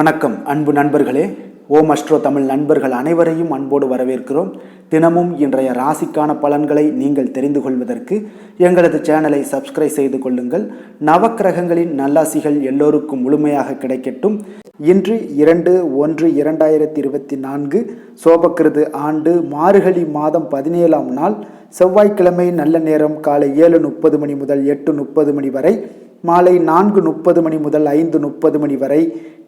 வணக்கம் அன்பு நண்பர்களே. ஓம் அஸ்ட்ரோ தமிழ் நண்பர்கள் அனைவரையும் அன்போடு வரவேற்கிறோம். தினமும் இன்றைய ராசிக்கான பலன்களை நீங்கள் தெரிந்து கொள்வதற்கு எங்களது சேனலை சப்ஸ்கிரைப் செய்து கொள்ளுங்கள். நவக்கிரகங்களின் நல்லாசிகள் எல்லோருக்கும் முழுமையாக கிடைக்கட்டும். இன்று 2/1/2024 சோபக்கிருது ஆண்டு மார்கழி மாதம் 17ஆம் நாள் செவ்வாய்க்கிழமை. நல்ல நேரம் காலை 7:30 மணி முதல் 8:30 மணி வரை, மாலை 4:30 மணி முதல் 5:30 மணி வரை.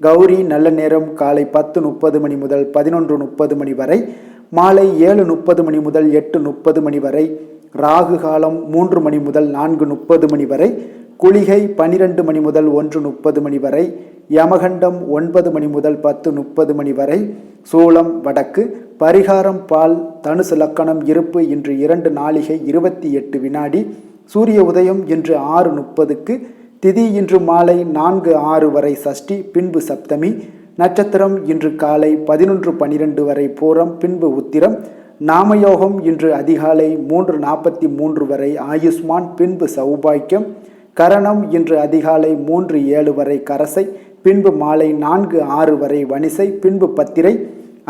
கௌரி நல்ல நேரம் காலை 10:30 மணி முதல் 11:30 மணி வரை, மாலை 7:30 மணி முதல் 8:30 மணி வரை. ராகு காலம் 3 மணி முதல் 4:30 மணி வரை. குளிகை 12 மணி முதல் 1:30 மணி வரை. யமகண்டம் 9 மணி முதல் 10:30 மணி வரை. சூலம் வடக்கு. பரிகாரம் பால். தனுசு லக்கணம் இருப்பு. இன்று 2 நாழிகை 28 வினாடி. சூரிய உதயம் இன்று 6:30க்கு. திதி இன்று மாலை 4:06 வரை சஷ்டி, பின்பு சப்தமி. நட்சத்திரம் இன்று காலை 11:12 வரை பூரம், பின்பு உத்திரம். நாமயோகம் இன்று அதிகாலை 3:43 வரை ஆயுஷ்மான், பின்பு சௌபாக்கியம். கரணம் இன்று அதிகாலை 3:07 வரை கரசை, பின்பு மாலை 4:06 வரை வணிசை, பின்பு பத்திரை.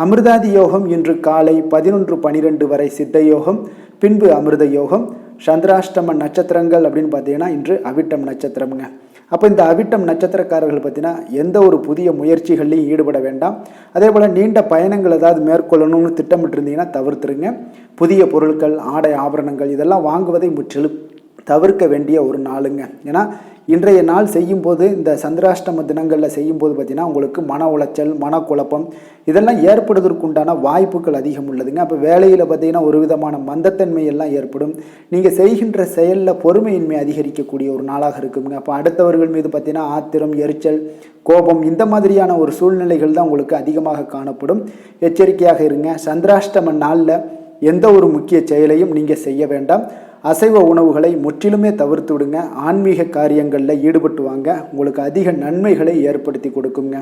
அமிர்தாதி யோகம் இன்று காலை 11:12 வரை சித்தயோகம், பின்பு அமிர்த யோகம். சந்திராஷ்டம நட்சத்திரங்கள் அப்படின்னு பார்த்தீங்கன்னா இன்று அவிட்டம் நட்சத்திரம்ங்க. அப்போ இந்த அவிட்டம் நட்சத்திரக்காரர்கள் பார்த்தீங்கன்னா எந்த ஒரு புதிய முயற்சிகள்லையும் ஈடுபட வேண்டாம். அதே போல் நீண்ட பயணங்கள் ஏதாவது மேற்கொள்ளணும்னு திட்டமிட்டிருந்தீங்கன்னா தவிர்த்துருங்க. புதிய பொருட்கள், ஆடை, ஆபரணங்கள் இதெல்லாம் வாங்குவதை முற்றிலும் தவிர்க்க வேண்டிய ஒரு நாளுங்க. ஏன்னா இன்றைய நாள் செய்யும்போது, இந்த சந்திராஷ்டம தினங்களில் செய்யும்போது பார்த்தீங்கன்னா உங்களுக்கு மன உளைச்சல், மனக்குழப்பம் இதெல்லாம் ஏற்படுவதற்குண்டான வாய்ப்புகள் அதிகம் உள்ளதுங்க. அப்போ வேலையில் பார்த்தீங்கன்னா ஒரு விதமான மந்தத்தன்மை எல்லாம் ஏற்படும். நீங்கள் செய்கின்ற செயலில் பொறுமையின்மை அதிகரிக்கக்கூடிய ஒரு நாளாக இருக்குங்க. அப்போ அடுத்தவர்கள் மீது பார்த்தீங்கன்னா ஆத்திரம், எரிச்சல், கோபம் இந்த மாதிரியான ஒரு சூழ்நிலைகள் தான் உங்களுக்கு அதிகமாக காணப்படும். எச்சரிக்கையாக இருங்க. சந்திராஷ்டம நாளில் எந்த ஒரு முக்கிய செயலையும் நீங்கள் செய்ய வேண்டாம். அசைவ உணவுகளை முற்றிலுமே தவிர்த்து விடுங்க. ஆன்மீக காரியங்களில் ஈடுபட்டு வாங்க. உங்களுக்கு அதிக நன்மைகளை ஏற்படுத்தி கொடுக்குங்க.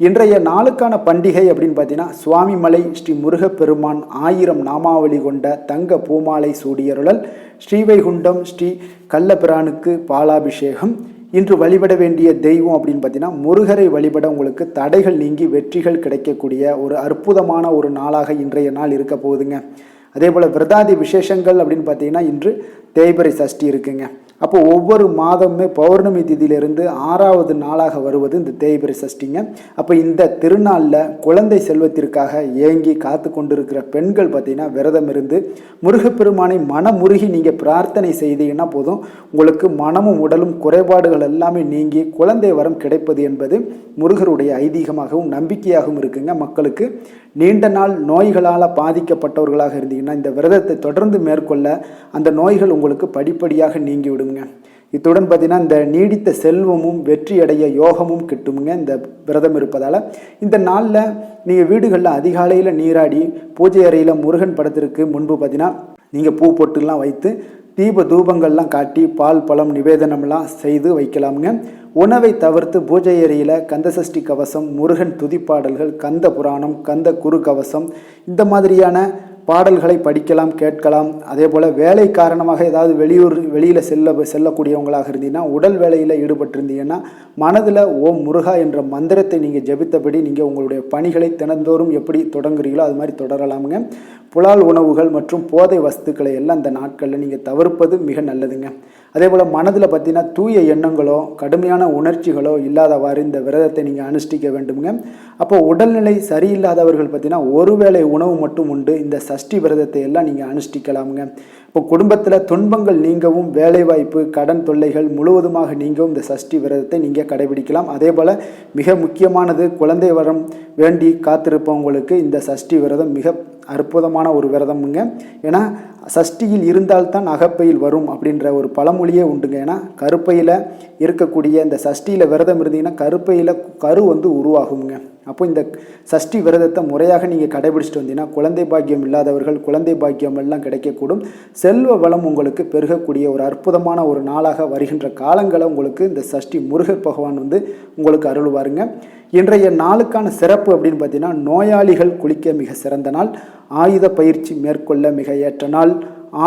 இன்றைய நாளுக்கான பண்டிகை அப்படின்னு பார்த்தீங்கன்னா சுவாமிமலை ஸ்ரீ முருகப்பெருமான் 1000 நாமாவளி கொண்ட தங்க பூமாலை சூடியருளல். ஸ்ரீவைகுண்டம் ஸ்ரீ கள்ளபிரானுக்கு பாலாபிஷேகம். இன்று வழிபட வேண்டிய தெய்வம் அப்படின்னு பார்த்தீங்கன்னா முருகரை வழிபட உங்களுக்கு தடைகள் நீங்கி வெற்றிகள் கிடைக்கக்கூடிய ஒரு அற்புதமான ஒரு நாளாக இன்றைய நாள் இருக்க போகுதுங்க. அதே போல் விரதாதி விசேஷங்கள் அப்படின்னு பார்த்தீங்கன்னா இன்று தேய்பிறை சஷ்டி இருக்குங்க. அப்போ ஒவ்வொரு மாதமுமே பௌர்ணமி திதியிலிருந்து 6வது நாளாக வருவது இந்த தேய்பிறை சஷ்டிங்க. அப்போ இந்த திருநாளில் குழந்தை செல்வத்திற்காக ஏங்கி காத்து கொண்டிருக்கிற பெண்கள் பார்த்தீங்கன்னா விரதம் இருந்து முருகப்பெருமானை மனமுருகி நீங்கள் பிரார்த்தனை செய்தீங்கன்னா போதும், உங்களுக்கு மனமும் உடலும் குறைபாடுகள் எல்லாமே நீங்கி குழந்தை வரம் கிடைப்பது என்பது முருகருடைய ஐதீகமாகவும் நம்பிக்கையாகவும் இருக்குங்க. மக்களுக்கு நீண்ட நாள் நோய்களால் பாதிக்கப்பட்டவர்களாக இருந்தீங்கன்னா இந்த விரதத்தை தொடர்ந்து மேற்கொள்ள அந்த நோய்கள் உங்களுக்கு படிப்படியாக நீங்கிவிடுங்க. இத்துடன் பார்த்தீங்கன்னா இந்த நீடித்த செல்வமும் வெற்றி அடைய யோகமும் கிட்டுமுங்க இந்த விரதம் இருப்பதால். இந்த நாளில் நீங்கள் வீடுகளில் அதிகாலையில் நீராடி பூஜை அறையில் முருகன் படத்திற்கு முன்பு பார்த்தீங்கன்னா நீங்கள் பூ பொட்டுலாம் வைத்து தீப தூபங்கள்லாம் காட்டி பால் பழம் நிவேதனம்லாம் செய்து வைக்கலாமுங்க. உணவை தவிர்த்து பூஜை அறையில் கந்தசஷ்டி கவசம், முருகன் துதிப்பாடல்கள், கந்த புராணம், கந்த குரு கவசம் இந்த மாதிரியான பாடல்களை படிக்கலாம், கேட்கலாம். அதே போல் வேலை காரணமாக ஏதாவது வெளியில் செல்லக்கூடியவங்களாக இருந்தீங்கன்னா, உடல் வேலையில் ஈடுபட்டிருந்தீங்கன்னா மனதில் ஓம் முருகா என்ற மந்திரத்தை நீங்கள் ஜபித்தபடி நீங்கள் உங்களுடைய பணிகளை தினந்தோறும் எப்படி தொடங்குறீங்களோ அது மாதிரி தொடரலாமுங்க. புலால் உணவுகள் மற்றும் போதை வஸ்துக்களை எல்லாம் இந்த நாட்களில் நீங்கள் தவிர்ப்பது மிக நல்லதுங்க. அதே போல் மனதில் பார்த்தீங்கன்னா தூய எண்ணங்களோ கடுமையான உணர்ச்சிகளோ இல்லாதவாறு இந்த விரதத்தை நீங்கள் அனுஷ்டிக்க வேண்டுங்க. அப்போ உடல்நிலை சரியில்லாதவர்கள் பார்த்தீங்கன்னா ஒருவேளை உணவு மட்டும் உண்டு இந்த சஷ்டி விரதத்தை எல்லாம் நீங்கள் அனுஷ்டிக்கலாமுங்க. இப்போ குடும்பத்தில் துன்பங்கள் நீங்கவும், வேலைவாய்ப்பு, கடன் தொல்லைகள் முழுவதுமாக நீங்கவும் இந்த சஷ்டி விரதத்தை நீங்கள் கடைபிடிக்கலாம். அதே போல் மிக முக்கியமானது, குழந்தை வரம் வேண்டி காத்திருப்பவங்களுக்கு இந்த சஷ்டி விரதம் மிக அற்புதமான ஒரு விரதமுங்க. ஏன்னா சஷ்டியில் இருந்தால்தான் அகப்பையில் வரும் அப்படின்ற ஒரு பழமொழியே உண்டுங்க. ஏன்னா கருப்பையில் இருக்கக்கூடிய இந்த சஷ்டியில் விரதம் இருந்தீங்கன்னா கருப்பையில் கரு உருவாகுங்க. அப்போ இந்த சஷ்டி விரதத்தை முறையாக நீங்கள் கடைபிடிச்சிட்டு வந்தீங்கன்னா குழந்தை பாக்கியம் இல்லாதவர்கள் குழந்தை பாக்கியம் எல்லாம் கிடைக்கக்கூடும். செல்வ வளம் உங்களுக்கு பெருகக்கூடிய ஒரு அற்புதமான ஒரு நாளாக வருகின்ற காலங்களை உங்களுக்கு இந்த சஷ்டி முருகர் பகவான் உங்களுக்கு அருள்வாருங்க. இன்றைய நாளுக்கான சிறப்பு அப்படின்னு பார்த்தீங்கன்னா நோயாளிகள் குளிக்க மிக சிறந்த நாள், ஆயுத பயிற்சி மேற்கொள்ள மிக ஏற்ற நாள்,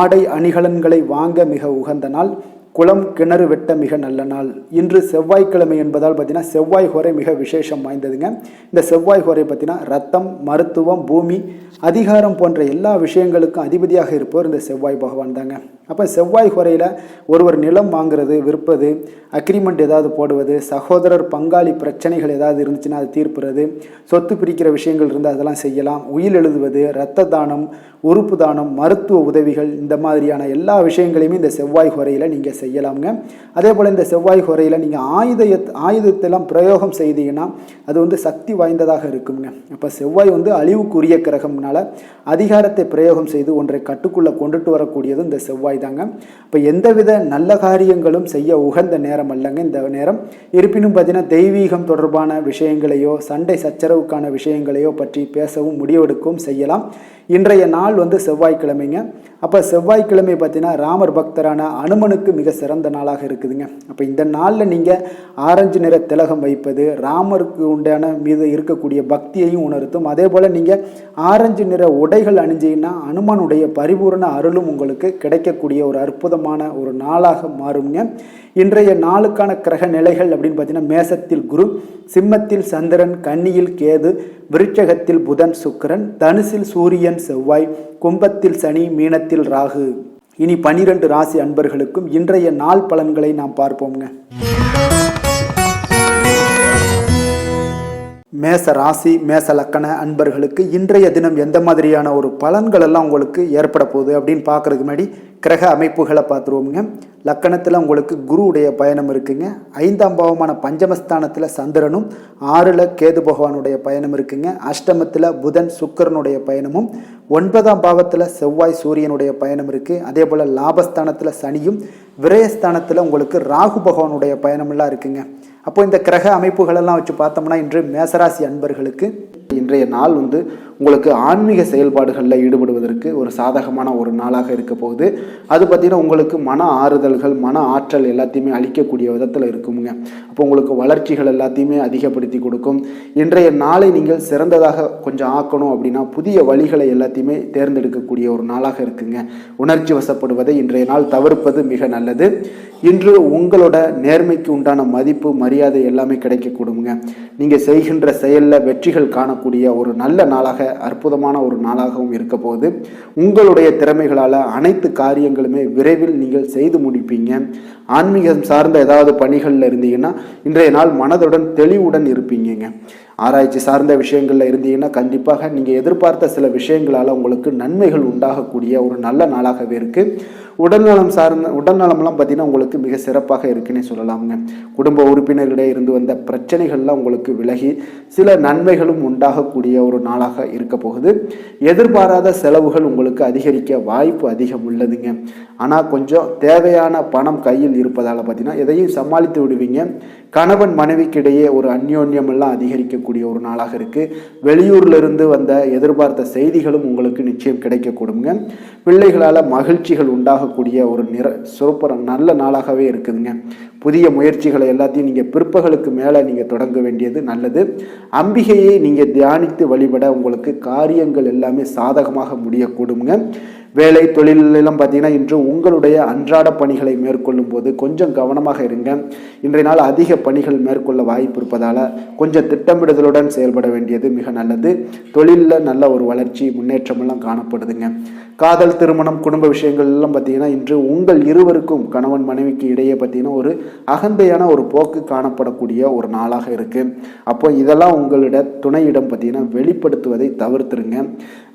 ஆடை அணிகலன்களை வாங்க மிக உகந்த நாள், குளம் கிணறு வெட்ட மிக நல்ல நாள். இன்று செவ்வாய்க்கிழமை என்பதால் பார்த்தீங்கன்னா செவ்வாய் ஹோரை மிக விசேஷம் வாய்ந்ததுங்க. இந்த செவ்வாய் ஹோரை பார்த்தீங்கன்னா ரத்தம், மருத்துவம், பூமி, அதிகாரம் போன்ற எல்லா விஷயங்களுக்கும் அதிபதியாக இருப்பவர் இந்த செவ்வாய் பகவான் தாங்க. அப்போ செவ்வாய் ஹோரையில் ஒருவர் நிலம் வாங்குறது, விற்பது, அக்ரிமெண்ட் ஏதாவது போடுவது, சகோதரர் பங்காளி பிரச்சனைகள் ஏதாவது இருந்துச்சுன்னா அது தீர்ப்புறது, சொத்து பிரிக்கிற விஷயங்கள் இருந்தால் அதெல்லாம் செய்யலாம். உயில் எழுதுவது, இரத்த தானம், உறுப்பு தானம், மருத்துவ உதவிகள், இந்த மாதிரியான எல்லா விஷயங்களையுமே இந்த செவ்வாய் ஹோரையில் நீங்கள் செய்யலாமுங்க. அதே போல் இந்த செவ்வாய் ஹோரையில் நீங்கள் ஆயுதத்தெல்லாம் பிரயோகம் செய்தீங்கன்னா அது சக்தி வாய்ந்ததாக இருக்குங்க. அப்போ செவ்வாய் அழிவுக்குரிய கிரகம்னால அதிகாரத்தை பிரயோகம் செய்து ஒன்றை கட்டுக்குள்ளே கொண்டுட்டு வரக்கூடியது இந்த செவ்வாய் தாங்க. இப்போ எந்தவித நல்ல காரியங்களும் செய்ய உகந்த நேரம் அல்லங்க இந்த நேரம். இருப்பினும் பார்த்தீங்கன்னா தெய்வீகம் தொடர்பான விஷயங்களையோ சண்டை சச்சரவுக்கான விஷயங்களையோ பற்றி பேசவும் முடிவெடுக்கவும் செய்யலாம். இன்றைய நாள் செவ்வாய்க்கிழமைங்க. அப்போ செவ்வாய்க்கிழமை பார்த்தீங்கன்னா ராமர் பக்தரான அனுமனுக்கு மிக சிறந்த நாளாக இருக்குதுங்க. அப்போ இந்த நாளில் நீங்கள் ஆரஞ்சு நிற திலகம் வைப்பது ராமருக்கு உண்டான மீது இருக்கக்கூடிய பக்தியையும் உணர்த்தும். அதே போல் நீங்கள் ஆரஞ்சு நிற உடைகள் அணிஞ்சிங்கன்னா அனுமனுடைய பரிபூர்ண அருளும் உங்களுக்கு கிடைக்கக்கூடிய ஒரு அற்புதமான ஒரு நாளாக மாறுங்க. இன்றைய நாளுக்கான கிரக நிலைகள் அப்படின்னு பார்த்தீங்கன்னா மேசத்தில் குரு, சிம்மத்தில் சந்திரன், கன்னியில் கேது, விருட்சகத்தில் புதன் சுக்கிரன், தனுசில் சூரியன் செவ்வாய், கும்பத்தில் சனி, மீனத்தில் ராகு. இனி 12 ராசி அன்பர்களுக்கும் இன்றைய நாள் பலன்களை நாம் பார்ப்போம்ங்க. மேச ராசி மேச லக்கண அன்பர்களுக்கு இன்றைய தினம் எந்த மாதிரியான ஒரு பலன்கள் எல்லாம் உங்களுக்கு ஏற்பட போகுது அப்படின்னு பார்க்கறதுக்கு முன்னாடி கிரக அமைப்புகளை பார்த்துருவோமுங்க. லக்கணத்தில் உங்களுக்கு குருவுடைய பயணம் இருக்குங்க. 5ஆம் பாவமான பஞ்சமஸ்தானத்தில் சந்திரனும், 6ல் கேது பகவானுடைய பயணம் இருக்குங்க. அஷ்டமத்தில் புதன் சுக்கிரனுடைய பயணமும், 9ஆம் பாவத்தில் செவ்வாய் சூரியனுடைய பயணம் இருக்குது. அதே போல் லாபஸ்தானத்தில் சனியும், விரயஸ்தானத்தில் உங்களுக்கு ராகு பகவானுடைய பயணமெல்லாம் இருக்குங்க. அப்போ இந்த கிரக அமைப்புகளெல்லாம் வச்சு பார்த்தோம்னா இன்று மேசராசி அன்பர்களுக்கு இன்றைய நாள் உங்களுக்கு ஆன்மீக செயல்பாடுகளில் ஈடுபடுவதற்கு ஒரு சாதகமான ஒரு நாளாக இருக்க போகுது. அது பார்த்திங்கன்னா உங்களுக்கு மன ஆறுதல்கள், மன ஆற்றல் எல்லாத்தையுமே அளிக்கக்கூடிய விதத்தில் இருக்குங்க. அப்போ உங்களுக்கு வளர்ச்சிகள் எல்லாத்தையுமே அதிகப்படுத்தி கொடுக்கும். இன்றைய நாளை நீங்கள் சிறந்ததாக கொஞ்சம் ஆக்கணும் அப்படின்னா புதிய வழிகளை எல்லாத்தையுமே தேர்ந்தெடுக்கக்கூடிய ஒரு நாளாக இருக்குங்க. உணர்ச்சி வசப்படுவதை இன்றைய நாள் தவிர்ப்பது மிக நல்லது. இன்று உங்களோட நேர்மைக்கு உண்டான மதிப்பு, மரியாதை எல்லாமே கிடைக்கக்கூடுங்க. நீங்கள் செய்கின்ற செயலில் வெற்றிகள் காணக்கூடிய ஒரு நல்ல நாளாக, அற்புதமான ஒரு நாளாகவும் இருக்க போகுது. உங்களுடைய திறமைகளால் அனைத்து காரியங்களுமே விரைவில் நீங்கள் செய்து முடிப்பீங்க. ஆன்மீகம் சார்ந்த ஏதாவது பணிகளில் இருந்தீங்கன்னா இன்றைய நாள் மனதுடன் தெளிவுடன் இருப்பீங்க. ஆராய்ச்சி சார்ந்த விஷயங்களில் இருந்தீங்கன்னா கண்டிப்பாக நீங்கள் எதிர்பார்த்த சில விஷயங்களால் உங்களுக்கு நன்மைகள் உண்டாகக்கூடிய ஒரு நல்ல நாளாகவே இருக்குது. உடல்நலம்லாம் பார்த்தீங்கன்னா உங்களுக்கு மிக சிறப்பாக இருக்குன்னே சொல்லலாமுங்க. குடும்ப உறுப்பினர்களிடையே இருந்து வந்த பிரச்சனைகள்லாம் உங்களுக்கு விலகி சில நன்மைகளும் உண்டாகக்கூடிய ஒரு நாளாக இருக்க போகுது. எதிர்பாராத செலவுகள் உங்களுக்கு அதிகரிக்க வாய்ப்பு அதிகம் உள்ளதுங்க. ஆனால் கொஞ்சம் தேவையான பணம் கையில் இருப்பதால் பார்த்தீங்கன்னா எதையும் சமாளித்து விடுவீங்க. கணவன் மனைவிக்கிடையே ஒரு அந்யோன்யம் எல்லாம் அதிகரிக்கக்கூடிய ஒரு நாளாக இருக்குது. வெளியூர்லேருந்து வந்த எதிர்பார்த்த செய்திகளும் உங்களுக்கு நிச்சயம் கிடைக்கக்கூடுங்க. பிள்ளைகளால் மகிழ்ச்சிகள் உண்டாகக்கூடிய ஒரு சூப்பர் நல்ல நாளாகவே இருக்குதுங்க. புதிய முயற்சிகளை எல்லாத்தையும் நீங்கள் பிற்பகலுக்கு மேலே நீங்கள் தொடங்க வேண்டியது நல்லது. அம்பிகையை நீங்கள் தியானித்து வழிபட உங்களுக்கு காரியங்கள் எல்லாமே சாதகமாக முடியக்கூடுங்க. வேலை தொழிலெல்லாம் பார்த்தீங்கன்னா இன்று உங்களுடைய அன்றாட பணிகளை மேற்கொள்ளும் போது கொஞ்சம் கவனமாக இருங்க. இன்றைய நாள் அதிக பணிகள் மேற்கொள்ள வாய்ப்பு இருப்பதால் கொஞ்சம் திட்டமிடுதலுடன் செயல்பட வேண்டியது மிக நல்லது. தொழிலில் நல்ல ஒரு வளர்ச்சி, முன்னேற்றமெல்லாம் காணப்படுதுங்க. காதல், திருமணம், குடும்ப விஷயங்கள் எல்லாம் பார்த்தீங்கன்னா இன்று உங்கள் இருவருக்கும் கணவன் மனைவிக்கு இடையே பார்த்தீங்கன்னா ஒரு அகந்தையான ஒரு போக்கு காணப்படக்கூடிய ஒரு நாளாக இருக்குது. அப்போ இதெல்லாம் உங்களிட துணையிடம் பார்த்தீங்கன்னா வெளிப்படுத்துவதை தவிர்த்துருங்க.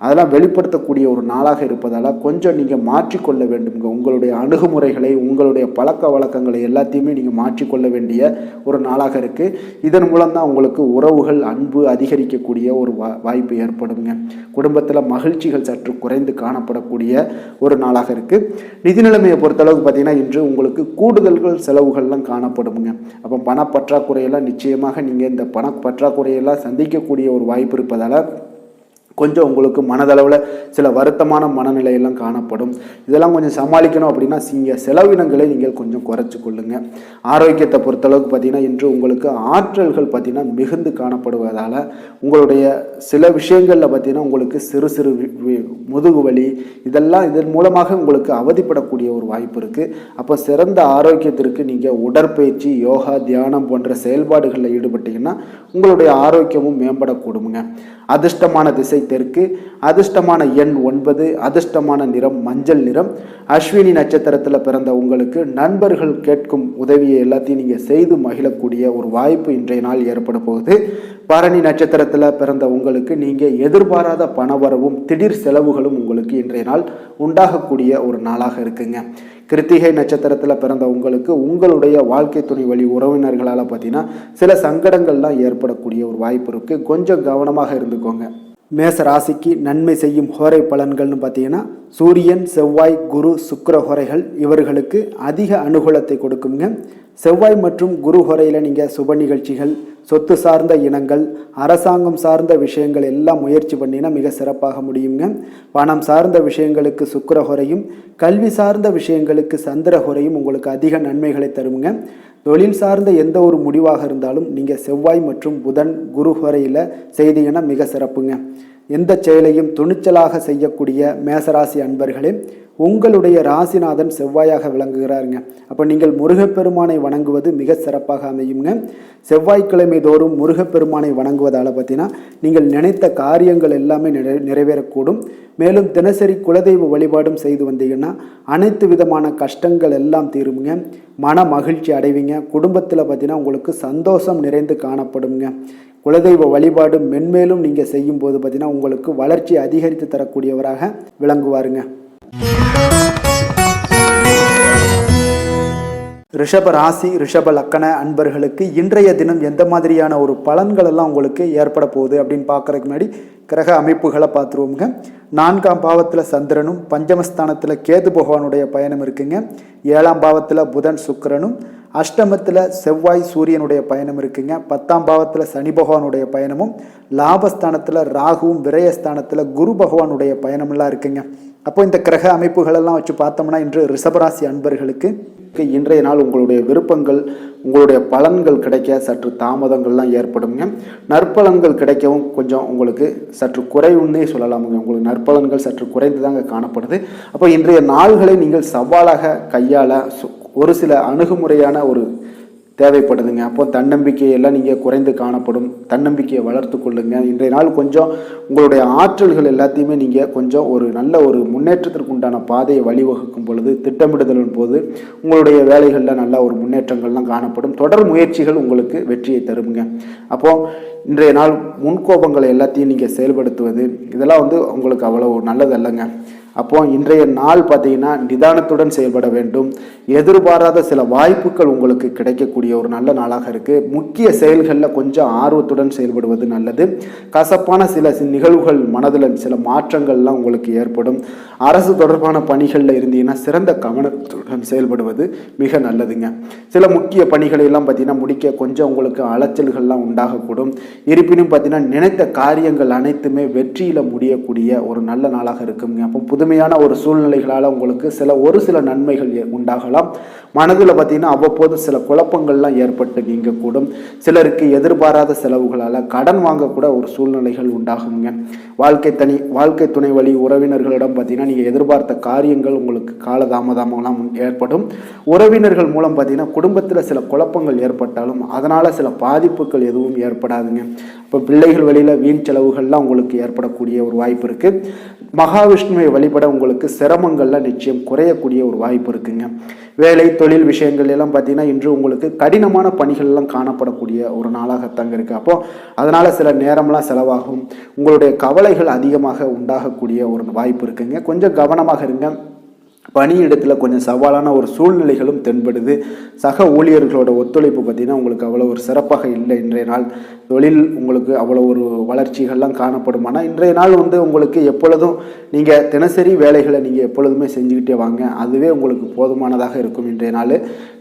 அதெல்லாம் வெளிப்படுத்தக்கூடிய ஒரு நாளாக இருப்பதால் கொஞ்சம் நீங்கள் மாற்றிக்கொள்ள வேண்டுங்க. உங்களுடைய அணுகுமுறைகளை, உங்களுடைய பழக்க வழக்கங்களை எல்லாத்தையுமே நீங்கள் மாற்றிக்கொள்ள வேண்டிய ஒரு நாளாக இருக்குது. இதன் மூலம் தான் உங்களுக்கு உறவுகள், அன்பு அதிகரிக்கக்கூடிய ஒரு வாய்ப்பு ஏற்படுங்க. குடும்பத்தில் மகிழ்ச்சிகள் சற்று குறைந்து காணப்படக்கூடிய ஒரு நாளாக இருக்குது. நிதி நிலைமையை பொறுத்தளவுக்கு பார்த்தீங்கன்னா இன்று உங்களுக்கு கூடுதல்கள் செலவுகள்லாம் காணப்படுங்க. அப்போ பணப்பற்றாக்குறையெல்லாம் நிச்சயமாக நீங்கள் இந்த பணப்பற்றாக்குறையெல்லாம் சந்திக்கக்கூடிய ஒரு வாய்ப்பு இருப்பதால் கொஞ்சம் உங்களுக்கு மனதளவில் சில வருத்தமான மனநிலையெல்லாம் காணப்படும். இதெல்லாம் கொஞ்சம் சமாளிக்கணும் அப்படின்னா செலவினங்களை நீங்கள் கொஞ்சம் குறைச்சி கொள்ளுங்கள். ஆரோக்கியத்தை பொறுத்தளவுக்கு பார்த்திங்கன்னா இன்று உங்களுக்கு ஆற்றல்கள் பார்த்திங்கன்னா மிகுந்து காணப்படுவதால் உங்களுடைய சில விஷயங்களில் பார்த்திங்கன்னா உங்களுக்கு சிறு சிறு முதுகு வலி இதன் மூலமாக உங்களுக்கு அவதிப்படக்கூடிய ஒரு வாய்ப்பு இருக்குது. அப்போ சிறந்த ஆரோக்கியத்திற்கு நீங்கள் உடற்பயிற்சி, யோகா, தியானம் போன்ற செயல்பாடுகளில் ஈடுபட்டீங்கன்னா உங்களுடைய ஆரோக்கியமும் மேம்படக்கூடுங்க. அதிர்ஷ்டமான திசை தெற்கு, அதிர்ஷ்டமான எண் 9, அதிர்ஷ்டமான நிறம் மஞ்சள் நிறம். அஸ்வினி நட்சத்திரத்தில் பிறந்த உங்களுக்கு நண்பர்கள் கேட்கும் உதவியை எல்லாத்தையும் நீங்கள் செய்து மகிழக்கூடிய ஒரு வாய்ப்பு இன்றைய நாள் ஏற்பட போகுது. பரணி நட்சத்திரத்தில் பிறந்த உங்களுக்கு நீங்கள் எதிர்பாராத பணவரவும் திடீர் செலவுகளும் உங்களுக்கு இன்றைய நாள் உண்டாகக்கூடிய ஒரு நாளாக இருக்குங்க. கிருத்திகை நட்சத்திரத்தில் பிறந்த உங்களுக்கு உங்களுடைய வாழ்க்கை துணை வழி உறவினர்களால் பார்த்தீங்கன்னா சில சங்கடங்கள்லாம் ஏற்படக்கூடிய ஒரு வாய்ப்பு இருக்குது. கொஞ்சம் கவனமாக இருந்துக்கோங்க. மேச ராசிக்கு நன்மை செய்யும் ஹோரை பலன்கள்னு பார்த்தீங்கன்னா சூரியன், செவ்வாய், குரு, சுக்கிர ஹோரைகள் இவர்களுக்கு அதிக அனுகூலத்தை கொடுக்குங்க. செவ்வாய் மற்றும் குரு ஹோரையில் நீங்கள் சுப நிகழ்ச்சிகள், சொத்து சார்ந்த இனங்கள், அரசாங்கம் சார்ந்த விஷயங்கள் எல்லாம் முயற்சி பண்ணினா மிக சிறப்பாக முடியுங்க. பணம் சார்ந்த விஷயங்களுக்கு சுக்கிர ஹோரையும், கல்வி சார்ந்த விஷயங்களுக்கு சந்திர ஹோரையும் உங்களுக்கு அதிக நன்மைகளை தருங்க. தொழில் சார்ந்த எந்த ஒரு முடிவாக இருந்தாலும் நீங்கள் செவ்வாய் மற்றும் புதன், குரு ஹோரையில் செய்தீங்கன்னா மிக சிறப்புங்க. எந்த செயலையும் துணிச்சலாக செய்யக்கூடிய மேசராசி அன்பர்களே, உங்களுடைய ராசிநாதன் செவ்வாயாக விளங்குகிறாருங்க. அப்போ நீங்கள் முருகப்பெருமானை வணங்குவது மிக சிறப்பாக அமையுங்க. செவ்வாய்க்கிழமை தோறும் முருகப்பெருமானை வணங்குவதால் பார்த்தீங்கன்னா நீங்கள் நினைத்த காரியங்கள் எல்லாமே நிறைவேறக்கூடும். மேலும் தினசரி குலதெய்வ வழிபாடும் செய்து வந்தீங்கன்னா அனைத்து விதமான கஷ்டங்கள் எல்லாம் தீருங்க. மன மகிழ்ச்சி அடைவீங்க. குடும்பத்தில் பார்த்தீங்கன்னா உங்களுக்கு சந்தோஷம் நிறைந்து காணப்படுங்க. குலதெய்வ வழிபாடு மென்மேலும் நீங்கள் செய்யும்போது பார்த்தீங்கன்னா உங்களுக்கு வளர்ச்சி அதிகரித்து தரக்கூடியவராக விளங்குவாருங்க. ரிஷப ராசி, ரிஷப லக்கண அன்பர்களுக்கு இன்றைய தினம் எந்த மாதிரியான ஒரு பலன்கள் எல்லாம் உங்களுக்கு ஏற்பட போகுது அப்படின்னு பார்க்கறதுக்கு முன்னாடி கிரக அமைப்புகளை பார்த்துருவோங்க. 4ஆம் பாவத்தில் சந்திரனும், பஞ்சமஸ்தானத்தில் கேது பகவானுடைய பயணம் இருக்குங்க. 7ஆம் பாவத்தில் புதன் சுக்கிரனும், அஷ்டமத்தில் செவ்வாய் சூரியனுடைய பயணம் இருக்குங்க. 10ஆம் பாவத்தில் சனி பகவானுடைய பயணமும், லாபஸ்தானத்தில் ராகுவும், விரயஸ்தானத்தில் குரு பகவானுடைய பயணமெல்லாம் இருக்குங்க. அப்போ இந்த கிரக அமைப்புகளெல்லாம் வச்சு பார்த்தோம்னா இன்று ரிஷபராசி அன்பர்களுக்கு இன்றைய நாள் உங்களுடைய விருப்பங்கள், உங்களுடைய பலன்கள் கிடைக்க சற்று தாமதங்கள்லாம் ஏற்படுங்க. நற்பலன்கள் கிடைக்கவும் கொஞ்சம் உங்களுக்கு சற்று குறைவுன்னே சொல்லலாமுங்க. உங்களுக்கு நற்பலன்கள் சற்று குறைந்து தாங்க காணப்படுது. அப்போ இன்றைய நாள்களை நீங்கள் சவாலாக கையாள ஒரு சில அணுகுமுறையான ஒரு தேவைப்படுதுங்க. அப்போ தன்னம்பிக்கையெல்லாம் நீங்கள் குறைந்து காணப்படும். தன்னம்பிக்கையை வளர்த்து கொள்ளுங்க. இன்றைய நாள் கொஞ்சம் உங்களுடைய ஆற்றல்கள் எல்லாத்தையுமே நீங்கள் கொஞ்சம் ஒரு நல்ல ஒரு முன்னேற்றத்திற்கு உண்டான பாதையை வழிவகுக்கும் பொழுது, திட்டமிடுதலின் போது உங்களுடைய வேலைகளில் நல்ல ஒரு முன்னேற்றங்கள்லாம் காணப்படும். தொடர் முயற்சிகள் உங்களுக்கு வெற்றியை தருங்க. அப்போது இன்றைய நாள் முன்கோபங்களை எல்லாத்தையும் நீங்கள் செயல்படுத்துவது இதெல்லாம் உங்களுக்கு அவ்வளோ நல்லதல்லங்க. அப்போ இன்றைய நாள் பார்த்தீங்கன்னா நிதானத்துடன் செயல்பட வேண்டும். எதிர்பாராத சில வாய்ப்புகள் உங்களுக்கு கிடைக்கக்கூடிய ஒரு நல்ல நாளாக இருக்குது. முக்கிய செயல்களில் கொஞ்சம் ஆர்வத்துடன் செயல்படுவது நல்லது. கசப்பான சில நிகழ்வுகள் மனதில் சில மாற்றங்கள்லாம் உங்களுக்கு ஏற்படும். அரசு தொடர்பான பணிகளில் இருந்தீங்கன்னா சிறந்த கவனத்துடன் செயல்படுவது மிக நல்லதுங்க. சில முக்கிய பணிகளை எல்லாம் பார்த்தீங்கன்னா முடிக்க கொஞ்சம் உங்களுக்கு அலைச்சல்கள்லாம் உண்டாகக்கூடும். இருப்பினும் பார்த்தீங்கன்னா நினைத்த காரியங்கள் அனைத்துமே வெற்றியில் முடியக்கூடிய ஒரு நல்ல நாளாக இருக்குங்க. அப்போ புதுமையான ஒரு சூழ்நிலைகளால் உங்களுக்கு ஒரு சில நன்மைகள் உண்டாகலாம். மனதில் பார்த்தீங்கன்னா அவ்வப்போது சில குழப்பங்கள்லாம் ஏற்பட்டு நீங்கக்கூடும். சிலருக்கு எதிர்பாராத செலவுகளால் கடன் வாங்கக்கூட ஒரு சூழ்நிலைகள் உண்டாகுங்க. வாழ்க்கை துணை வழி உறவினர்களிடம் பார்த்தீங்கன்னா நீங்கள் எதிர்பார்த்த காரியங்கள் உங்களுக்கு காலதாமதமெல்லாம் ஏற்படும். உறவினர்கள் மூலம் பார்த்தீங்கன்னா குடும்பத்தில் சில குழப்பங்கள் ஏற்பட்டாலும் அதனால் சில பாதிப்புகள் எதுவும் ஏற்படாதுங்க. இப்போ பிள்ளைகள் வழியில் வீண் செலவுகள்லாம் உங்களுக்கு ஏற்படக்கூடிய ஒரு வாய்ப்பு இருக்குது. மகாவிஷ்ணுவை வழிபட உங்களுக்கு சிரமங்கள்லாம் நிச்சயம் குறையக்கூடிய ஒரு வாய்ப்பு இருக்குங்க. வேலை தொழில் விஷயங்கள் எல்லாம் பார்த்தீங்கன்னா இன்று உங்களுக்கு கடினமான பணிகள்லாம் காணப்படக்கூடிய ஒரு நாளாகத்தாங்க இருக்குது. அப்போது அதனால் சில நேரம்லாம் செலவாகும். உங்களுடைய கவலைகள் அதிகமாக உண்டாகக்கூடிய ஒரு வாய்ப்பு இருக்குங்க. கொஞ்சம் கவனமாக இருங்க. பணியிடத்தில் கொஞ்சம் சவாலான ஒரு சூழ்நிலைகளும் தென்படுது. சக ஊழியர்களோட ஒத்துழைப்பு பார்த்திங்கன்னா உங்களுக்கு அவ்வளோ ஒரு சிறப்பாக இல்லை. இன்றைய நாள் தொழில் உங்களுக்கு அவ்வளோ ஒரு வளர்ச்சிகள்லாம் காணப்படுமானா இன்றைய நாள் உங்களுக்கு எப்பொழுதும் நீங்கள் தினசரி வேலைகளை நீங்கள் எப்பொழுதுமே செஞ்சுக்கிட்டே வாங்க. அதுவே உங்களுக்கு போதுமானதாக இருக்கும். இன்றைய நாள்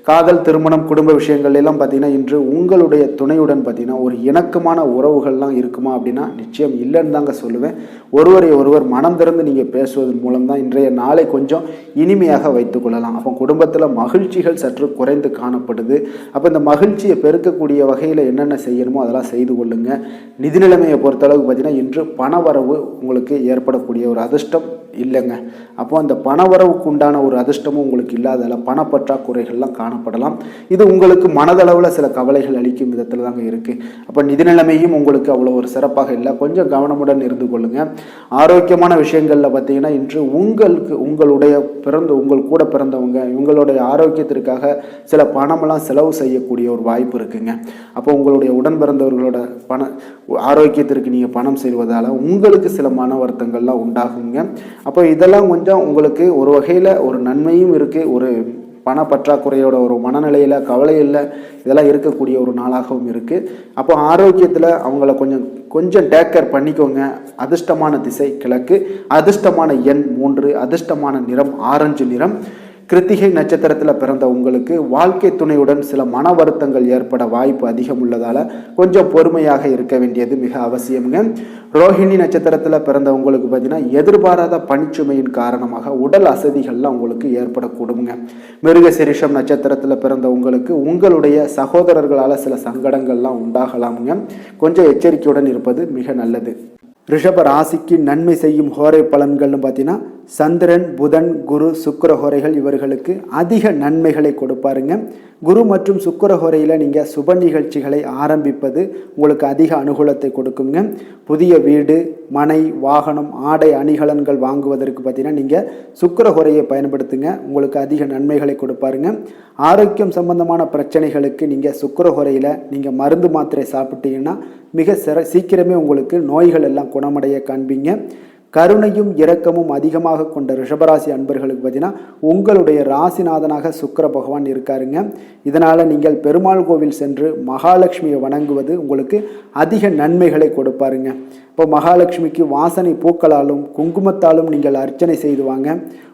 காதல், திருமணம், குடும்ப விஷயங்கள் எல்லாம் பார்த்தீங்கன்னா இன்று உங்களுடைய துணையுடன் பார்த்தீங்கன்னா ஒரு இணக்கமான உறவுகள்லாம் இருக்குமா அப்படின்னா நிச்சயம் இல்லைன்னு தாங்க சொல்லுவேன். ஒருவரை ஒருவர் மனம் திறந்து நீங்கள் பேசுவதன் மூலம் தான் இன்றைய நாளை கொஞ்சம் இனிமையாக வைத்துக் கொள்ளலாம். அப்போ குடும்பத்தில் மகிழ்ச்சிகள் சற்று குறைந்து காணப்படுது. அப்போ இந்த மகிழ்ச்சியை பெருக்கக்கூடிய வகையில் என்னென்ன செய்யணுமோ அதெல்லாம் செய்து கொள்ளுங்க. நிதி நிலைமையை பொறுத்தளவுக்கு பார்த்தீங்கன்னா இன்று பணவரவு உங்களுக்கு ஏற்படக்கூடிய ஒரு அதிர்ஷ்டம் இல்லைங்க. அப்போ அந்த பணவரவுக்கு உண்டான ஒரு அதிர்ஷ்டமும் உங்களுக்கு இல்லாதால பணப்பற்றாக்குறைகள்லாம் காணப்படலாம். இது உங்களுக்கு மனதளவில் சில கவலைகள் அளிக்கும் விதத்தில் தாங்க இருக்குது. அப்போ நிதி நிலைமையும் உங்களுக்கு அவ்வளோ ஒரு சிறப்பாக இல்லை. கொஞ்சம் கவனமுடன் இருந்து கொள்ளுங்க. ஆரோக்கியமான விஷயங்களில் பார்த்தீங்கன்னா இன்று உங்கள் கூட பிறந்தவங்க இவங்களுடைய ஆரோக்கியத்திற்காக சில பணமெல்லாம் செலவு செய்யக்கூடிய ஒரு வாய்ப்பு இருக்குங்க. அப்போ உங்களுடைய உடன் பிறந்தவர்களோட ஆரோக்கியத்திற்கு நீங்கள் பணம் செல்வதால் உங்களுக்கு சில மன வருத்தங்கள்லாம் உண்டாகுங்க. அப்போ இதெல்லாம் கொஞ்சம் உங்களுக்கு ஒரு வகையில் ஒரு நன்மையும் இருக்குது. ஒரு பணப்பற்றாக்குறையோட ஒரு மனநிலையில் கவலையில் இதெல்லாம் இருக்கக்கூடிய ஒரு நாளாகவும் இருக்குது. அப்போ ஆரோக்கியத்தில் அவங்கள கொஞ்சம் டேக் கேர் பண்ணிக்கோங்க. அதிர்ஷ்டமான திசை கிழக்கு, அதிர்ஷ்டமான எண் 3, அதிர்ஷ்டமான நிறம் ஆரஞ்சு நிறம். கிருத்திகை நட்சத்திரத்தில் பிறந்த உங்களுக்கு வாழ்க்கை துணையுடன் சில மன வருத்தங்கள் ஏற்பட வாய்ப்பு அதிகம் உள்ளதால் கொஞ்சம் பொறுமையாக இருக்க வேண்டியது மிக அவசியம்ங்க. ரோஹிணி நட்சத்திரத்தில் பிறந்த உங்களுக்கு பார்த்தீங்கன்னா எதிர்பாராத பணிச்சுமையின் காரணமாக உடல் அசதிகள்லாம் உங்களுக்கு ஏற்படக்கூடுங்க. மிருகசீரிஷம் நட்சத்திரத்தில் பிறந்த உங்களுக்கு உங்களுடைய சகோதரர்களால் சில சங்கடங்கள்லாம் உண்டாகலாமுங்க. கொஞ்சம் எச்சரிக்கையுடன் இருப்பது மிக நல்லது. ரிஷப ராசிக்கு நன்மை செய்யும் ஹோரை பலன்கள்னு பார்த்தீங்கன்னா சந்திரன், புதன், குரு, சுக்கிர ஹோரைகள் இவர்களுக்கு அதிக நன்மைகளை கொடுப்பாருங்க. குரு மற்றும் சுக்கிர ஹோரையில் நீங்கள் சுப நிகழ்ச்சிகளை ஆரம்பிப்பது உங்களுக்கு அதிக அனுகூலத்தை கொடுக்குங்க. புதிய வீடு, மனை, வாகனம், ஆடை, அணிகலன்கள் வாங்குவதற்கு பார்த்தீங்கன்னா நீங்கள் சுக்கிர ஹோரையை பயன்படுத்துங்க. உங்களுக்கு அதிக நன்மைகளை கொடுப்பாருங்க. ஆரோக்கியம் சம்பந்தமான பிரச்சனைகளுக்கு நீங்கள் சுக்கிர ஹோரையில் நீங்கள் மருந்து மாத்திரை சாப்பிட்டீங்கன்னா மிக சீக்கிரமே உங்களுக்கு நோய்கள் எல்லாம் குணமடைய காண்பீங்க. கருணையும் இரக்கமும் அதிகமாக கொண்ட ரிஷபராசி அன்பர்களுக்கு பார்த்தீங்கன்னா உங்களுடைய ராசிநாதனாக சுக்கிர பகவான் இருக்காருங்க. இதனால் நீங்கள் பெருமாள் கோவில் சென்று மகாலட்சுமியை வணங்குவது உங்களுக்கு அதிக நன்மைகளை கொடுப்பாருங்க. இப்போ மகாலட்சுமிக்கு வாசனை பூக்களாலும் குங்குமத்தாலும் நீங்கள் அர்ச்சனை செய்து வாங்க.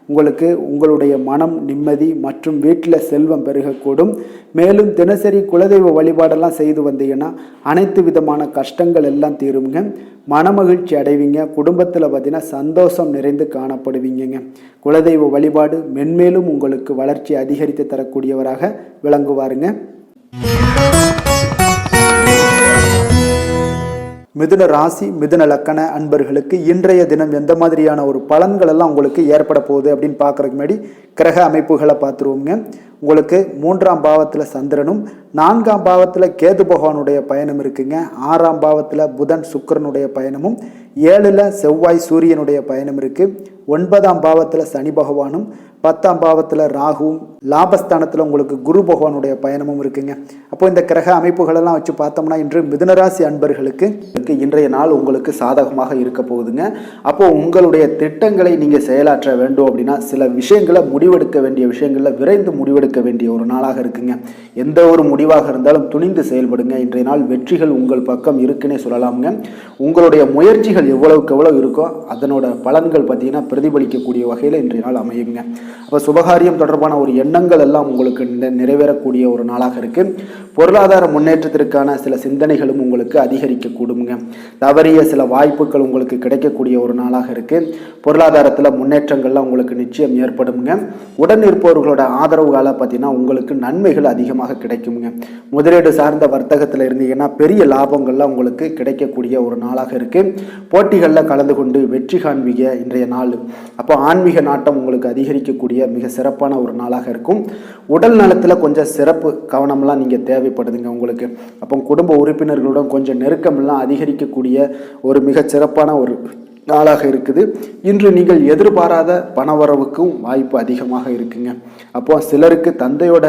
உங்களுக்கு உங்களுடைய மனம் நிம்மதி மற்றும் வீட்டில் செல்வம் பெருகக்கூடும். மேலும் தினசரி குலதெய்வ வழிபாடெல்லாம் செய்து வந்தீங்கன்னா அனைத்து விதமான கஷ்டங்கள் எல்லாம் தீருங்க. மனமகிழ்ச்சி அடைவீங்க. குடும்பத்தில் பார்த்தீங்கன்னா சந்தோஷம் நிறைந்து காணப்படுவீங்க. குலதெய்வ வழிபாடு மென்மேலும் உங்களுக்கு வளர்ச்சி அதிகரித்து தரக்கூடியவராக விளங்குவாருங்க. மிதுன ராசி, மிதுன லக்கண அன்பர்களுக்கு இன்றைய தினம் எந்த மாதிரியான ஒரு பலன்கள் எல்லாம் உங்களுக்கு ஏற்பட போகுது அப்படின்னு பார்க்குறதுக்கு முன்னாடி கிரக அமைப்புகளை பார்த்துருவோங்க. உங்களுக்கு 3ஆம் பாவத்தில் சந்திரனும் 4ஆம் பாவத்தில் கேது பகவானுடைய பயணம் இருக்குங்க. 6ஆம் பாவத்தில் புதன் சுக்கிரனுடைய பயணமும் 7ல் செவ்வாய் சூரியனுடைய பயணம் இருக்குது. 9ஆம் பாவத்தில் சனி பகவானும் 10ஆம் பாவத்தில் ராகுவும் லாபஸ்தானத்தில் உங்களுக்கு குரு பகவானுடைய பயணமும் இருக்குங்க. அப்போ இந்த கிரக அமைப்புகளெல்லாம் வச்சு பார்த்தோம்னா இன்று மிதுனராசி அன்பர்களுக்கு இன்றைய நாள் உங்களுக்கு சாதகமாக இருக்க போகுதுங்க. அப்போ உங்களுடைய திட்டங்களை நீங்கள் செயலாற்ற வேண்டும் அப்படின்னா சில விஷயங்களை முடிவெடுக்க வேண்டிய விஷயங்களில் விரைந்து முடிவெடுக்க வேண்டிய ஒரு நாளாக இருக்குங்க. எந்த ஒரு முடிவாக இருந்தாலும் துணிந்து செயல்படுங்க. இன்றைய நாள் வெற்றிகள் உங்கள் பக்கம் இருக்குன்னே சொல்லலாமுங்க. உங்களுடைய முயற்சிகள் எவ்வளவுக்கு எவ்வளவு இருக்கோ அதனோட பலன்கள் பார்த்தீங்கன்னா பிரதிபலிக்கக்கூடிய வகையில் இன்றைய நாள் அமையுங்க. அப்போ சுபகாரியம் தொடர்பான ஒரு எண்ணங்கள் எல்லாம் உங்களுக்கு நிறைவேறக்கூடிய ஒரு நாளாக இருக்கு. பொருளாதார முன்னேற்றத்திற்கான சில சிந்தனைகளும் உங்களுக்கு அதிகரிக்க கூடுங்க. தவறிய சில வாய்ப்புகள் உங்களுக்கு கிடைக்கக்கூடிய ஒரு நாளாக இருக்கு. பொருளாதாரத்தில் முன்னேற்றங்கள்லாம் உங்களுக்கு நிச்சயம் ஏற்படுங்க. உடன் இருப்பவர்களோட ஆதரவுகால பார்த்தீங்கன்னா உங்களுக்கு நன்மைகள் அதிகமாக கிடைக்குங்க. முதலீடு சார்ந்த வர்த்தகத்தில் இருந்தீங்கன்னா பெரிய லாபங்கள்லாம் உங்களுக்கு கிடைக்கக்கூடிய ஒரு நாளாக இருக்கு. போட்டிகளில் கலந்து கொண்டு வெற்றி காண்பீங்க இன்றைய நாள். அப்போ ஆன்மீக நாட்டம் உங்களுக்கு அதிகரிக்கக்கூடிய மிக சிறப்பான ஒரு நாளாக இருக்கும். உடல் நலத்தில் கொஞ்சம் சிறப்பு கவனம்லாம் நீங்கள் தேவைப்படுதுங்க உங்களுக்கு. அப்போ குடும்ப உறுப்பினர்களுடன் கொஞ்சம் நெருக்கமெல்லாம் அதிகரிக்கக்கூடிய ஒரு மிக சிறப்பான ஒரு நாளாக இருக்குது. இன்று நீங்கள் எதிர்பாராத பணவரவுக்கும் வாய்ப்பு அதிகமாக இருக்குங்க. அப்போ சிலருக்கு தந்தையோட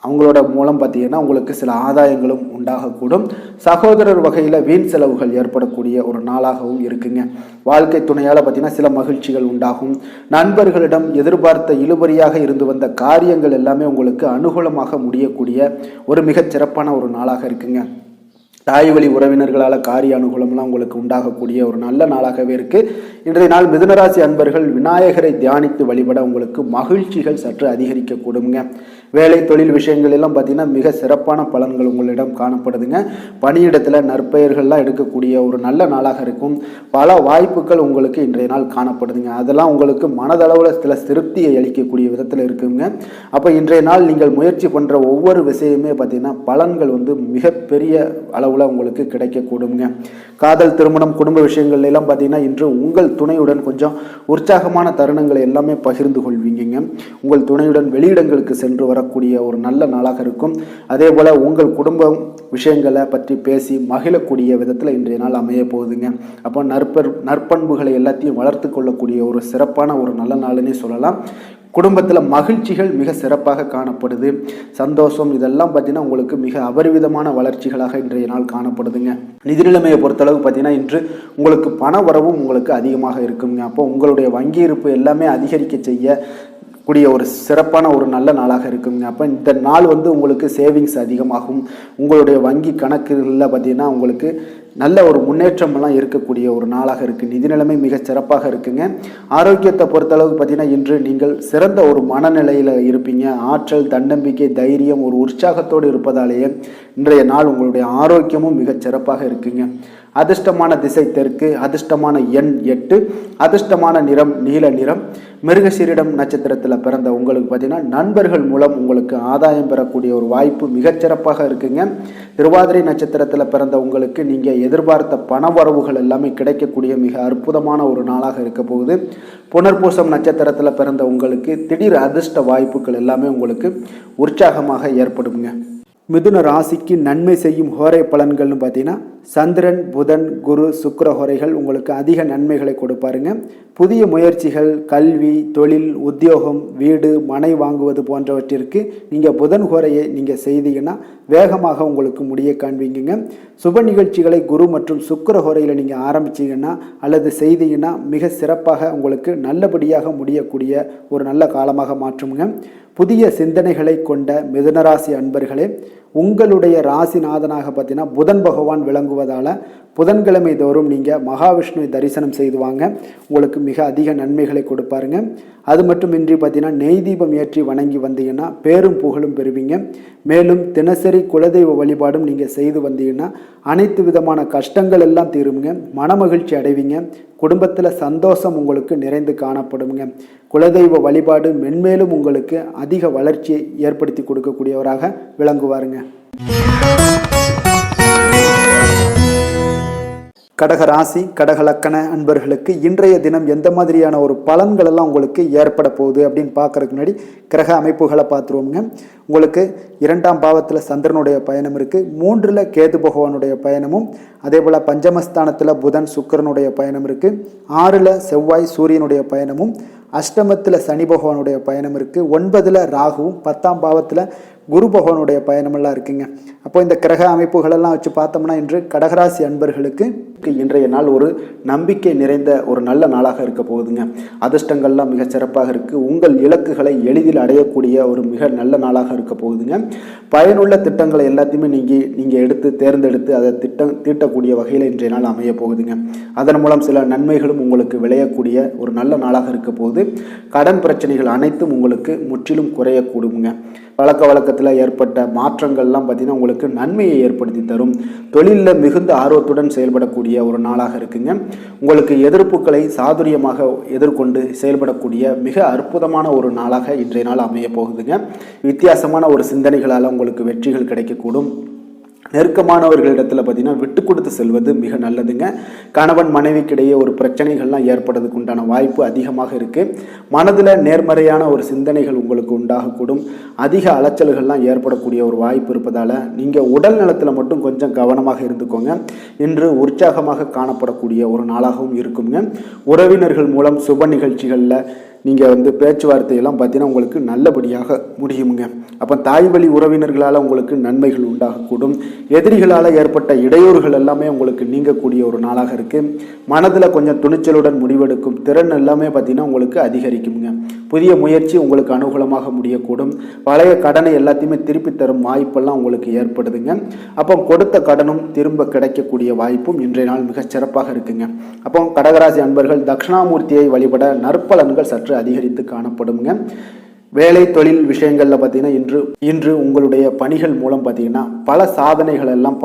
அவங்களோட மூலம் பார்த்தீங்கன்னா உங்களுக்கு சில ஆதாயங்களும் உண்டாகக்கூடும். சகோதரர் வகையில் வீண் செலவுகள் ஏற்படக்கூடிய ஒரு நாளாகவும் இருக்குங்க. வாழ்க்கை துணையால் பார்த்தீங்கன்னா சில மகிழ்ச்சிகள் உண்டாகும். நண்பர்களிடம் எதிர்பார்த்த இழுபறியாக இருந்து வந்த காரியங்கள் எல்லாமே உங்களுக்கு அனுகூலமாக முடியக்கூடிய ஒரு மிகச் சிறப்பான ஒரு நாளாக இருக்குங்க. தாய் வழி உறவினர்களால் காரிய அனுகூலம்லாம் உங்களுக்கு உண்டாகக்கூடிய ஒரு நல்ல நாளாகவே இருக்குது. இன்றைய நாள் மிதுனராசி அன்பர்கள் விநாயகரை தியானித்து வழிபட உங்களுக்கு மகிழ்ச்சிகள் சற்று அதிகரிக்க கூடுங்க. வேலை தொழில் விஷயங்கள் எல்லாம் பார்த்தீங்கன்னா மிக சிறப்பான பலன்கள் உங்களிடம் காணப்படுதுங்க. பணியிடத்தில் நற்பெயர்கள்லாம் எடுக்கக்கூடிய ஒரு நல்ல நாளாக இருக்கும். பல வாய்ப்புகள் உங்களுக்கு இன்றைய நாள் காணப்படுதுங்க. அதெல்லாம் உங்களுக்கு மனதளவில் சில திருப்தியை அளிக்கக்கூடிய விதத்தில் இருக்குங்க. அப்போ இன்றைய நாள் நீங்கள் முயற்சி பண்ணுற ஒவ்வொரு விஷயமே பார்த்தீங்கன்னா பலன்கள் வந்து மிகப்பெரிய அளவில் உங்களுக்கு கிடைக்கக்கூடுங்க. காதல், திருமணம், குடும்ப விஷயங்கள் எல்லாம் பார்த்தீங்கன்னா இன்று உங்கள் துணையுடன் கொஞ்சம் உற்சாகமான தருணங்களை எல்லாமே பகிர்ந்து கொள்வீங்க. உங்கள் துணையுடன் வெளியிடங்களுக்கு சென்று வரக்கூடிய ஒரு நல்ல நாளாக இருக்கும். அதே போல் உங்கள் குடும்பம் விஷயங்களை பற்றி பேசி மகிழக்கூடிய விதத்தில் இன்றைய நாள் அமைய போகுதுங்க. அப்போ நற்பண்புகளை எல்லாத்தையும் வளர்த்து கொள்ளக்கூடிய ஒரு சிறப்பான ஒரு நல்ல நாளுன்னே சொல்லலாம். குடும்பத்தில் மகிழ்ச்சிகள் மிக சிறப்பாக காணப்படுது. சந்தோஷம் இதெல்லாம் பார்த்தீங்கன்னா உங்களுக்கு மிக அபரிவிதமான வளர்ச்சிகளாக இன்றைய நாள் காணப்படுதுங்க. நிதி நிலைமையை பொறுத்தளவு பார்த்தீங்கன்னா இன்று உங்களுக்கு பண வரவும் உங்களுக்கு அதிகமாக இருக்குங்க. அப்போ உங்களுடைய வங்கி இருப்பு எல்லாமே அதிகரிக்க செய்ய கூடிய ஒரு சிறப்பான ஒரு நல்ல நாளாக இருக்குங்க. அப்போ இந்த நாள் வந்து உங்களுக்கு சேவிங்ஸ் அதிகமாகும். உங்களுடைய வங்கி கணக்குகளில் பார்த்தீங்கன்னா உங்களுக்கு நல்ல ஒரு முன்னேற்றமெல்லாம் இருக்கக்கூடிய ஒரு நாளாக இருக்குது. நிதி நிலைமை மிக சிறப்பாக இருக்குங்க. ஆரோக்கியத்தை பொறுத்தளவுக்கு பார்த்தீங்கன்னா இன்று நீங்கள் சிறந்த ஒரு மனநிலையில் இருப்பீங்க. ஆற்றல், தன்னம்பிக்கை, தைரியம், ஒரு உற்சாகத்தோடு இருப்பதாலேயே இன்றைய நாள் உங்களுடைய ஆரோக்கியமும் மிக சிறப்பாக இருக்குங்க. அதிர்ஷ்டமான திசை தெற்கு, அதிர்ஷ்டமான எண் 8, அதிர்ஷ்டமான நிறம் நீல நிறம். மிருகசீரிடம் நட்சத்திரத்தில் பிறந்த உங்களுக்கு பார்த்தீங்கன்னா நண்பர்கள் மூலம் உங்களுக்கு ஆதாயம் பெறக்கூடிய ஒரு வாய்ப்பு மிகச்சிறப்பாக இருக்குங்க. திருவாதிரை நட்சத்திரத்தில் பிறந்த உங்களுக்கு நீங்கள் எதிர்பார்த்த பண வரவுகள் எல்லாமே கிடைக்கக்கூடிய மிக அற்புதமான ஒரு நாளாக இருக்க போகுது. புனர்பூசம் நட்சத்திரத்தில் பிறந்த உங்களுக்கு திடீர் அதிர்ஷ்ட வாய்ப்புகள் எல்லாமே உங்களுக்கு உற்சாகமாக ஏற்படுங்க. மிதுன ராசிக்கு நன்மை செய்யும் ஹோரை பலன்கள்னு பார்த்தீங்கன்னா சந்திரன், புதன், குரு, சுக்கிர ஹோரைகள் உங்களுக்கு அதிக நன்மைகளை கொடுப்பாருங்க. புதிய முயற்சிகள், கல்வி, தொழில், உத்தியோகம், வீடு, மனை வாங்குவது போன்றவற்றிற்கு நீங்கள் புதன் ஹோரையை நீங்கள் செய்தீங்கன்னா வேகமாக உங்களுக்கு முடிய காண்பீங்க. சுப நிகழ்ச்சிகளை குரு மற்றும் சுக்கிர ஹோரையில் நீங்கள் ஆரம்பிச்சிங்கன்னா அல்லது செய்தீங்கன்னா மிக சிறப்பாக உங்களுக்கு நல்லபடியாக முடியக்கூடிய ஒரு நல்ல காலமாக மாற்றுங்க. புதிய சிந்தனைகளை கொண்ட மிதுனராசி அன்பர்களே, உங்களுடைய ராசிநாதனாக பார்த்தீங்கன்னா புதன் பகவான் விளங்குவதால் புதன்கிழமை தோறும் நீங்கள் மகாவிஷ்ணுவை தரிசனம் செய்து வாங்க. உங்களுக்கு மிக அதிக நன்மைகளை கொடுப்பாருங்க. அது மட்டுமின்றி பார்த்தீங்கன்னா நெய் தீபம் ஏற்றி வணங்கி வந்தீங்கன்னா பேரும் புகழும் பெறுவீங்க. மேலும் தினசரி குலதெய்வ வழிபாடும் நீங்கள் செய்து வந்தீங்கன்னா அனைத்து விதமான கஷ்டங்கள் எல்லாம் தீருங்க. மனமகிழ்ச்சி அடைவீங்க. குடும்பத்தில் சந்தோஷம் உங்களுக்கு நிறைந்து காணப்படுங்க. குலதெய்வ வழிபாடு மென்மேலும் உங்களுக்கு அதிக வளர்ச்சியை ஏற்படுத்தி கொடுக்கக்கூடியவராக விளங்குவாருங்க. கடக ராசி, கடக லக்கண அன்பர்களுக்கு இன்றைய தினம் எந்த மாதிரியான ஒரு பலன்கள் எல்லாம் உங்களுக்கு ஏற்பட போகுது அப்படின்னு பார்க்கறதுக்கு முன்னாடி கிரக அமைப்புகளை பார்த்துருவோங்க. உங்களுக்கு 2ஆம் பாவத்தில் சந்திரனுடைய பயணம் இருக்குது. 3ல் கேது பகவானுடைய பயணமும், அதே போல் பஞ்சமஸ்தானத்தில் புதன் சுக்கிரனுடைய பயணம் இருக்குது. 6ல் செவ்வாய் சூரியனுடைய பயணமும், அஷ்டமத்தில் சனி பகவானுடைய பயணம் இருக்குது. 9ல் ராகுவும், 10ஆம் பாவத்தில் குரு பகவானுடைய பயணமெல்லாம் இருக்குங்க. அப்போ இந்த கிரக அமைப்புகளெல்லாம் வச்சு பார்த்தோம்னா இன்று கடகராசி அன்பர்களுக்கு இன்றைய நாள் ஒரு நம்பிக்கை நிறைந்த ஒரு நல்ல நாளாக இருக்க போகுதுங்க. அதிர்ஷ்டங்கள்லாம் மிக சிறப்பாக இருக்குது. உங்கள் இலக்குகளை எளிதில் அடையக்கூடிய ஒரு மிக நல்ல நாளாக இருக்க போகுதுங்க. பயனுள்ள திட்டங்களை எல்லாத்தையுமே நீங்கள் எடுத்து தேர்ந்தெடுத்து அதை தீட்டக்கூடிய வகையில் இன்றைய நாள் அமைய போகுதுங்க. அதன் மூலம் சில நன்மைகளும் உங்களுக்கு விளையக்கூடிய ஒரு நல்ல நாளாக இருக்க போகுது. கடன் பிரச்சனைகள் அனைத்தும் உங்களுக்கு முற்றிலும் குறையக்கூடுங்க. பழக்க வழக்கத்தில் ஏற்பட்ட மாற்றங்கள்லாம் பார்த்தீங்கன்னா உங்களுக்கு நன்மையை ஏற்படுத்தி தரும். தொழிலில் மிகுந்த ஆர்வத்துடன் செயல்படக்கூடிய ஒரு நாளாக இருக்குங்க. உங்களுக்கு எதிர்ப்புகளை சாதுரியமாக எதிர்கொண்டு செயல்படக்கூடிய மிக அற்புதமான ஒரு நாளாக இன்றைய நாள் அமைய போகுதுங்க. வித்தியாசமான ஒரு சிந்தனைகளால் உங்களுக்கு வெற்றிகள் கிடைக்கக்கூடும். நெருக்கமானவர்களிடத்தில் பார்த்தீங்கன்னா விட்டு கொடுத்து செல்வது மிக நல்லதுங்க. கணவன் மனைவிக்கிடையே ஒரு பிரச்சனைகள்லாம் ஏற்படுறதுக்கு உண்டான வாய்ப்பு அதிகமாக இருக்குது. மனதில் நேர்மறையான ஒரு சிந்தனைகள் உங்களுக்கு உண்டாகக்கூடும். அதிக அலைச்சல்கள்லாம் ஏற்படக்கூடிய ஒரு வாய்ப்பு இருப்பதால் நீங்கள் உடல் நலத்தில் மட்டும் கொஞ்சம் கவனமாக இருந்துக்கோங்க. இன்று உற்சாகமாக காணப்படக்கூடிய ஒரு நாளாகவும் இருக்குங்க. உறவினர்கள் மூலம் சுப நிகழ்ச்சிகளில் நீங்கள் பேச்சுவார்த்தையெல்லாம் பார்த்தீங்கன்னா உங்களுக்கு நல்லபடியாக முடியுங்க. அப்போ தாய் வழி உறவினர்களால் உங்களுக்கு நன்மைகள் உண்டாகக்கூடும். எதிரிகளால் ஏற்பட்ட இடையூறுகள் எல்லாமே உங்களுக்கு நீங்கக்கூடிய ஒரு நாளாக இருக்குது. மனதில் கொஞ்சம் துணிச்சலுடன் முடிவெடுக்கும் திறன் எல்லாமே பார்த்தீங்கன்னா உங்களுக்கு அதிகரிக்குங்க. புதிய முயற்சி உங்களுக்கு அனுகூலமாக முடியக்கூடும். பழைய கடனை எல்லாத்தையுமே திருப்பி தரும் வாய்ப்பெல்லாம் உங்களுக்கு ஏற்படுதுங்க. அப்போ கொடுத்த கடனும் திரும்ப கிடைக்கக்கூடிய வாய்ப்பும் இன்றைய நாள் மிகச் சிறப்பாக இருக்குங்க. அப்போ கடகராசி அன்பர்கள் தட்சிணாமூர்த்தியை வழிபட நற்பலன்கள் சற்று அதிகரித்து காணப்படுங்க. வேலை தொழில் விஷயங்களில் பார்த்தீங்கன்னா இன்று உங்களுடைய பணிகள் மூலம் பார்த்தீங்கன்னா பல சாதனைகள் எல்லாம்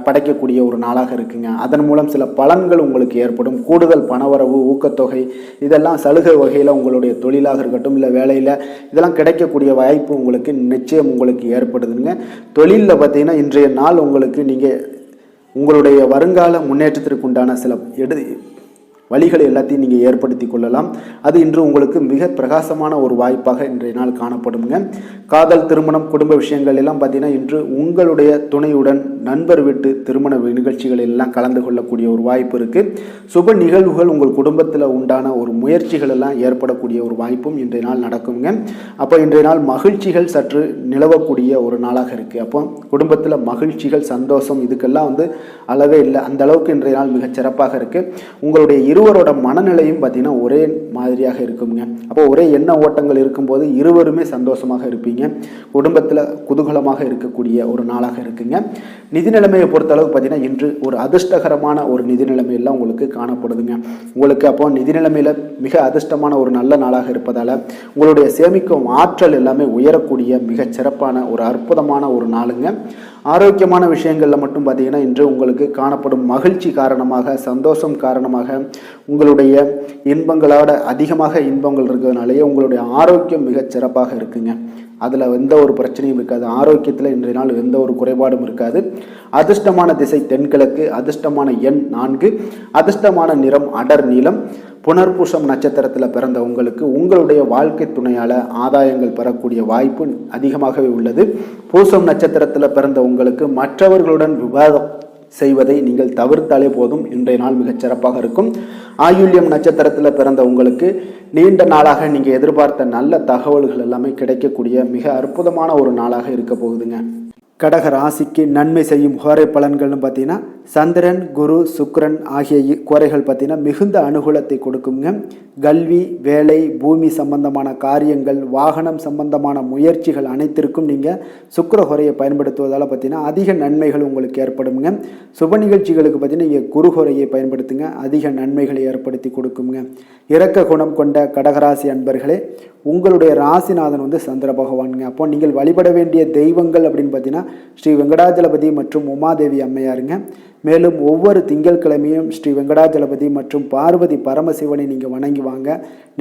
படைக்கக்கூடிய ஒரு நாளாக இருக்குங்க. அதன் மூலம் சில பலன்கள் உங்களுக்கு ஏற்படும். கூடுதல் பணவரவு, ஊக்கத்தொகை, இதெல்லாம் சலுகை வகையில் உங்களுடைய தொழிலாக இருக்கட்டும் இல்லை வேலையில் இதெல்லாம் கிடைக்கக்கூடிய வாய்ப்பு உங்களுக்கு நிச்சயம் உங்களுக்கு ஏற்படுதுங்க. தொழிலில் பார்த்தீங்கன்னா இன்றைய நாள் உங்களுக்கு நீங்கள் உங்களுடைய வருங்கால முன்னேற்றத்திற்கு உண்டான சில வழிகளை எல்லாத்தையும் நீங்கள் ஏற்படுத்தி கொள்ளலாம். அது இன்று உங்களுக்கு மிக பிரகாசமான ஒரு வாய்ப்பாக இன்றைய நாள் காணப்படுங்க. காதல், திருமணம், குடும்ப விஷயங்கள் எல்லாம் பார்த்தீங்கன்னா இன்று உங்களுடைய துணையுடன் நண்பர் வீட்டு திருமண நிகழ்ச்சிகள் எல்லாம் கலந்து கொள்ளக்கூடிய ஒரு வாய்ப்பு இருக்குது. சுப நிகழ்வுகள் உங்கள் குடும்பத்தில் உண்டான ஒரு முயற்சிகள் எல்லாம் ஏற்படக்கூடிய ஒரு வாய்ப்பும் இன்றைய நாள் நடக்குங்க. அப்போ இன்றைய நாள் மகிழ்ச்சிகள் சற்று நிலவக்கூடிய ஒரு நாளாக இருக்குது. அப்போ குடும்பத்தில் மகிழ்ச்சிகள், சந்தோஷம் இதுக்கெல்லாம் அளவே இல்லை. அந்த அளவுக்கு இன்றைய நாள் மிகச் சிறப்பாக இருக்குது. உங்களுடைய இருவரோட மனநிலையும் பார்த்தீங்கன்னா ஒரே மாதிரியாக இருக்குங்க. அப்போ ஒரே எண்ண ஓட்டங்கள் இருக்கும்போது இருவருமே சந்தோஷமாக இருப்பீங்க. குடும்பத்தில் குதூகலமாக இருக்கக்கூடிய ஒரு நாளாக இருக்குங்க. நிதி நிலைமையை பொறுத்தளவுக்கு பார்த்தீங்கன்னா இன்று ஒரு அதிர்ஷ்டகரமான ஒரு நிதி நிலைமையெல்லாம் உங்களுக்கு காணப்படுதுங்க. உங்களுக்கு அப்போ நிதி நிலைமையில் மிக அதிர்ஷ்டமான ஒரு நல்ல நாளாக இருப்பதால் உங்களுடைய சேமிக்கும் ஆற்றல் எல்லாமே உயரக்கூடிய மிகச் சிறப்பான ஒரு அற்புதமான ஒரு நாளுங்க. ஆரோக்கியமான விஷயங்களில் மட்டும் பார்த்தீங்கன்னா இன்று உங்களுக்கு காணப்படும் மகிழ்ச்சி காரணமாக, சந்தோஷம் காரணமாக, உங்களுடைய இன்பங்களோட அதிகமாக இன்பங்கள் இருக்கிறதுனாலேயே உங்களுடைய ஆரோக்கியம் மிகச் சிறப்பாக இருக்குங்க. அதில் எந்த ஒரு பிரச்சனையும் இருக்காது. ஆரோக்கியத்தில் இன்றைய நாள் எந்த ஒரு குறைபாடும் இருக்காது. அதிர்ஷ்டமான திசை தென்கிழக்கு, அதிர்ஷ்டமான எண் 4, அதிர்ஷ்டமான நிறம் அடர் நீலம். புனர்பூசம் நட்சத்திரத்தில் பிறந்த உங்களுக்கு உங்களுடைய வாழ்க்கை துணையால் ஆதாயங்கள் பெறக்கூடிய வாய்ப்பு அதிகமாகவே உள்ளது. பூசம் நட்சத்திரத்தில் பிறந்த உங்களுக்கு மற்றவர்களுடன் விவாதம் செய்வதை நீங்கள் தவிர்த்தாலே போதும். இன்றைய நாள் மிகச் சிறப்பாக இருக்கும். ஆயுள்யம் நட்சத்திரத்தில் பிறந்த உங்களுக்கு நீண்ட நாளாக நீங்கள் எதிர்பார்த்த நல்ல தகவல்கள் எல்லாமே கிடைக்கக்கூடிய மிக அற்புதமான ஒரு நாளாக இருக்க போகுதுங்க. கடக ராசிக்கு நன்மை செய்யும் கோரை பலன்கள்னு பார்த்தீங்கன்னா சந்திரன், குரு, சுக்கிரன் ஆகிய கோரைகள் பார்த்தீங்கன்னா மிகுந்த அனுகூலத்தை கொடுக்குங்க. கல்வி, வேலை, பூமி சம்பந்தமான காரியங்கள், வாகனம் சம்பந்தமான முயற்சிகள் அனைத்திற்கும் நீங்கள் சுக்கிர கோரையை பயன்படுத்துவதால் பார்த்தீங்கன்னா அதிக நன்மைகள் உங்களுக்கு ஏற்படுங்க. சுப நிகழ்ச்சிகளுக்கு பார்த்தீங்கன்னா நீங்கள் குரு கோரையை பயன்படுத்துங்க, அதிக நன்மைகளை ஏற்படுத்தி கொடுக்குங்க. இரக்க குணம் கொண்ட கடகராசி அன்பர்களே, உங்களுடைய ராசிநாதன் சந்திர பகவானுங்க. அப்போ நீங்கள் வழிபட வேண்டிய தெய்வங்கள் அப்படின்னு பார்த்தீங்கன்னா ஸ்ரீ வெங்கடாஜலபதி மற்றும் உமாதேவி அம்மையாருங்க. மேலும் ஒவ்வொரு திங்கட்கிழமையும் ஸ்ரீ வெங்கடாஜலபதி மற்றும் பார்வதி பரமசிவனை நீங்கள் வணங்கி வாங்க.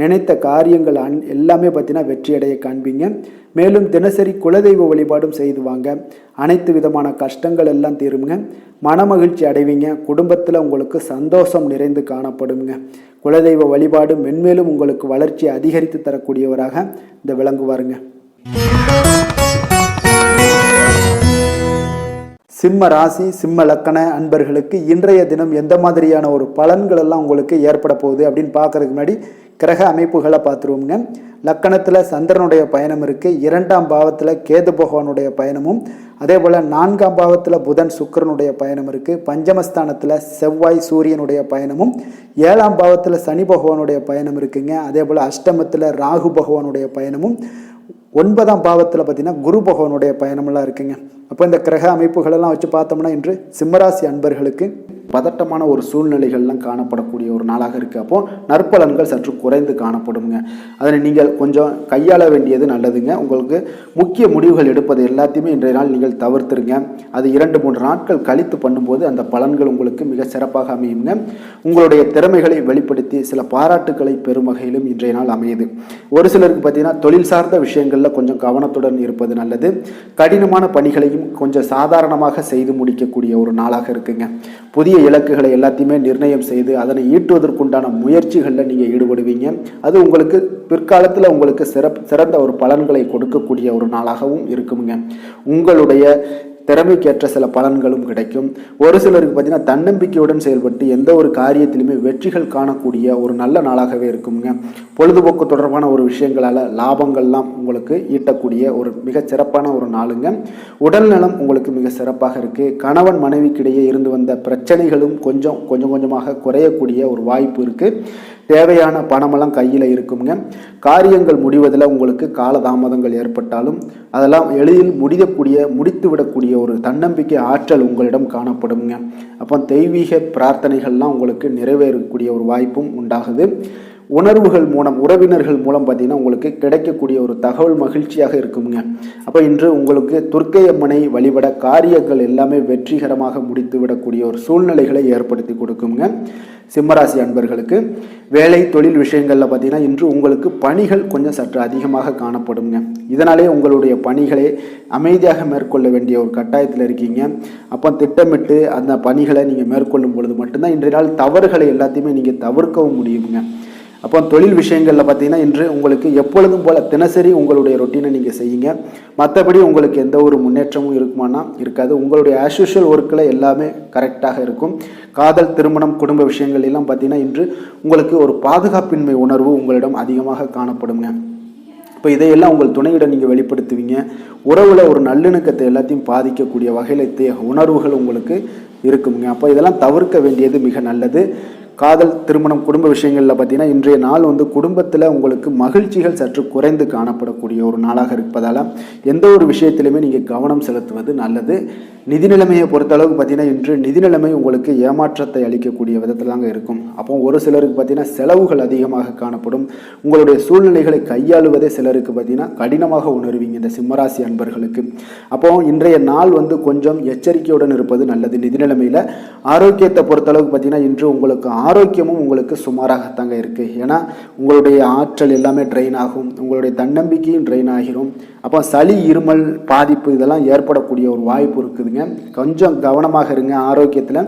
நினைத்த காரியங்கள் எல்லாமே பார்த்தீங்கன்னா வெற்றியடைய காண்பீங்க. மேலும் தினசரி குலதெய்வ வழிபாடும் செய்து வாங்க. அனைத்து விதமான கஷ்டங்கள் எல்லாம் தீருங்க. மனமகிழ்ச்சி அடைவீங்க. குடும்பத்தில் உங்களுக்கு சந்தோஷம் நிறைந்து காணப்படுங்க. குலதெய்வ வழிபாடு மென்மேலும் உங்களுக்கு வளர்ச்சி அதிகரித்து தரக்கூடியவராக இந்த விளங்குவாருங்க. சிம்ம ராசி, சிம்ம லக்கண அன்பர்களுக்கு இன்றைய தினம் எந்த மாதிரியான ஒரு பலன்கள் எல்லாம் உங்களுக்கு ஏற்பட போகுது அப்படின்னு பார்க்கறதுக்கு முன்னாடி கிரக அமைப்புகளை பார்த்துருவோங்க. லக்கணத்தில் சந்திரனுடைய பயணம் இருக்குது. 2ஆம் பாவத்தில் கேது பகவானுடைய பயணமும், அதே போல் 4ஆம் பாவத்தில் புதன் சுக்கிரனுடைய பயணம் இருக்குது. பஞ்சமஸ்தானத்தில் செவ்வாய் சூரியனுடைய பயணமும், 7ஆம் பாவத்தில் சனி பகவானுடைய பயணம் இருக்குங்க. அதே போல் அஷ்டமத்தில் ராகு பகவானுடைய பயணமும், 9ஆம் பாவத்தில் பார்த்தீங்கன்னா குரு பகவானுடைய பயணமெல்லாம் இருக்குங்க. அப்போ இந்த கிரக அமைப்புகளெல்லாம் வச்சு பார்த்தோம்னா இன்று சிம்மராசி அன்பர்களுக்கு பதட்டமான ஒரு சூழ்நிலைகள்லாம் காணப்படக்கூடிய ஒரு நாளாக இருக்குது. அப்போது நற்பலன்கள் சற்று குறைந்து காணப்படுங்க. அதனை நீங்கள் கொஞ்சம் கையாள வேண்டியது நல்லதுங்க. உங்களுக்கு முக்கிய முடிவுகள் எடுப்பது எல்லாத்தையுமே இன்றைய நாள் நீங்கள் தவிர்த்துருங்க. அது 2-3 நாட்கள் கழித்து பண்ணும்போது அந்த பலன்கள் உங்களுக்கு மிக சிறப்பாக அமையுங்க. உங்களுடைய திறமைகளை வெளிப்படுத்தி சில பாராட்டுக்களை பெறும் வகையிலும் இன்றைய நாள் அமையுது. ஒரு சிலருக்கு பார்த்தீங்கன்னா தொழில் சார்ந்த விஷயங்களில் கொஞ்சம் கவனத்துடன் இருப்பது நல்லது. கடினமான பணிகளையும் கொஞ்சம் சாதாரணமாக செய்து முடிக்கக்கூடிய ஒரு நாளாக இருக்குங்க. புதிய இலக்குகளை எல்லாத்தையுமே நிர்ணயம் செய்து அதனை ஈட்டுவதற்குண்டான முயற்சிகளில் நீங்கள் ஈடுபடுவீங்க. அது உங்களுக்கு பிற்காலத்தில் உங்களுக்கு சிறந்த ஒரு பலன்களை கொடுக்கக்கூடிய ஒரு நாளாகவும் இருக்குங்க. உங்களுடைய திறமைக்கேற்ற சில பலன்களும் கிடைக்கும். ஒரு சிலருக்கு பார்த்தீங்கன்னா தன்னம்பிக்கையுடன் செயல்பட்டு எந்த ஒரு காரியத்திலுமே வெற்றிகள் காணக்கூடிய ஒரு நல்ல நாளாகவே இருக்குங்க. பொழுதுபோக்கு தொடர்பான ஒரு விஷயங்களால் லாபங்கள்லாம் உங்களுக்கு ஈட்டக்கூடிய ஒரு மிக சிறப்பான ஒரு நாளுங்க. உடல் நலம் உங்களுக்கு மிக சிறப்பாக இருக்குது. கணவன் மனைவிக்கிடையே இருந்து வந்த பிரச்சனைகளும் கொஞ்சம் கொஞ்சமாக குறையக்கூடிய ஒரு வாய்ப்பு இருக்குது. தேவையான பணமெல்லாம் கையில் இருக்குங்க. காரியங்கள் முடிவதில் உங்களுக்கு காலதாமதங்கள் ஏற்பட்டாலும் அதெல்லாம் எளிதில் முடித்து விடக்கூடிய ஒரு தன்னம்பிக்கை ஆற்றல் உங்களிடம் காணப்படுங்க. அப்போ தெய்வீக பிரார்த்தனைகள்லாம் உங்களுக்கு நிறைவேறக்கூடிய ஒரு வாய்ப்பும் உண்டாகுது. உணர்வுகள் மூலம் உறவினர்கள் மூலம் பார்த்தீங்கன்னா உங்களுக்கு கிடைக்கக்கூடிய ஒரு தகவல் மகிழ்ச்சியாக இருக்குங்க. அப்போ இன்று உங்களுக்கு துர்க்கை அம்மனை வழிபட காரியங்கள் எல்லாமே வெற்றிகரமாக முடித்து விடக்கூடிய ஒரு சூழ்நிலைகளை ஏற்படுத்தி கொடுக்குங்க. சிம்மராசி அன்பர்களுக்கு வேலை தொழில் விஷயங்களில் பார்த்தீங்கன்னா இன்று உங்களுக்கு பணிகள் கொஞ்சம் சற்று அதிகமாக காணப்படுங்க. இதனாலே உங்களுடைய பணிகளை அமைதியாக மேற்கொள்ள வேண்டிய ஒரு கட்டாயத்தில் இருக்கீங்க. அப்போ திட்டமிட்டு அந்த பணிகளை நீங்கள் மேற்கொள்ளும் பொழுது மட்டும்தான் இன்றைய நாள் தவறுகளை எல்லாத்தையுமே நீங்கள் தவிர்க்கவும் முடியுங்க. அப்போ தொழில் விஷயங்களில் பார்த்தீங்கன்னா இன்று உங்களுக்கு எப்பொழுதும் போல் தினசரி உங்களுடைய ரொட்டீனை நீங்கள் செய்யுங்க. மற்றபடி உங்களுக்கு எந்த ஒரு முன்னேற்றமும் இருக்குமானா இருக்காது. உங்களுடைய ஆஸ் யூஷுவல் ஒர்க்கில் எல்லாமே கரெக்டாக இருக்கும். காதல், திருமணம், குடும்ப விஷயங்கள் எல்லாம் பார்த்தீங்கன்னா இன்று உங்களுக்கு ஒரு பாதுகாப்பின்மை உணர்வு உங்களிடம் அதிகமாக காணப்படுங்க. இப்போ இதையெல்லாம் உங்கள் துணையிடம் நீங்கள் வெளிப்படுத்துவீங்க. உறவில் ஒரு நல்லிணக்கத்தை எல்லாத்தையும் பாதிக்கக்கூடிய வகையில் உணர்வுகள் உங்களுக்கு இருக்குங்க. அப்போ இதெல்லாம் தவிர்க்க வேண்டியது மிக நல்லது. காதல், திருமணம், குடும்ப விஷயங்களில் பார்த்தீங்கன்னா இன்றைய நாள் குடும்பத்தில் உங்களுக்கு மகிழ்ச்சிகள் சற்று குறைந்து காணப்படக்கூடிய ஒரு நாளாக இருப்பதால் எந்த ஒரு விஷயத்திலுமே நீங்கள் கவனம் செலுத்துவது நல்லது. நிதி நிலைமையை பொறுத்தளவுக்கு பார்த்தீங்கன்னா இன்று நிதி நிலைமை உங்களுக்கு ஏமாற்றத்தை அளிக்கக்கூடிய விதத்தில் தாங்க இருக்கும். அப்போ ஒரு சிலருக்கு பார்த்தீங்கன்னா செலவுகள் அதிகமாக காணப்படும். உங்களுடைய சூழ்நிலைகளை கையாளுவதே சிலருக்கு பார்த்தீங்கன்னா கடினமாக உணர்வீங்க இந்த சிம்மராசி அன்பர்களுக்கு. அப்போ இன்றைய நாள் கொஞ்சம் எச்சரிக்கையுடன் இருப்பது நல்லது. நிதி நிலைமையில் ஆரோக்கியத்தை பொறுத்தளவுக்கு பார்த்தீங்கன்னா இன்று உங்களுக்கு ஆரோக்கியமும் உங்களுக்கு சுமாராகத்தாங்க இருக்குது. ஏன்னா உங்களுடைய ஆற்றல் எல்லாமே ட்ரெயின் ஆகும், உங்களுடைய தன்னம்பிக்கையும் ட்ரெயின் ஆகிரும். அப்போ சளி, இருமல் பாதிப்பு இதெல்லாம் ஏற்படக்கூடிய ஒரு வாய்ப்பு இருக்குதுங்க. கொஞ்சம் கவனமாக இருங்க ஆரோக்கியத்தில்.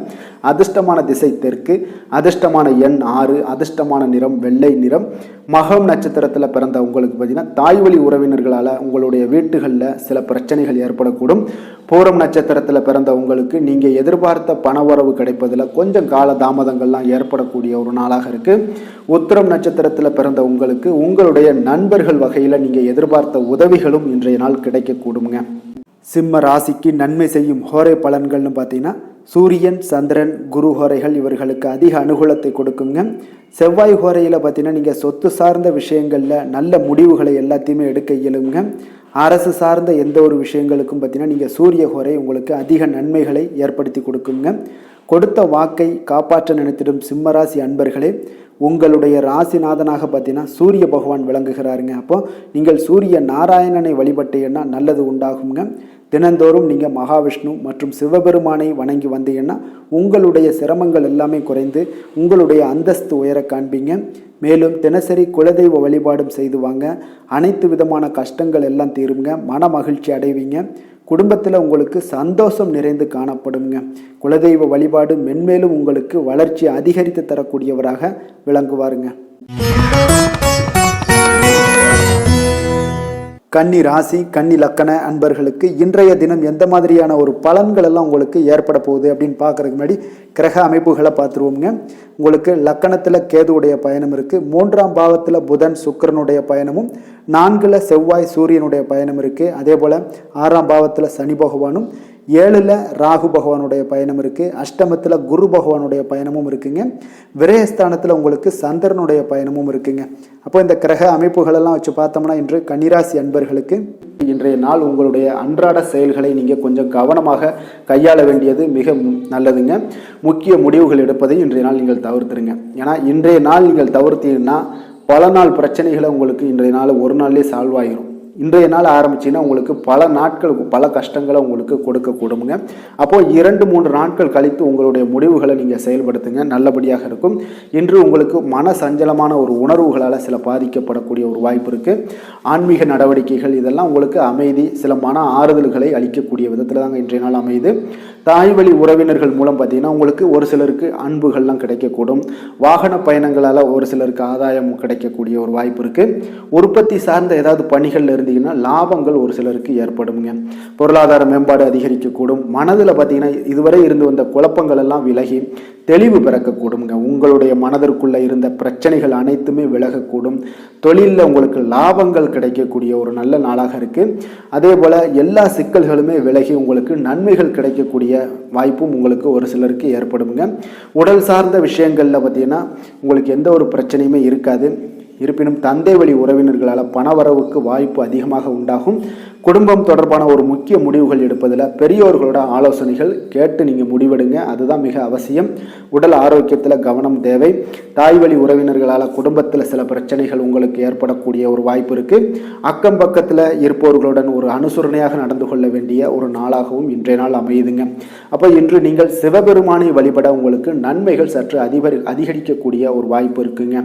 அதிர்ஷ்டமான திசை தெற்கு, அதிர்ஷ்டமான எண் 6, அதிர்ஷ்டமான நிறம் வெள்ளை நிறம். மகம் நட்சத்திரத்தில் பிறந்த உங்களுக்கு பார்த்தீங்கன்னா தாய் வழி உறவினர்களால் உங்களுடைய வீட்டுகளில் சில பிரச்சனைகள் ஏற்படக்கூடும். பூரம் நட்சத்திரத்தில் பிறந்த உங்களுக்கு நீங்கள் எதிர்பார்த்த பண வரவு கிடைப்பதில் கொஞ்சம் கால தாமதங்கள்லாம் ஏற்படக்கூடிய ஒரு நாளாக இருக்குது. உத்திரம் நட்சத்திரத்தில் பிறந்த உங்களுக்கு உங்களுடைய நண்பர்கள் வகையில் நீங்கள் எதிர்பார்த்த உதவிகளும் இன்றைய நாள் கிடைக்கக்கூடுங்க. சிம்ம ராசிக்கு நன்மை செய்யும் ஹோரை பலன்கள்னு பார்த்தீங்கன்னா சூரியன், சந்திரன், குரு ஹோரைகள் இவர்களுக்கு அதிக அனுகூலத்தை கொடுக்குங்க. செவ்வாய் ஹோரையில் பார்த்தீங்கன்னா நீங்கள் சொத்து சார்ந்த விஷயங்களில் நல்ல முடிவுகளை எல்லாத்தையுமே எடுக்க இயலுங்க. அரசு சார்ந்த எந்த ஒரு விஷயங்களுக்கும் பார்த்தீங்கன்னா நீங்கள் சூரிய ஹோரை உங்களுக்கு அதிக நன்மைகளை ஏற்படுத்தி கொடுக்குங்க. கொடுத்த வாக்கை காப்பாற்ற நினைத்திடும் சிம்மராசி அன்பர்களே, உங்களுடைய ராசிநாதனாக பார்த்தீங்கன்னா சூரிய பகவான் விளங்குகிறாருங்க. அப்போ நீங்கள் சூரிய நாராயணனை வழிபட்டீங்கன்னா நல்லது உண்டாகுங்க. தினந்தோறும் நீங்கள் மகாவிஷ்ணு மற்றும் சிவபெருமானை வணங்கி வந்தீங்கன்னா உங்களுடைய சிரமங்கள் எல்லாமே குறைந்து உங்களுடைய அந்தஸ்து உயர காண்பீங்க. மேலும் தினசரி குலதெய்வ வழிபாடும் செய்து வாங்க. அனைத்து விதமான கஷ்டங்கள் எல்லாம் தீருங்க. மன மகிழ்ச்சி அடைவீங்க. குடும்பத்தில் உங்களுக்கு சந்தோஷம் நிறைந்து காணப்படுங்க. குலதெய்வ வழிபாடு மென்மேலும் உங்களுக்கு வளர்ச்சி அதிகரித்து தரக்கூடியவராக விளங்குவாருங்க. கன்னி ராசி, கன்னி லக்கண அன்பர்களுக்கு இன்றைய தினம் எந்த மாதிரியான ஒரு பலன்கள் எல்லாம் உங்களுக்கு ஏற்பட போகுது அப்படின்னு பார்க்கறதுக்கு முன்னாடி கிரக அமைப்புகளை பார்த்துருவோங்க. உங்களுக்கு லக்கணத்தில் கேதுவுடைய பயணம் இருக்குது. 3ஆம் பாவத்தில் புதன் சுக்கிரனுடைய பயணமும், 4ல் செவ்வாய் சூரியனுடைய பயணம் இருக்குது. அதே போல் 6ஆம் பாவத்தில் சனி பகவானும், 7ல் ராகு பகவானுடைய பயணம் இருக்குது. அஷ்டமத்தில் குரு பகவானுடைய பயணமும் இருக்குங்க. விரயஸ்தானத்தில் உங்களுக்கு சந்திரனுடைய பயணமும் இருக்குங்க. அப்போ இந்த கிரக அமைப்புகளெல்லாம் வச்சு பார்த்தோம்னா இன்று கன்னிராசி அன்பர்களுக்கு இன்றைய நாள் உங்களுடைய அன்றாட செயல்களை நீங்கள் கொஞ்சம் கவனமாக கையாள வேண்டியது மிக நல்லதுங்க. முக்கிய முடிவுகள் எடுப்பதை இன்றைய நாள் நீங்கள் தவிர்த்துருங்க. ஏன்னா இன்றைய நாள் நீங்கள் தவிர்த்தீங்கன்னா பல நாள் பிரச்சனைகளை உங்களுக்கு இன்றைய நாள் ஒரு நாள்லேயே சால்வ் ஆகிரும். இன்றைய நாள் ஆரம்பிச்சிங்கன்னா உங்களுக்கு பல நாட்களுக்கு பல கஷ்டங்களை உங்களுக்கு கொடுக்கக்கூடுங்க. அப்போது 2-3 நாட்கள் கழித்து உங்களுடைய முடிவுகளை நீங்கள் செயல்படுத்துங்க, நல்லபடியாக இருக்கும். இன்று உங்களுக்கு மன சஞ்சலமான ஒரு உணர்வுகளால் சில பாதிக்கப்படக்கூடிய ஒரு வாய்ப்பு இருக்குது. ஆன்மீக நடவடிக்கைகள் இதெல்லாம் உங்களுக்கு அமைதி, சில மன ஆறுதல்களை அளிக்கக்கூடிய விதத்தில் தாங்க இன்றைய நாள் அமையுது. தாய் வழி உறவினர்கள் மூலம் பார்த்தீங்கன்னா உங்களுக்கு ஒரு சிலருக்கு அன்புகள்லாம் கிடைக்கக்கூடும். வாகன பயணங்களால் ஒரு சிலருக்கு ஆதாயம் கிடைக்கக்கூடிய ஒரு வாய்ப்பு இருக்குது. உற்பத்தி சார்ந்த ஏதாவது பணிகள் இருந்தீங்கன்னா லாபங்கள் ஒரு சிலருக்கு ஏற்படுங்க. பொருளாதார மேம்பாடு அதிகரிக்கக்கூடும். மனதில் பார்த்தீங்கன்னா இதுவரை இருந்து வந்த குழப்பங்கள் எல்லாம் விலகி தெளிவு பிறக்கக்கூடுங்க. உங்களுடைய மனதிற்குள்ள இருந்த பிரச்சனைகள் அனைத்துமே விலகக்கூடும். தொழிலில் உங்களுக்கு லாபங்கள் கிடைக்கக்கூடிய ஒரு நல்ல நாளாக இருக்குது. அதே போல் எல்லா சிக்கல்களுமே விலகி உங்களுக்கு நன்மைகள் கிடைக்கக்கூடிய வாய்ப்பும் உங்களுக்கு ஒரு சிலருக்கு ஏற்படுங்க. உடல் சார்ந்த விஷயங்களில் பார்த்தீங்கன்னா உங்களுக்கு எந்த ஒரு பிரச்சனையுமே இருக்காது. இருப்பினும் தந்தை வழி உறவினர்களால் பணவரவுக்கு வாய்ப்பு அதிகமாக உண்டாகும். குடும்பம் தொடர்பான ஒரு முக்கிய முடிவுகள் எடுப்பதில் பெரியோர்களோட ஆலோசனைகள் கேட்டு நீங்கள் முடிவெடுங்க, அதுதான் மிக அவசியம். உடல் ஆரோக்கியத்தில் கவனம் தேவை. தாய் வழி உறவினர்களால் குடும்பத்தில் சில பிரச்சனைகள் உங்களுக்கு ஏற்படக்கூடிய ஒரு வாய்ப்பு இருக்குது. அக்கம் பக்கத்தில் இருப்பவர்களுடன் ஒரு அனுசரணையாக நடந்து கொள்ள வேண்டிய ஒரு நாளாகவும் இன்றைய நாள் அமையுதுங்க. அப்போ இன்று நீங்கள் சிவபெருமானை வழிபட உங்களுக்கு நன்மைகள் சற்று அதிகரிக்கக்கூடிய ஒரு வாய்ப்பு இருக்குங்க.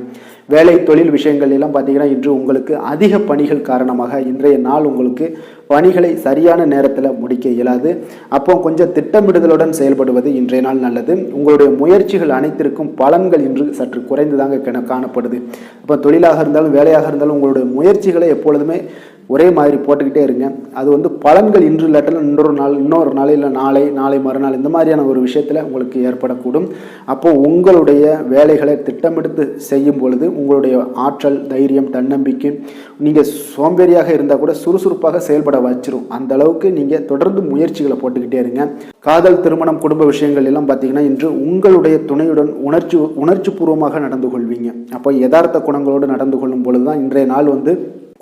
வேலை தொழில் விஷயங்கள் எல்லாம் பார்த்தீங்கன்னா இன்று உங்களுக்கு அதிக பணிகள் காரணமாக இன்றைய நாள் உங்களுக்கு பணிகளை சரியான நேரத்தில் முடிக்க இயலாது. அப்போ கொஞ்சம் திட்டமிடுதலுடன் செயல்படுவது இன்றைய நாள் நல்லது. உங்களுடைய முயற்சிகள் அனைத்திற்கும் பலன்கள் இன்று சற்று குறைந்துதாங்க காணப்படுது. அப்போ தொழிலாக இருந்தாலும் வேலையாக இருந்தாலும் உங்களுடைய முயற்சிகளை எப்பொழுதுமே ஒரே மாதிரி போட்டுக்கிட்டே இருங்க. அது பலன்கள் இன்று இல்லாட்டாலும் இன்னொரு நாள் இல்லை நாளை மறுநாள் இந்த மாதிரியான ஒரு விஷயத்தில் உங்களுக்கு ஏற்படக்கூடும். அப்போது உங்களுடைய வேலைகளை திட்டமிட்டு செய்யும் பொழுது உங்களுடைய ஆற்றல், தைரியம், தன்னம்பிக்கை நீங்கள் சோம்பேறியாக இருந்தால் கூட சுறுசுறுப்பாக செயல்பட வச்சிரும். அந்த அளவுக்கு நீங்கள் தொடர்ந்து முயற்சிகளை போட்டுக்கிட்டே இருங்க. காதல், திருமணம், குடும்ப விஷயங்கள் எல்லாம் பார்த்தீங்கன்னா இன்று உங்களுடைய துணையுடன் உணர்ச்சி பூர்வமாக நடந்து கொள்வீங்க. அப்போ யதார்த்த குணங்களோடு நடந்து கொள்ளும் பொழுது தான் இன்றைய நாள்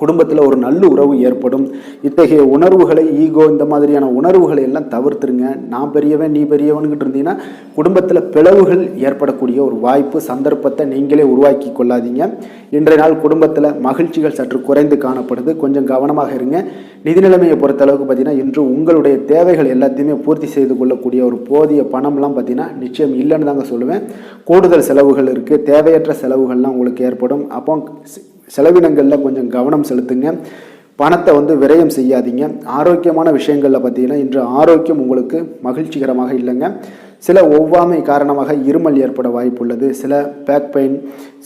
குடும்பத்தில் ஒரு நல்ல உறவு ஏற்படும். இத்தகைய உணர்வுகளை, ஈகோ, இந்த மாதிரியான உணர்வுகளை எல்லாம் தவிர்த்துருங்க. நான் பெரியவன் நீ பெரியவன்கிட்ட இருந்தீங்கன்னா குடும்பத்தில் பிளவுகள் ஏற்படக்கூடிய ஒரு வாய்ப்பு, சந்தர்ப்பத்தை நீங்களே உருவாக்கி கொள்ளாதீங்க. இன்றைய நாள் குடும்பத்தில் மகிழ்ச்சிகள் சற்று குறைந்து காணப்படுது, கொஞ்சம் கவனமாக இருங்க. நிதி நிலைமையை பொறுத்தளவுக்கு பார்த்தீங்கன்னா இன்று உங்களுடைய தேவைகள் எல்லாத்தையுமே பூர்த்தி செய்து கொள்ளக்கூடிய ஒரு போதிய பணம்லாம் பார்த்தீங்கன்னா நிச்சயம் இல்லைன்னு தாங்க சொல்லுவேன். கூடுதல் செலவுகள் இருக்குது, தேவையற்ற செலவுகள்லாம் உங்களுக்கு ஏற்படும். அப்போ செலவினங்களில் கொஞ்சம் கவனம் செலுத்துங்க. பணத்தை விரயம் செய்யாதீங்க. ஆரோக்கியமான விஷயங்களில் பார்த்தீங்கன்னா இன்று ஆரோக்கியம் உங்களுக்கு மகிழ்ச்சிகரமாக இல்லைங்க. சில ஒவ்வாமை காரணமாக இருமல் ஏற்பட வாய்ப்பு உள்ளது. சில பேக் பெயின்,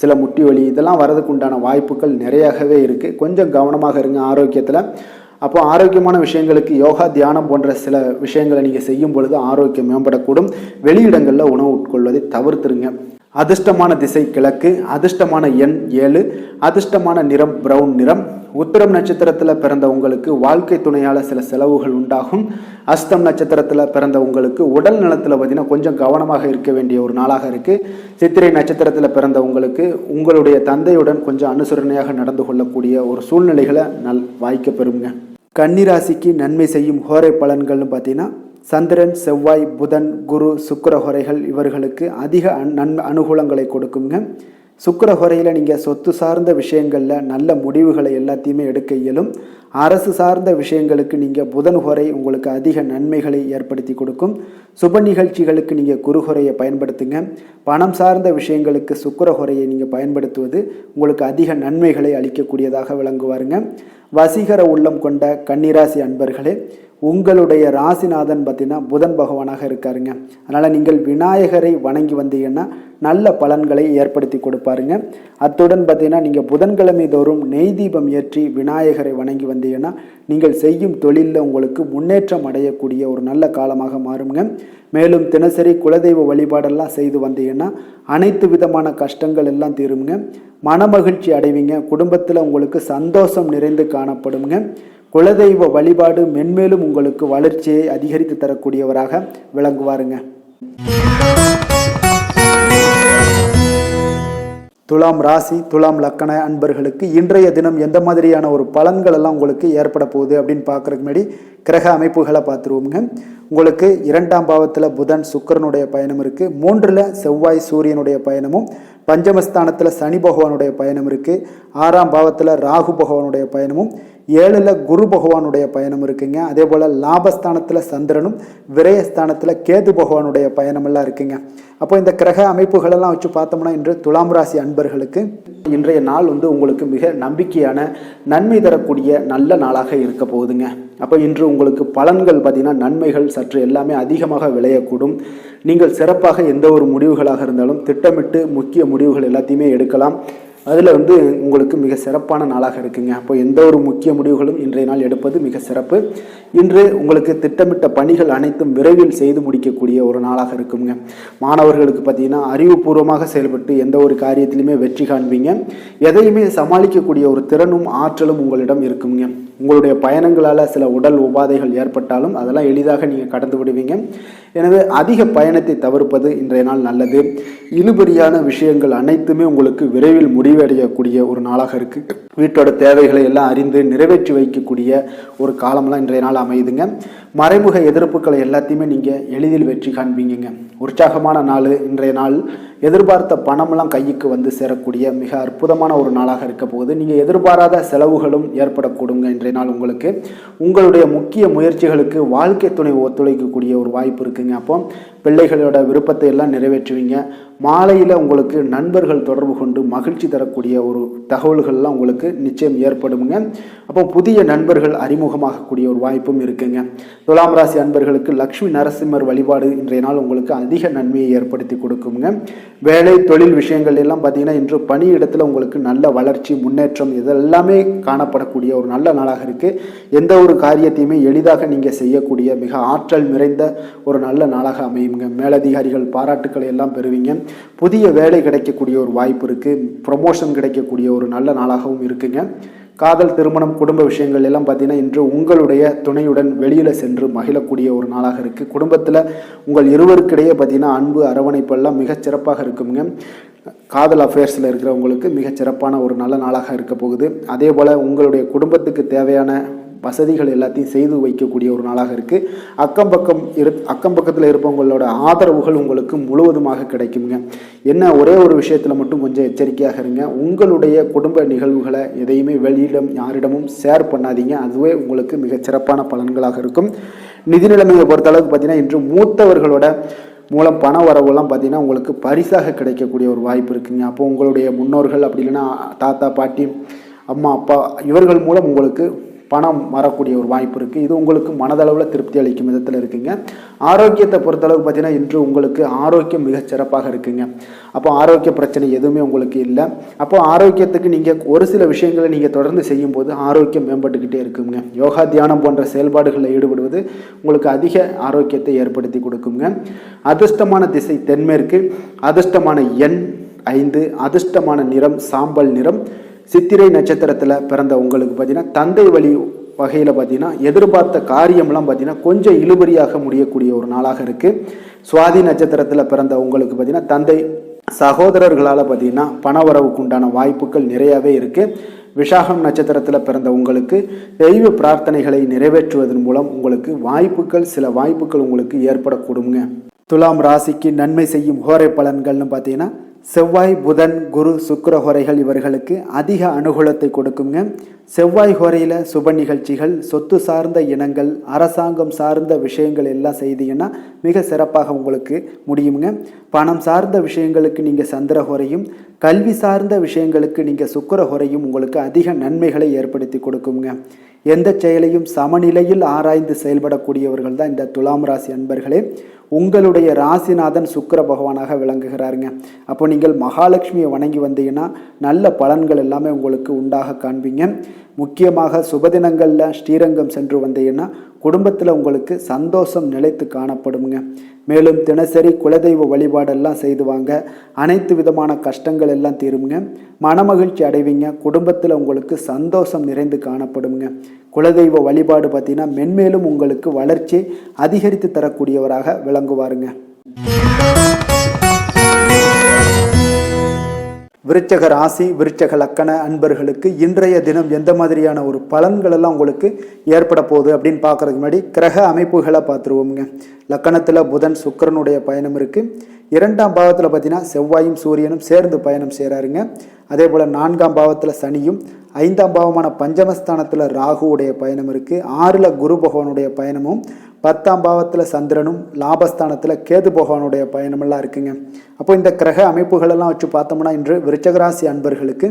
சில முட்டி வலி இதெல்லாம் வரதுக்கு உண்டான வாய்ப்புகள் நிறையாகவே இருக்குது. கொஞ்சம் கவனமாக இருங்க ஆரோக்கியத்தில். அப்போ ஆரோக்கியமான விஷயங்களுக்கு யோகா, தியானம் போன்ற சில விஷயங்களை நீங்கள் செய்யும் பொழுது ஆரோக்கியம் மேம்படக்கூடும். வெளியிடங்களில் உணவு உட்கொள்வதை தவிர்த்துருங்க. அதிர்ஷ்டமான திசை கிழக்கு, அதிர்ஷ்டமான எண் 7, அதிர்ஷ்டமான நிறம் பிரவுன் நிறம். உத்திரம் நட்சத்திரத்தில் பிறந்த உங்களுக்கு வாழ்க்கை துணையால் சில செலவுகள் உண்டாகும். அஸ்தம் நட்சத்திரத்தில் பிறந்த உங்களுக்கு உடல் நலத்தில் பார்த்தீங்கன்னா கொஞ்சம் கவனமாக இருக்க வேண்டிய ஒரு நாளாக இருக்குது. சித்திரை நட்சத்திரத்தில் பிறந்த உங்களுக்கு உங்களுடைய தந்தையுடன் கொஞ்சம் அனுசரணையாக நடந்து கொள்ளக்கூடிய ஒரு சூழ்நிலைகளை வாய்க்க பெறுங்க. கன்னிராசிக்கு நன்மை செய்யும் ஹோரை பலன்கள்னு பார்த்தீங்கன்னா சந்திரன், செவ்வாய், புதன், குரு, சுக்கிர ஹோரைகள் இவர்களுக்கு அதிக அனுகூலங்களை கொடுக்குங்க. சுக்கிர ஹோரையில் நீங்கள் சொத்து சார்ந்த விஷயங்களில் நல்ல முடிவுகளை எல்லாத்தையுமே எடுக்க இயலும். அரசு சார்ந்த விஷயங்களுக்கு நீங்கள் புதன் ஹோரை உங்களுக்கு அதிக நன்மைகளை ஏற்படுத்தி கொடுக்கும். சுப நிகழ்ச்சிகளுக்கு நீங்கள் குரு ஹோரையை பயன்படுத்துங்க. பணம் சார்ந்த விஷயங்களுக்கு சுக்கிர ஹோரையை நீங்கள் பயன்படுத்துவது உங்களுக்கு அதிக நன்மைகளை அளிக்கக்கூடியதாக விளங்குவாருங்க. வசீகர உள்ளம் கொண்ட கன்னிராசி அன்பர்களே, உங்களுடைய ராசிநாதன் பார்த்தீங்கன்னா புதன் பகவானாக இருக்காருங்க. அதனால் நீங்கள் விநாயகரை வணங்கி வந்தீங்கன்னா நல்ல பலன்களை ஏற்படுத்தி கொடுப்பாருங்க. அத்துடன் பார்த்தீங்கன்னா நீங்கள் புதன்கிழமை தோறும் நெய் தீபம் ஏற்றி விநாயகரை வணங்கி வந்தீங்கன்னா நீங்கள் செய்யும் தொழிலில் உங்களுக்கு முன்னேற்றம் அடையக்கூடிய ஒரு நல்ல காலமாக மாறுங்க. மேலும் தினசரி குலதெய்வ வழிபாடெல்லாம் செய்து வந்தீங்கன்னா அனைத்து விதமான கஷ்டங்கள் எல்லாம் தீருங்க. மனமகிழ்ச்சி அடைவீங்க. குடும்பத்தில் உங்களுக்கு சந்தோஷம் நிறைந்து காணப்படுங்க. குலதெய்வ வழிபாடு மென்மேலும் உங்களுக்கு வளர்ச்சியை அதிகரித்து தரக்கூடியவராக விளங்குவாருங்க. துலாம் ராசி, துலாம் லக்கண அன்பர்களுக்கு இன்றைய தினம் எந்த மாதிரியான ஒரு பலன்கள் எல்லாம் உங்களுக்கு ஏற்பட போகுது அப்படின்னு பார்க்குறதுக்கு முன்னாடி கிரக அமைப்புகளை பார்த்துருவோங்க. உங்களுக்கு 2ஆம் பாவத்தில் புதன் சுக்கிரனுடைய பயணம் இருக்குது. 3ல் செவ்வாய் சூரியனுடைய பயணமும், பஞ்சமஸ்தானத்தில் சனி பகவானுடைய பயணம் இருக்குது. 6ஆம் பாவத்தில் ராகு பகவானுடைய பயணமும், 7ல் குரு பகவானுடைய பயணம் இருக்குங்க. அதே போல் லாபஸ்தானத்தில் சந்திரனும், விரயஸ்தானத்தில் கேது பகவானுடைய பயணமெல்லாம் இருக்குங்க. அப்போ இந்த கிரக அமைப்புகளெல்லாம் வச்சு பார்த்தோம்னா இன்று துலாம் ராசி அன்பர்களுக்கு இன்றைய நாள் உங்களுக்கு மிக நம்பிக்கையான நன்மை தரக்கூடிய நல்ல நாளாக இருக்க போகுதுங்க. அப்போ இன்று உங்களுக்கு பலன்கள் பார்த்தீங்கன்னா நன்மைகள் சற்று எல்லாமே அதிகமாக விளையக்கூடும். நீங்கள் சிறப்பாக எந்த ஒரு முடிவுகளாக இருந்தாலும் திட்டமிட்டு முக்கிய முடிவுகள் எல்லாத்தையுமே எடுக்கலாம். அதில் உங்களுக்கு மிக சிறப்பான நாளாக இருக்குங்க. அப்போ எந்த ஒரு முக்கிய முடிவுகளும் இன்றைய நாள் எடுப்பது மிக சிறப்பு. இன்று உங்களுக்கு திட்டமிட்ட பணிகள் அனைத்தும் விரைவில் செய்து முடிக்கக்கூடிய ஒரு நாளாக இருக்குங்க. மாணவர்களுக்கு பார்த்தீங்கன்னா அறிவுபூர்வமாக செயல்பட்டு எந்த ஒரு காரியத்திலுமே வெற்றி காண்பீங்க. எதையுமே சமாளிக்கக்கூடிய ஒரு திறனும் ஆற்றலும் உங்களிடம் இருக்குங்க. உங்களுடைய பயணங்களால் சில உடல் உபாதைகள் ஏற்பட்டாலும் அதெல்லாம் எளிதாக நீங்கள் கடந்து விடுவீங்க. எனவே அதிக பயணத்தை தவிர்ப்பது இன்றைய நாள் நல்லது. இழுபறியான விஷயங்கள் அனைத்துமே உங்களுக்கு விரைவில் முடிவு தெளிவடையக்கூடிய ஒரு நாளாக இருக்குது. வீட்டோட தேவைகளை எல்லாம் அறிந்து நிறைவேற்றி வைக்கக்கூடிய ஒரு காலம்லாம் இன்றைய நாள் அமையுதுங்க. மறைமுக எதிர்ப்புகளை எல்லாத்தையுமே நீங்கள் எளிதில் வெற்றி காண்பீங்க. உற்சாகமான நாள் இன்றைய நாள். எதிர்பார்த்த பணமெல்லாம் கைக்கு வந்து சேரக்கூடிய மிக அற்புதமான ஒரு நாளாக இருக்க போகுது. நீங்கள் எதிர்பாராத செலவுகளும் ஏற்படக்கூடுங்க இன்றைய நாள் உங்களுக்கு. உங்களுடைய முக்கிய முயற்சிகளுக்கு வாழ்க்கை துணை ஒத்துழைக்கக்கூடிய ஒரு வாய்ப்பு இருக்குங்க. அப்போ பிள்ளைகளோட விருப்பத்தை எல்லாம் நிறைவேற்றுவீங்க. மாலையில் உங்களுக்கு நண்பர்கள் தொடர்பு கொண்டு மகிழ்ச்சி தரக்கூடிய ஒரு தகவல்கள்லாம் உங்களுக்கு நிச்சயம் ஏற்படுங்க. அப்போ புதிய நண்பர்கள் அறிமுகமாகக்கூடிய ஒரு வாய்ப்பும் இருக்குங்க. துலாம் ராசி அன்பர்களுக்கு லக்ஷ்மி நரசிம்மர் வழிபாடு இன்றைய நாள் உங்களுக்கு அதிக நன்மையை ஏற்படுத்தி கொடுக்குங்க. வேலை தொழில் விஷயங்கள் எல்லாம் பார்த்தீங்கன்னா இன்று பணியிடத்தில் உங்களுக்கு நல்ல வளர்ச்சி முன்னேற்றம் இதெல்லாமே காணப்படக்கூடிய ஒரு நல்ல நாளாக இருக்குது. எந்த ஒரு காரியத்தையுமே எளிதாக நீங்கள் செய்யக்கூடிய மிக ஆற்றல் நிறைந்த ஒரு நல்ல நாளாக அமையுங்க. மேலதிகாரிகள் பாராட்டுக்களை எல்லாம் பெறுவீங்க. புதிய வேலை கிடைக்கக்கூடிய ஒரு வாய்ப்பு இருக்குது. ப்ரொமோஷன் கிடைக்கக்கூடிய ஒரு நல்ல நாளாகவும் இருக்குங்க. காதல், திருமணம், குடும்ப விஷயங்கள் எல்லாம் பார்த்தீங்கன்னா இன்று உங்களுடைய துணையுடன் வெளியில் சென்று மகிழக்கூடிய ஒரு நாளாக இருக்குது. குடும்பத்தில் உங்கள் இருவருக்கிடையே பார்த்தீங்கன்னா அன்பு அரவணைப்பெல்லாம் மிகச்சிறப்பாக இருக்குங்க. காதல் அஃபேர்ஸில் இருக்கிறவங்களுக்கு மிகச்சிறப்பான ஒரு நல்ல நாளாக இருக்க போகுது. அதே போல் உங்களுடைய குடும்பத்துக்கு தேவையான வசதிகள் எல்லாத்தையும் செய்து வைக்கக்கூடிய ஒரு நாளாக இருக்குது. அக்கம் பக்கத்தில் இருப்பவங்களோட ஆதரவுகள் உங்களுக்கு முழுவதுமாக கிடைக்குங்க. என்ன ஒரே ஒரு விஷயத்தில் மட்டும் கொஞ்சம் எச்சரிக்கையாக இருங்க. உங்களுடைய குடும்ப நிகழ்வுகளை எதையுமே வெளியிடம் யாரிடமும் ஷேர் பண்ணாதீங்க. அதுவே உங்களுக்கு மிகச்சிறப்பான பலன்களாக இருக்கும். நிதி நிலைமையை பொறுத்தளவுக்கு பார்த்தீங்கன்னா இன்று மூத்தவர்களோட மூலம் பண வரவுலாம் பார்த்தீங்கன்னா உங்களுக்கு பரிசாக கிடைக்கக்கூடிய ஒரு வாய்ப்பு இருக்குங்க. அப்போ உங்களுடைய முன்னோர்கள் அப்படி இல்லைன்னா தாத்தா பாட்டி அம்மா அப்பா இவர்கள் மூலம் உங்களுக்கு பணம் வரக்கூடிய ஒரு வாய்ப்பு இருக்குது. இது உங்களுக்கு மனதளவில் திருப்தி அளிக்கும் விதத்தில் இருக்குங்க. ஆரோக்கியத்தை பொறுத்தளவுக்கு பார்த்தீங்கன்னா இன்று உங்களுக்கு ஆரோக்கியம் மிகச் சிறப்பாக இருக்குங்க. அப்போ ஆரோக்கிய பிரச்சனை எதுவுமே உங்களுக்கு இல்லை. அப்போ ஆரோக்கியத்துக்கு நீங்கள் ஒரு சில விஷயங்களை நீங்கள் தொடர்ந்து செய்யும்போது ஆரோக்கியம் மேம்பட்டுக்கிட்டே இருக்குங்க. யோகா, தியானம் போன்ற செயல்பாடுகளில் ஈடுபடுவது உங்களுக்கு அதிக ஆரோக்கியத்தை ஏற்படுத்தி கொடுக்குங்க. அதிர்ஷ்டமான திசை தென்மேற்கு, அதிர்ஷ்டமான எண் 5, அதிர்ஷ்டமான நிறம் சாம்பல் நிறம். சித்திரை நட்சத்திரத்தில் பிறந்த உங்களுக்கு பார்த்தீங்கன்னா தந்தை வழி வகையில் பார்த்தீங்கன்னா எதிர்பார்த்த காரியம்லாம் பார்த்தீங்கன்னா கொஞ்சம் இழுபறியாக முடியக்கூடிய ஒரு நாளாக இருக்குது. சுவாதி நட்சத்திரத்தில் பிறந்த உங்களுக்கு பார்த்தீங்கன்னா தந்தை சகோதரர்களால் பார்த்தீங்கன்னா பணவரவுக்கு உண்டான வாய்ப்புகள் நிறையவே இருக்குது. விஷாகம் நட்சத்திரத்தில் பிறந்த உங்களுக்கு தெய்வ பிரார்த்தனைகளை நிறைவேற்றுவதன் மூலம் உங்களுக்கு சில வாய்ப்புகள் உங்களுக்கு ஏற்படக்கூடுங்க. துலாம் ராசிக்கு நன்மை செய்யும் ஹோரை பலன்கள்னு பார்த்தீங்கன்னா செவ்வாய், புதன், குரு, சுக்கிர ஹோரைகள் இவர்களுக்கு அதிக அனுகூலத்தை கொடுக்குங்க. செவ்வாய் ஹோரையில் சுப நிகழ்ச்சிகள், சொத்து சார்ந்த இனங்கள், அரசாங்கம் சார்ந்த விஷயங்கள் எல்லாம் செய்தீங்கன்னா மிக சிறப்பாக உங்களுக்கு முடியுங்க. பணம் சார்ந்த விஷயங்களுக்கு நீங்கள் சந்திர ஹோரையும், கல்வி சார்ந்த விஷயங்களுக்கு நீங்கள் சுக்கிர ஹோரையும் உங்களுக்கு அதிக நன்மைகளை ஏற்படுத்தி கொடுக்குங்க. எந்த செயலையும் சமநிலையில் ஆராய்ந்து செயல்படக்கூடியவர்கள் தான் இந்த துலாம் ராசி அன்பர்களே. உங்களுடைய ராசிநாதன் சுக்கிர பகவானாக விளங்குகிறாருங்க. அப்போ நீங்கள் மகாலட்சுமியை வணங்கி வந்தீங்கன்னா நல்ல பலன்கள் எல்லாமே உங்களுக்கு உண்டாக காண்பீங்க. முக்கியமாக சுபதினங்களில் ஸ்ரீரங்கம் சென்று வந்தீங்கன்னா குடும்பத்தில் உங்களுக்கு சந்தோஷம் நிலைத்து காணப்படுங்க. மேலும் தினசரி குலதெய்வ வழிபாடெல்லாம் செய்து வாங்க. அனைத்து விதமான கஷ்டங்கள் எல்லாம் தீருங்க. மனமகிழ்ச்சி அடைவீங்க. குடும்பத்தில் உங்களுக்கு சந்தோஷம் நிறைந்து காணப்படுங்க. குலதெய்வ வழிபாடு பார்த்தீங்கன்னா மென்மேலும் உங்களுக்கு வளர்ச்சி அதிகரித்து தரக்கூடியவராக விளங்குவாருங்க. விருச்சக ராசி, விருச்சக லக்கண அன்பர்களுக்கு இன்றைய தினம் எந்த மாதிரியான ஒரு பலன்கள் எல்லாம் உங்களுக்கு ஏற்பட போகுது அப்படின்னு பார்க்கறதுக்கு முன்னாடி கிரக அமைப்புகளை பார்த்துருவோமுங்க. லக்கணத்தில் புதன் சுக்கிரனுடைய பயணம் இருக்குது. 2ஆம் பாவத்தில் பார்த்தீங்கன்னா செவ்வாயும் சூரியனும் சேர்ந்து பயணம் செய்கிறாருங்க. அதே போல் 4ஆம் பாவத்தில் சனியும், 5ஆம் பாவமான பஞ்சமஸ்தானத்தில் ராகுவுடைய பயணம் இருக்குது. 6ல் குரு பகவானுடைய பயணமும், 10ஆம் பாவத்தில் சந்திரனும், லாபஸ்தானத்தில் கேது பகவானுடைய பயணமெல்லாம் இருக்குங்க. அப்போ இந்த கிரக அமைப்புகளெல்லாம் வச்சு பார்த்தோம்னா இன்று விருச்சகராசி அன்பர்களுக்கு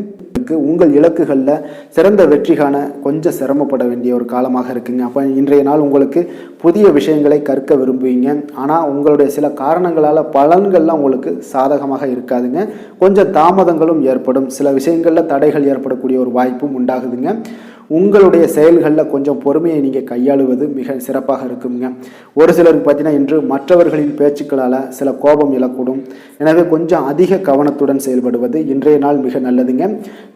உங்கள் இலக்குகளில் சிறந்த வெற்றி காண கொஞ்சம் சிரமப்பட வேண்டிய ஒரு காலமாக இருக்குங்க. அப்போ இன்றைய நாள் உங்களுக்கு புதிய விஷயங்களை கற்க விரும்புவீங்க. ஆனால் உங்களுடைய சில காரணங்களால் பலன்கள்லாம் உங்களுக்கு சாதகமாக இருக்காதுங்க. கொஞ்சம் தாமதங்களும் ஏற்படும். சில விஷயங்களில் தடைகள் ஏற்படக்கூடிய ஒரு வாய்ப்பும் உண்டாகுதுங்க. உங்களுடைய செயல்களில் கொஞ்சம் பொறுமையை நீங்கள் கையாளுவது மிக சிறப்பாக இருக்குங்க. ஒரு சிலருக்கு பார்த்தீங்கன்னா இன்று மற்றவர்களின் பேச்சுக்களால் சில கோபம் எழக்கூடும். எனவே கொஞ்சம் அதிக கவனத்துடன் செயல்படுவது இன்றைய நாள் மிக நல்லதுங்க.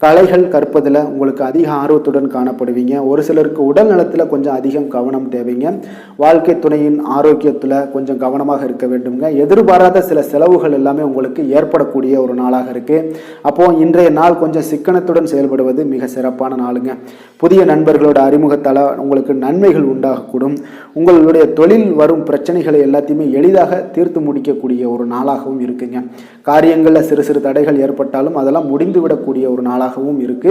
கலைகள் கற்பதில் உங்களுக்கு அதிக ஆர்வத்துடன் காணப்படுவீங்க. ஒரு சிலருக்கு உடல் நலத்தில் கொஞ்சம் அதிகம் கவனம் தேவைங்க. வாழ்க்கை துணையின் ஆரோக்கியத்தில் கொஞ்சம் கவனமாக இருக்க வேண்டுங்க. எதிர்பாராத சில செலவுகள் எல்லாமே உங்களுக்கு ஏற்படக்கூடிய ஒரு நாளாக இருக்கு. அப்போ இன்றைய நாள் கொஞ்சம் சிக்கனத்துடன் செயல்படுவது மிக சிறப்பான நாளுங்க. புதிய நண்பர்களோட அறிமுகத்தால் உங்களுக்கு நன்மைகள் உண்டாகக்கூடும். உங்களுடைய தொழில் வரும் பிரச்சனைகளை எல்லாத்தையுமே எளிதாக தீர்த்து முடிக்கக்கூடிய ஒரு நாளாகவும் இருக்குங்க. காரியங்களில் சிறு சிறு தடைகள் ஏற்பட்டாலும் அதெல்லாம் முடிந்துவிடக்கூடிய ஒரு நாளாகவும் இருக்கு.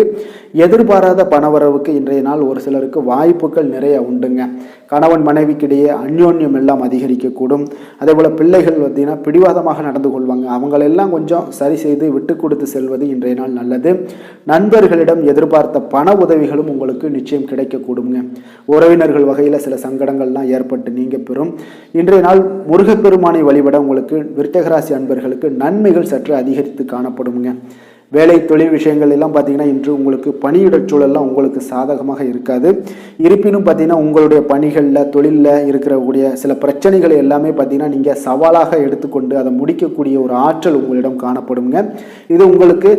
எதிர்பாராத பணவரவுக்கு இன்றைய நாள் ஒரு சிலருக்கு வாய்ப்புகள் நிறைய உண்டுங்க. கணவன் மனைவிக்கிடையே அந்யோன்யம் எல்லாம் அதிகரிக்கக்கூடும். அதே போல் பிள்ளைகள் பார்த்தீங்கன்னா பிடிவாதமாக நடந்து கொள்வாங்க. அவங்களெல்லாம் கொஞ்சம் சரி செய்து விட்டு கொடுத்து செல்வது இன்றைய நாள் நல்லது. நண்பர்களிடம் எதிர்பார்த்த பண உதவிகளும் உங்களுக்கு நிச்சயம் கிடைக்கக்கூடுங்க. உறவினர்கள் வகையில் சில சங்கடங்கள்லாம் ஏற்பட்டு நீங்க பெறும். இன்றைய நாள் முருகப்பெருமானை வழிபட உங்களுக்கு விருச்சிகராசி அன்பர்களுக்கு நன்மைகள் சற்று அதிகரித்து காணப்படுங்க. வேலை தொழில் விஷயங்கள் எல்லாம் பார்த்தீங்கன்னா இன்று உங்களுக்கு பணியிடச் சூழல்லாம் உங்களுக்கு சாதகமாக இருக்காது. இருப்பினும் பார்த்தீங்கன்னா உங்களுடைய பணிகளில் தொழிலில் இருக்கக்கூடிய சில பிரச்சனைகளை எல்லாமே பார்த்தீங்கன்னா நீங்கள் சவாலாக எடுத்துக்கொண்டு அதை முடிக்கக்கூடிய ஒரு ஆற்றல் உங்களிடம் காணப்படுங்க. இது உங்களுக்கு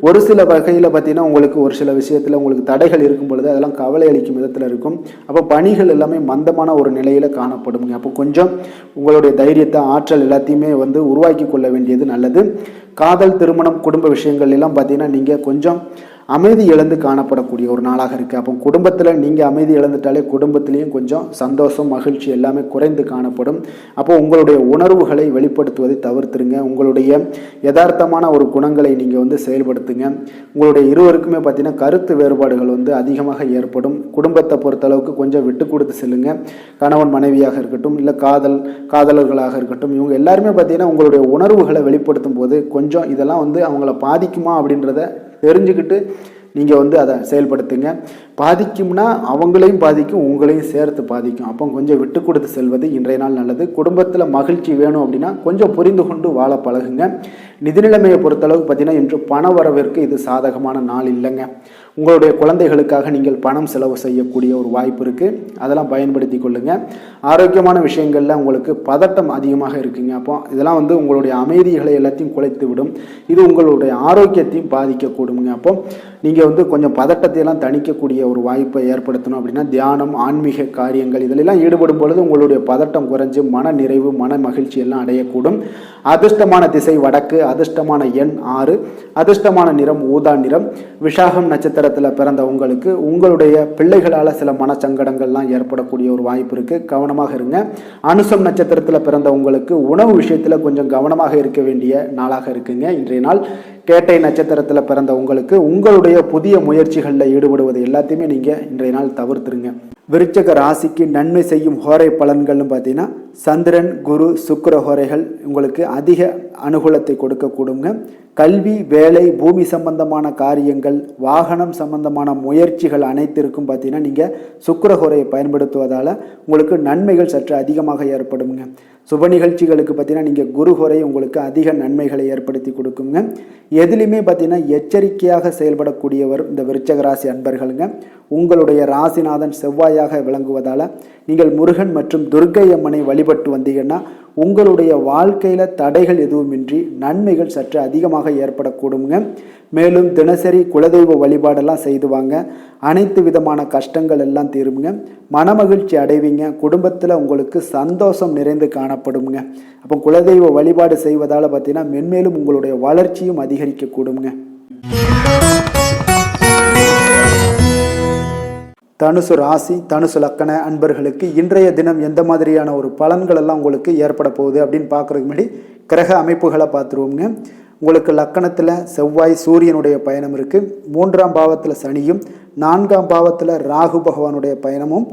ஒரு சில வகையில் பார்த்தீங்கன்னா உங்களுக்கு ஒரு சில விஷயத்தில் உங்களுக்கு தடைகள் இருக்கும் பொழுது அதெல்லாம் கவலை அளிக்கும் விதத்தில் இருக்கும். அப்போ பணிகள் எல்லாமே மந்தமான ஒரு நிலையில் காணப்படுங்க. அப்போ கொஞ்சம் உங்களுடைய தைரியத்தை ஆற்றல் எல்லாத்தையுமே உருவாக்கி கொள்ள வேண்டியது நல்லது. காதல், திருமணம், குடும்ப விஷயங்கள் எல்லாம் பார்த்தீங்கன்னா நீங்கள் கொஞ்சம் அமைதி இழந்து காணப்படக்கூடிய ஒரு நாளாக இருக்குது. அப்போ குடும்பத்தில் நீங்கள் அமைதி இழந்துட்டாலே குடும்பத்திலையும் கொஞ்சம் சந்தோஷம், மகிழ்ச்சி எல்லாமே குறைந்து காணப்படும். அப்போ உங்களுடைய உணர்வுகளை வெளிப்படுத்துவதை தவிர்த்துருங்க. உங்களுடைய யதார்த்தமான ஒரு குணங்களை நீங்கள் செயல்படுத்துங்க. உங்களுடைய இருவருக்குமே பார்த்தீங்கன்னா கருத்து வேறுபாடுகள் அதிகமாக ஏற்படும். குடும்பத்தை பொறுத்தளவுக்கு கொஞ்சம் விட்டு கொடுத்து செல்லுங்க. கணவன் மனைவியாக இருக்கட்டும், இல்லை காதலர்களாக இருக்கட்டும், இவங்க எல்லாருமே பார்த்தீங்கன்னா உங்களுடைய உணர்வுகளை வெளிப்படுத்தும் போது கொஞ்சம் இதெல்லாம் அவங்கள பாதிக்குமா அப்படின்றத தெரிஞ்சுக்கிட்டு நீங்கள் அதை செயல்படுத்துங்க. பாதிக்கும்னா அவங்களையும் பாதிக்கும், உங்களையும் சேர்த்து பாதிக்கும். அப்போ கொஞ்சம் விட்டு கொடுத்து செல்வது இன்றைய நாள் நல்லது. குடும்பத்தில் மகிழ்ச்சி வேணும் அப்படின்னா கொஞ்சம் புரிந்து கொண்டு வாழ பழகுங்க. நிதி நிலைமையை பொறுத்தளவுக்கு பார்த்தீங்கன்னா இன்று பண வரவிற்கு இது சாதகமான நாள் இல்லைங்க. உங்களுடைய குழந்தைகளுக்காக நீங்கள் பணம் செலவு செய்யக்கூடிய ஒரு வாய்ப்பு இருக்குது. அதெல்லாம் பயன்படுத்தி கொள்ளுங்க. ஆரோக்கியமான விஷயங்களில் உங்களுக்கு பதட்டம் அதிகமாக இருக்குங்க. அப்போ இதெல்லாம் உங்களுடைய அமைதிகளை எல்லாத்தையும் குலைத்து விடும். இது உங்களுடைய ஆரோக்கியத்தையும் பாதிக்கக்கூடுங்க. அப்போ நீங்கள் கொஞ்சம் பதட்டத்தையெல்லாம் தணிக்கக்கூடிய ஒரு வாய்ப்பை ஏற்படுத்தணும் அப்படின்னா தியானம், ஆன்மீக காரியங்கள் இதிலெல்லாம் ஈடுபடும் பொழுது உங்களுடைய பதட்டம் குறைஞ்சு மன நிறைவு, மன மகிழ்ச்சி எல்லாம் அடையக்கூடும். அதிர்ஷ்டமான திசை வடக்கு, அதிர்ஷ்டமான எண் 6, அதிர்ஷ்டமான நிறம் ஊதா நிறம். விசாகம் நட்சத்திரத்தில் பிறந்த உங்களுக்கு உங்களுடைய பிள்ளைகளால் சில மனச்சங்கடங்கள்லாம் ஏற்படக்கூடிய ஒரு வாய்ப்பு இருக்குது. கவனமாக இருங்க. அனுசம் நட்சத்திரத்தில் பிறந்த உங்களுக்கு உணவு விஷயத்தில் கொஞ்சம் கவனமாக இருக்க வேண்டிய நாளாக இருக்குங்க இன்றைய நாள். கேட்டை நட்சத்திரத்தில் பிறந்த உங்களுக்கு உங்களுடைய புதிய முயற்சிகளில் ஈடுபடுவது எல்லாத்தையுமே நீங்கள் இன்றைய நாள் தவிர்த்துருங்க. விருச்சிக ராசிக்கு நன்மை செய்யும் ஹோரை பலன்கள்னு பார்த்தீங்கன்னா சந்திரன், குரு, சுக்கிர ஹோரைகள் உங்களுக்கு அதிக அனுகூலத்தை கொடுக்கக்கூடுங்க. கல்வி, வேலை, பூமி சம்பந்தமான காரியங்கள், வாகனம் சம்பந்தமான முயற்சிகள் அனைத்திற்கும் பார்த்தீங்கன்னா நீங்கள் சுக்கிர ஹோரையை பயன்படுத்துவதால் உங்களுக்கு நன்மைகள் சற்று அதிகமாக ஏற்படுங்க. சுப நிகழ்ச்சிகளுக்கு பார்த்தீங்கன்னா நீங்கள் குரு ஹோரை உங்களுக்கு அதிக நன்மைகளை ஏற்படுத்தி கொடுக்குங்க. எதுலையுமே பார்த்தீங்கன்னா எச்சரிக்கையாக செயல்படக்கூடியவர் இந்த விருச்சிக ராசி அன்பர்களுங்க. உங்களுடைய ராசிநாதன் செவ்வாயாக விளங்குவதால் நீங்கள் முருகன் மற்றும் துர்க்கை அம்மனை வழிபட்டு வந்தீங்கன்னா உங்களுடைய வாழ்க்கையில் தடைகள் எதுவுமின்றி நன்மைகள் சற்று அதிகமாக ஏற்படக்கூடுங்க. மேலும் தினசரி குலதெய்வ வழிபாடெல்லாம் செய்து வாங்க. அனைத்து விதமான கஷ்டங்கள் எல்லாம் தீருங்க. மனமகிழ்ச்சி அடைவீங்க. குடும்பத்தில் உங்களுக்கு சந்தோஷம் நிறைந்து காணப்படுங்க. அப்போ குலதெய்வ வழிபாடு செய்வதால் பார்த்தீங்கன்னா மென்மேலும் உங்களுடைய வளர்ச்சியும் அதிகரிக்கக்கூடுங்க. தனுசு ராசி, தனுசு லக்கண அன்பர்களுக்கு இன்றைய தினம் எந்த மாதிரியான ஒரு பலன்கள் எல்லாம் உங்களுக்கு ஏற்பட போகுது அப்படின்னு பார்க்குறதுக்கு முன்னாடி கிரக அமைப்புகளை பார்த்துருவோங்க. உங்களுக்கு லக்கணத்தில் செவ்வாய் சூரியனுடைய பயணம் இருக்குது. 3ஆம் பாவத்தில் சனியும், 4ஆம் பாவத்தில் ராகு பகவானுடைய பயணமும்,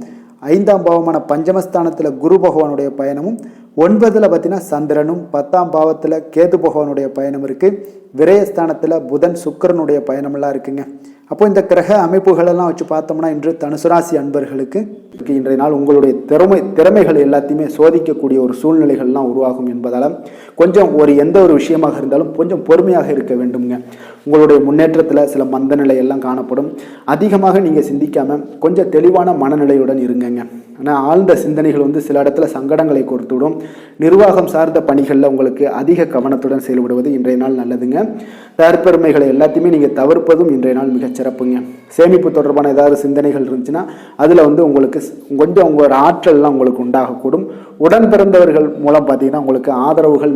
5ஆம் பாவமான பஞ்சமஸ்தானத்தில் குரு பகவானுடைய பயணமும், 9ல் பார்த்தீங்கன்னா சந்திரனும், 10ஆம் பாவத்தில் கேது பகவானுடைய பயணம் இருக்குது. விரயஸ்தானத்தில் புதன் சுக்கிரனுடைய பயணமெல்லாம் இருக்குங்க. அப்போ இந்த கிரக அமைப்புகளெல்லாம் வச்சு பார்த்தோம்னா இன்று தனுசு ராசி அன்பர்களுக்கு இன்றைய நாள் உங்களுடைய திறமைகள் எல்லாத்தையுமே சோதிக்கக்கூடிய ஒரு சூழ்நிலைகள்லாம் உருவாகும் என்பதால் கொஞ்சம் எந்த ஒரு விஷயமாக இருந்தாலும் கொஞ்சம் பொறுமையாக இருக்க வேண்டுங்க. உங்களுடைய முன்னேற்றத்தில் சில மந்த நிலை எல்லாம் காணப்படும். அதிகமாக நீங்கள் சிந்திக்காமல் கொஞ்சம் தெளிவான மனநிலையுடன் இருங்கங்க. ஆனால் ஆழ்ந்த சிந்தனைகள் சில இடத்துல சங்கடங்களை கொடுத்துவிடும். நிர்வாகம் சார்ந்த பணிகளில் உங்களுக்கு அதிக கவனத்துடன் செயல்படுவது இன்றைய நாள் நல்லதுங்க. தற்பெருமைகளை எல்லாத்தையுமே நீங்கள் தவிர்ப்பதும் இன்றைய நாள் மிகச் சிறப்புங்க. சேமிப்பு தொடர்பான ஏதாவது சிந்தனைகள் இருந்துச்சுன்னா அதில் உங்களுக்கு கொஞ்சம் உங்களோட ஆற்றல்லாம் உங்களுக்கு உண்டாகக்கூடும். உடன் பிறந்தவர்கள் மூலம் பார்த்தீங்கன்னா உங்களுக்கு ஆதரவுகள்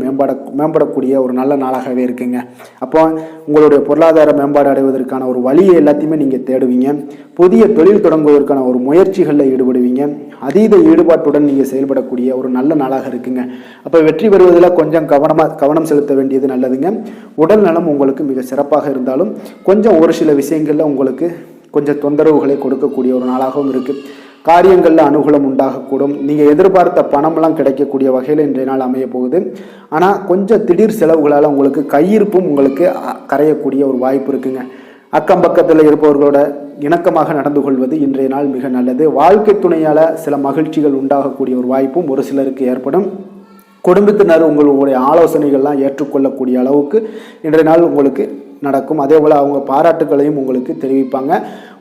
மேம்படக்கூடிய ஒரு நல்ல நாளாகவே இருக்குங்க. அப்போ உங்களுடைய பொருளாதார மேம்பாடு அடைவதற்கான ஒரு வழியை எல்லாத்தையுமே நீங்கள் தேடுவீங்க. புதிய தொழில் தொடங்குவதற்கான ஒரு முயற்சிகளில் ஈடுபடுவீங்க. அதீத ஈடுபாட்டுடன் நீங்கள் செயல்படக்கூடிய ஒரு நல்ல நாளாக இருக்குங்க. அப்போ வெற்றி பெறுவதில் கொஞ்சம் கவனம் செலுத்த வேண்டியது நல்லதுங்க. உடல் நலம் உங்களுக்கு மிக சிறப்பாக இருந்தாலும் கொஞ்சம் ஒரு சில விஷயங்களில் உங்களுக்கு கொஞ்சம் தொந்தரவுகளை கொடுக்கக்கூடிய ஒரு நாளாகவும் இருக்குது. காரியங்களில் அனுகூலம் உண்டாகக்கூடும். நீங்கள் எதிர்பார்த்த பணம்லாம் கிடைக்கக்கூடிய வகையில் இன்றைய நாள் அமைய போகுது. ஆனால் கொஞ்சம் திடீர் செலவுகளால் உங்களுக்கு கையிருப்பும் உங்களுக்கு கரையக்கூடிய ஒரு வாய்ப்பு இருக்குங்க. அக்கம் பக்கத்தில் இருப்பவர்களோட இணக்கமாக நடந்து கொள்வது இன்றைய நாள் மிக நல்லது. வாழ்க்கை துணையால் சில மகிழ்ச்சிகள் உண்டாகக்கூடிய ஒரு வாய்ப்பும் ஒரு சிலருக்கு ஏற்படும். குடும்பத்தினர் உங்களுடைய ஆலோசனைகள்லாம் ஏற்றுக்கொள்ளக்கூடிய அளவுக்கு இன்றைய நாள் உங்களுக்கு நடக்கும். அதே போல் அவங்க பாராட்டுகளையும் உங்களுக்கு தெரிவிப்பாங்க.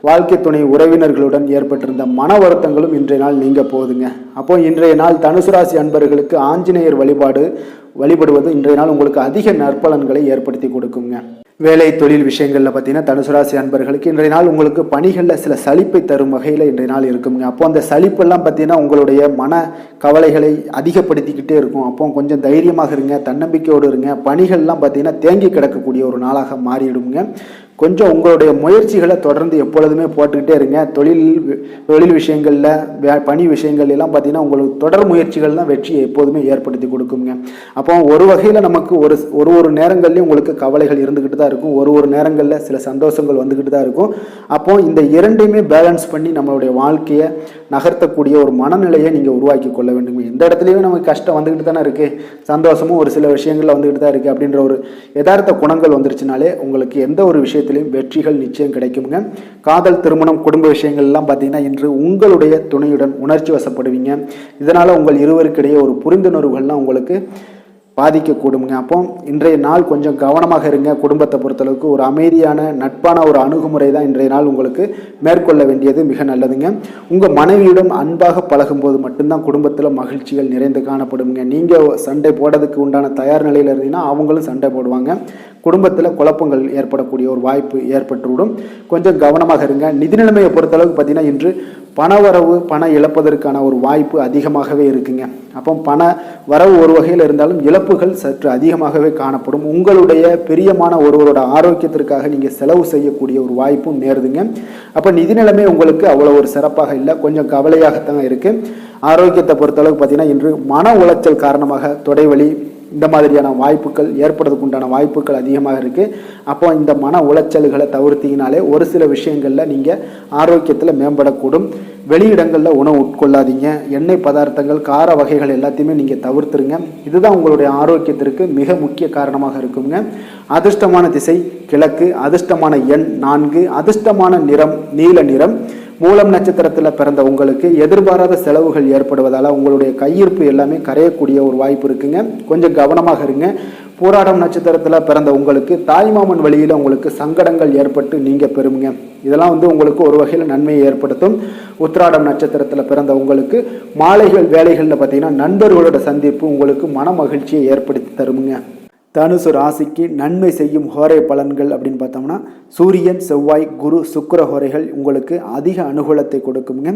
வாழ்க்கை துணை உறவினர்களுடன் ஏற்பட்டிருந்த மன வருத்தங்களும் இன்றைய நாள் நீங்க போகுதுங்க. அப்போ இன்றைய நாள் தனுசு ராசி அன்பர்களுக்கு ஆஞ்சநேயர் வழிபடுவது இன்றைய நாள் உங்களுக்கு அதிக நற்பலன்களை ஏற்படுத்தி கொடுக்குங்க. வேலை தொழில் விஷயங்களில் பார்த்தீங்கன்னா தனுசு ராசி அன்பர்களுக்கு இன்றைய நாள் உங்களுக்கு பணிகளில் சில சலிப்பை தரும் வகையில் இன்றைய நாள் இருக்குங்க. அப்போ அந்த சலிப்பெல்லாம் பார்த்தீங்கன்னா உங்களுடைய மன கவலைகளை அதிகப்படுத்திக்கிட்டே இருக்கும். அப்போ கொஞ்சம் தைரியமாக இருங்க, தன்னம்பிக்கையோடு இருங்க. பணிகள்லாம் பார்த்தீங்கன்னா தேங்கி கிடக்கக்கூடிய ஒரு நாளாக மாறிடுங்க. கொஞ்சம் உங்களுடைய முயற்சிகளை தொடர்ந்து எப்பொழுதுமே போட்டுக்கிட்டே இருங்க. தொழில் விஷயங்களில் பணி விஷயங்கள் எல்லாம் பார்த்தீங்கன்னா உங்களுக்கு தொடர் முயற்சிகள் தான் வெற்றியை எப்போதுமே ஏற்படுத்தி கொடுக்குங்க. அப்போ ஒரு வகையில் நமக்கு ஒரு நேரங்கள்லையும் உங்களுக்கு கவலைகள் இருந்துக்கிட்டு தான் இருக்கும். ஒரு நேரங்களில் சில சந்தோஷங்கள் வந்துக்கிட்டு தான் இருக்கும். அப்போ இந்த இரண்டையுமே பேலன்ஸ் பண்ணி நம்மளுடைய வாழ்க்கையை நகர்த்தக்கூடிய ஒரு மனநிலையை நீங்கள் உருவாக்கி கொள்ள வேண்டும். எந்த இடத்துலையுமே நமக்கு கஷ்டம் வந்துக்கிட்டு தானே இருக்குது, சந்தோஷமும் ஒரு சில விஷயங்களில் வந்துக்கிட்டு தான் இருக்குது அப்படின்ற ஒரு யதார்த்த குணங்கள் வந்துருச்சுனாலே உங்களுக்கு எந்த ஒரு விஷயத்திலையும் வெற்றிகள் நிச்சயம் கிடைக்குங்க. காதல், திருமணம், குடும்ப விஷயங்கள்லாம் பார்த்தீங்கன்னா இன்று உங்களுடைய துணையுடன் உணர்ச்சி வசப்படுவீங்க. இதனால் உங்கள் இருவருக்கிடையே ஒரு புரிந்துணர்வுகள்லாம் உங்களுக்கு பாதிக்கக்கூடுங்க. அப்போ இன்றைய நாள் கொஞ்சம் கவனமாக இருங்க. குடும்பத்தை பொறுத்தளவுக்கு ஒரு அமைதியான நட்பான ஒரு அணுகுமுறை தான் இன்றைய நாள் உங்களுக்கு மேற்கொள்ள வேண்டியது மிக நல்லதுங்க. உங்கள் மனைவியுடன் அன்பாக பழகும்போது மட்டும்தான் குடும்பத்தில் மகிழ்ச்சிகள் நிறைந்து காணப்படுங்க. நீங்கள் சண்டை போடுறதுக்கு உண்டான தயார் நிலையில் இருந்தீங்கன்னா அவங்களும் சண்டை போடுவாங்க. குடும்பத்தில் குழப்பங்கள் ஏற்படக்கூடிய ஒரு வாய்ப்பு ஏற்பட்டுவிடும். கொஞ்சம் கவனமாக இருங்க. நிதி நிலைமையை பொறுத்தளவுக்கு பார்த்தீங்கன்னா இன்று பணவரவு பணம் இழப்பதற்கான ஒரு வாய்ப்பு அதிகமாகவே இருக்குங்க. அப்போ பண வரவு ஒரு வகையில் இருந்தாலும் இழப்புகள் சற்று அதிகமாகவே காணப்படும். உங்களுடைய பிரியமான ஒருவரோட ஆரோக்கியத்திற்காக நீங்கள் செலவு செய்யக்கூடிய ஒரு வாய்ப்பும் நேருதுங்க. அப்போ நிதி நிலைமை உங்களுக்கு அவ்வளோ ஒரு சிறப்பாக இல்லை, கொஞ்சம் கவலையாகத்தான் இருக்குது. ஆரோக்கியத்தை பொறுத்தளவுக்கு பார்த்தீங்கன்னா இன்று மன உளைச்சல் காரணமாக தொடைவலி இந்த மாதிரியான வாய்ப்புகள் ஏற்படுறதுக்கு உண்டான வாய்ப்புகள் அதிகமாக இருக்குது. அப்போ இந்த மன உளைச்சல்களை தவிர்த்தீங்கனாலே ஒரு சில விஷயங்களில் நீங்கள் ஆரோக்கியத்தில் மேம்படக்கூடும். வெளியிடங்களில் உணவு உட்கொள்ளாதீங்க. எண்ணெய் பதார்த்தங்கள், கார வகைகள் எல்லாத்தையுமே நீங்கள் தவிர்த்துருங்க. இதுதான் உங்களுடைய ஆரோக்கியத்திற்கு மிக முக்கிய காரணமாக இருக்குங்க. அதிர்ஷ்டமான திசை கிழக்கு, அதிர்ஷ்டமான எண் 4, அதிர்ஷ்டமான நிறம் நீல நிறம். மூலம் நட்சத்திரத்தில் பிறந்த உங்களுக்கு எதிர்பாராத செலவுகள் ஏற்படுவதால் உங்களுடைய கையிருப்பு எல்லாமே கரையக்கூடிய ஒரு வாய்ப்பு இருக்குங்க. கொஞ்சம் கவனமாக இருங்க. பூராடம் நட்சத்திரத்தில் பிறந்த உங்களுக்கு தாய்மாமன் வழியில் உங்களுக்கு சங்கடங்கள் ஏற்பட்டு நீங்கள் பெறுங்க. இதெல்லாம் உங்களுக்கு ஒரு வகையில் நன்மையை ஏற்படுத்தும். உத்திராடம் நட்சத்திரத்தில் பிறந்த உங்களுக்கு மாலைகள் வேலைகளில் பார்த்தீங்கன்னா நண்பர்களோட சந்திப்பு உங்களுக்கு மன மகிழ்ச்சியை ஏற்படுத்தி தருமுங்க. தனுசு ராசிக்கு நன்மை செய்யும் ஹோரை பலன்கள் அப்படின்னு பார்த்தோம்னா சூரியன், செவ்வாய், குரு, சுக்கிர ஹோரைகள் உங்களுக்கு அதிக அனுகூலத்தை கொடுக்குங்க.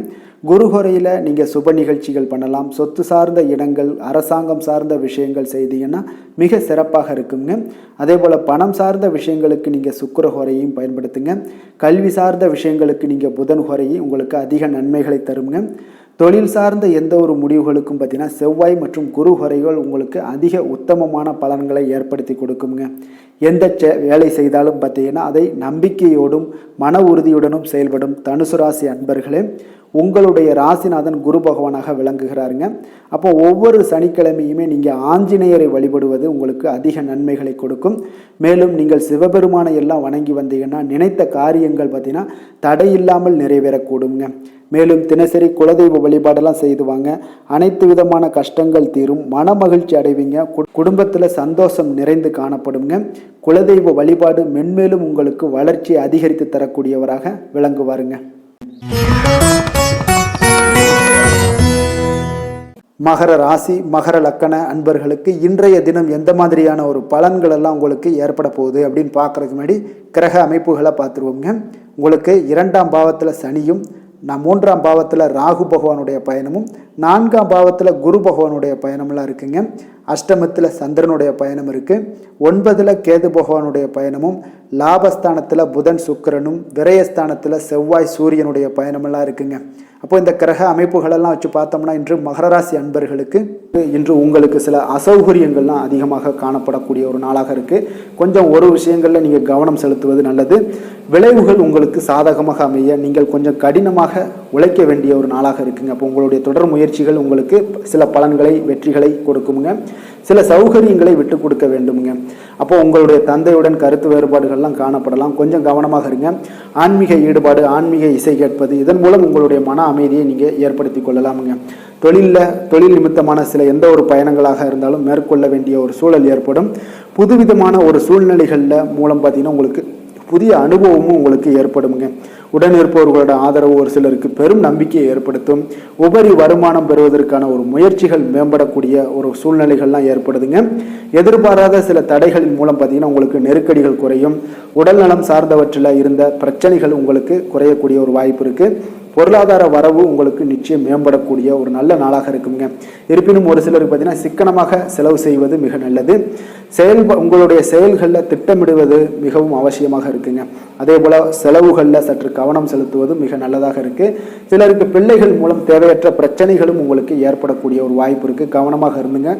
குரு ஹோரையில் நீங்கள் சுப நிகழ்ச்சிகள் பண்ணலாம். சொத்து சார்ந்த இடங்கள், அரசாங்கம் சார்ந்த விஷயங்கள் செய்தீங்கன்னா மிக சிறப்பாக இருக்குங்க. அதே போல் பணம் சார்ந்த விஷயங்களுக்கு நீங்கள் சுக்கிர ஹோரையையும் பயன்படுத்துங்க. கல்வி சார்ந்த விஷயங்களுக்கு நீங்கள் புதன் ஹோரையும் உங்களுக்கு அதிக நன்மைகளை தருங்க. தொழில் சார்ந்த எந்த ஒரு முடிவுகளுக்கும் பார்த்தீங்கன்னா செவ்வாய் மற்றும் குரு ஹோரைகள் உங்களுக்கு அதிக உத்தமமான பலன்களை ஏற்படுத்தி கொடுக்குங்க. எந்த வேலை செய்தாலும் பார்த்தீங்கன்னா அதை நம்பிக்கையோடும் மன உறுதியுடனும் செயல்படும் தனுசு ராசி அன்பர்களே, உங்களுடைய ராசிநாதன் குரு பகவானாக விளங்குகிறாருங்க. அப்போ ஒவ்வொரு சனிக்கிழமையுமே நீங்கள் ஆஞ்சநேயரை வழிபடுவது உங்களுக்கு அதிக நன்மைகளை கொடுக்கும். மேலும் நீங்கள் சிவபெருமானை எல்லாம் வணங்கி வந்தீங்கன்னா நினைத்த காரியங்கள் பார்த்தீங்கன்னா தடையில்லாமல் நிறைவேறக்கூடுங்க. மேலும் தினசரி குலதெய்வ வழிபாடெல்லாம் செய்துவாங்க. அனைத்து விதமான கஷ்டங்கள் தீரும், மன மகிழ்ச்சி அடைவீங்க, குடும்பத்தில் சந்தோஷம் நிறைந்து காணப்படுங்க. குலதெய்வ வழிபாடு மென்மேலும் உங்களுக்கு வளர்ச்சி அதிகரித்து தரக்கூடியவராக விளங்குவாருங்க. மகர ராசி மகர லக்கண அன்பர்களுக்கு இன்றைய தினம் எந்த மாதிரியான ஒரு பலன்கள் எல்லாம் உங்களுக்கு ஏற்பட போகுது அப்படின்னு பார்க்கறதுக்கு முன்னாடி கிரக அமைப்புகளை பார்த்துருவோங்க. உங்களுக்கு 2ஆம் பாவத்தில் சனியும், 3ஆம் பாவத்தில் ராகு பகவானுடைய பயணமும், 4ஆம் பாவத்தில் குரு பகவானுடைய பயணம்லாம் இருக்குங்க. அஷ்டமத்தில் சந்திரனுடைய பயணம் இருக்குது. 9ல் கேது பகவானுடைய பயணமும், லாபஸ்தானத்தில் புதன் சுக்கிரனும், விரயஸ்தானத்தில் செவ்வாய் சூரியனுடைய பயணமெல்லாம் இருக்குங்க. அப்போ இந்த கிரக அமைப்புகளெல்லாம் வச்சு பார்த்தோம்னா இன்று மகர ராசி அன்பர்களுக்கு இன்று உங்களுக்கு சில அசௌகரியங்கள்லாம் அதிகமாக காணப்படக்கூடிய ஒரு நாளாக இருக்குது. கொஞ்சம் ஒரு விஷயங்களில் நீங்கள் கவனம் செலுத்துவது நல்லது. விளைவுகள் உங்களுக்கு சாதகமாக அமைய நீங்கள் கொஞ்சம் கடினமாக உழைக்க வேண்டிய ஒரு நாளாக இருக்குங்க. அப்போ உங்களுடைய தொடர் முயற்சிகள் உங்களுக்கு சில பலன்களை வெற்றிகளை கொடுக்குங்க. சில சௌகரியங்களை விட்டு கொடுக்க வேண்டுமுங்க. அப்போ உங்களுடைய தந்தையுடன் கருத்து வேறுபாடுகள்லாம் காணப்படலாம். கொஞ்சம் கவனமாக இருங்க. ஆன்மீக ஈடுபாடு, ஆன்மீக இசை கேட்பது, இதன் மூலம் உங்களுடைய மன அமைதியை நீங்கள் ஏற்படுத்தி கொள்ளலாமுங்க. தொழில் நிமித்தமான சில எந்த ஒரு பயணங்களாக இருந்தாலும் மேற்கொள்ள வேண்டிய ஒரு சூழல் ஏற்படும். புதுவிதமான ஒரு சூழ்நிலைகளில் மூலம் பார்த்தீங்கன்னா உங்களுக்கு புதிய அனுபவமும் உங்களுக்கு ஏற்படுங்க. உடன் இருப்பவர்களோட ஆதரவு ஒரு சிலருக்கு பெரும் நம்பிக்கையை ஏற்படுத்தும். உபரி வருமானம் பெறுவதற்கான ஒரு முயற்சிகள் மேம்படக்கூடிய ஒரு சூழ்நிலைகள்லாம் ஏற்படுதுங்க. எதிர்பாராத சில தடைகளின் மூலம் பார்த்தீங்கன்னா உங்களுக்கு நெருக்கடிகள் குறையும். உடல்நலம் சார்ந்தவற்றில் இருந்த பிரச்சனைகள் உங்களுக்கு குறையக்கூடிய ஒரு வாய்ப்பு இருக்குது. பொருளாதார வரவு உங்களுக்கு நிச்சயம் மேம்படக்கூடிய ஒரு நல்ல நாளாக இருக்குங்க. இருப்பினும் ஒரு சிலருக்கு பார்த்தீங்கன்னா சிக்கனமாக செலவு செய்வது மிக நல்லது. உங்களுடைய செயல்களில் திட்டமிடுவது மிகவும் அவசியமாக இருக்குங்க. அதே போல் செலவுகளில் சற்று கவனம் செலுத்துவது மிக நல்லதாக இருக்குது. சிலருக்கு பிள்ளைகள் மூலம் தேவையற்ற பிரச்சனைகளும் உங்களுக்கு ஏற்படக்கூடிய ஒரு வாய்ப்பு இருக்குது. கவனமாக இருந்துங்க.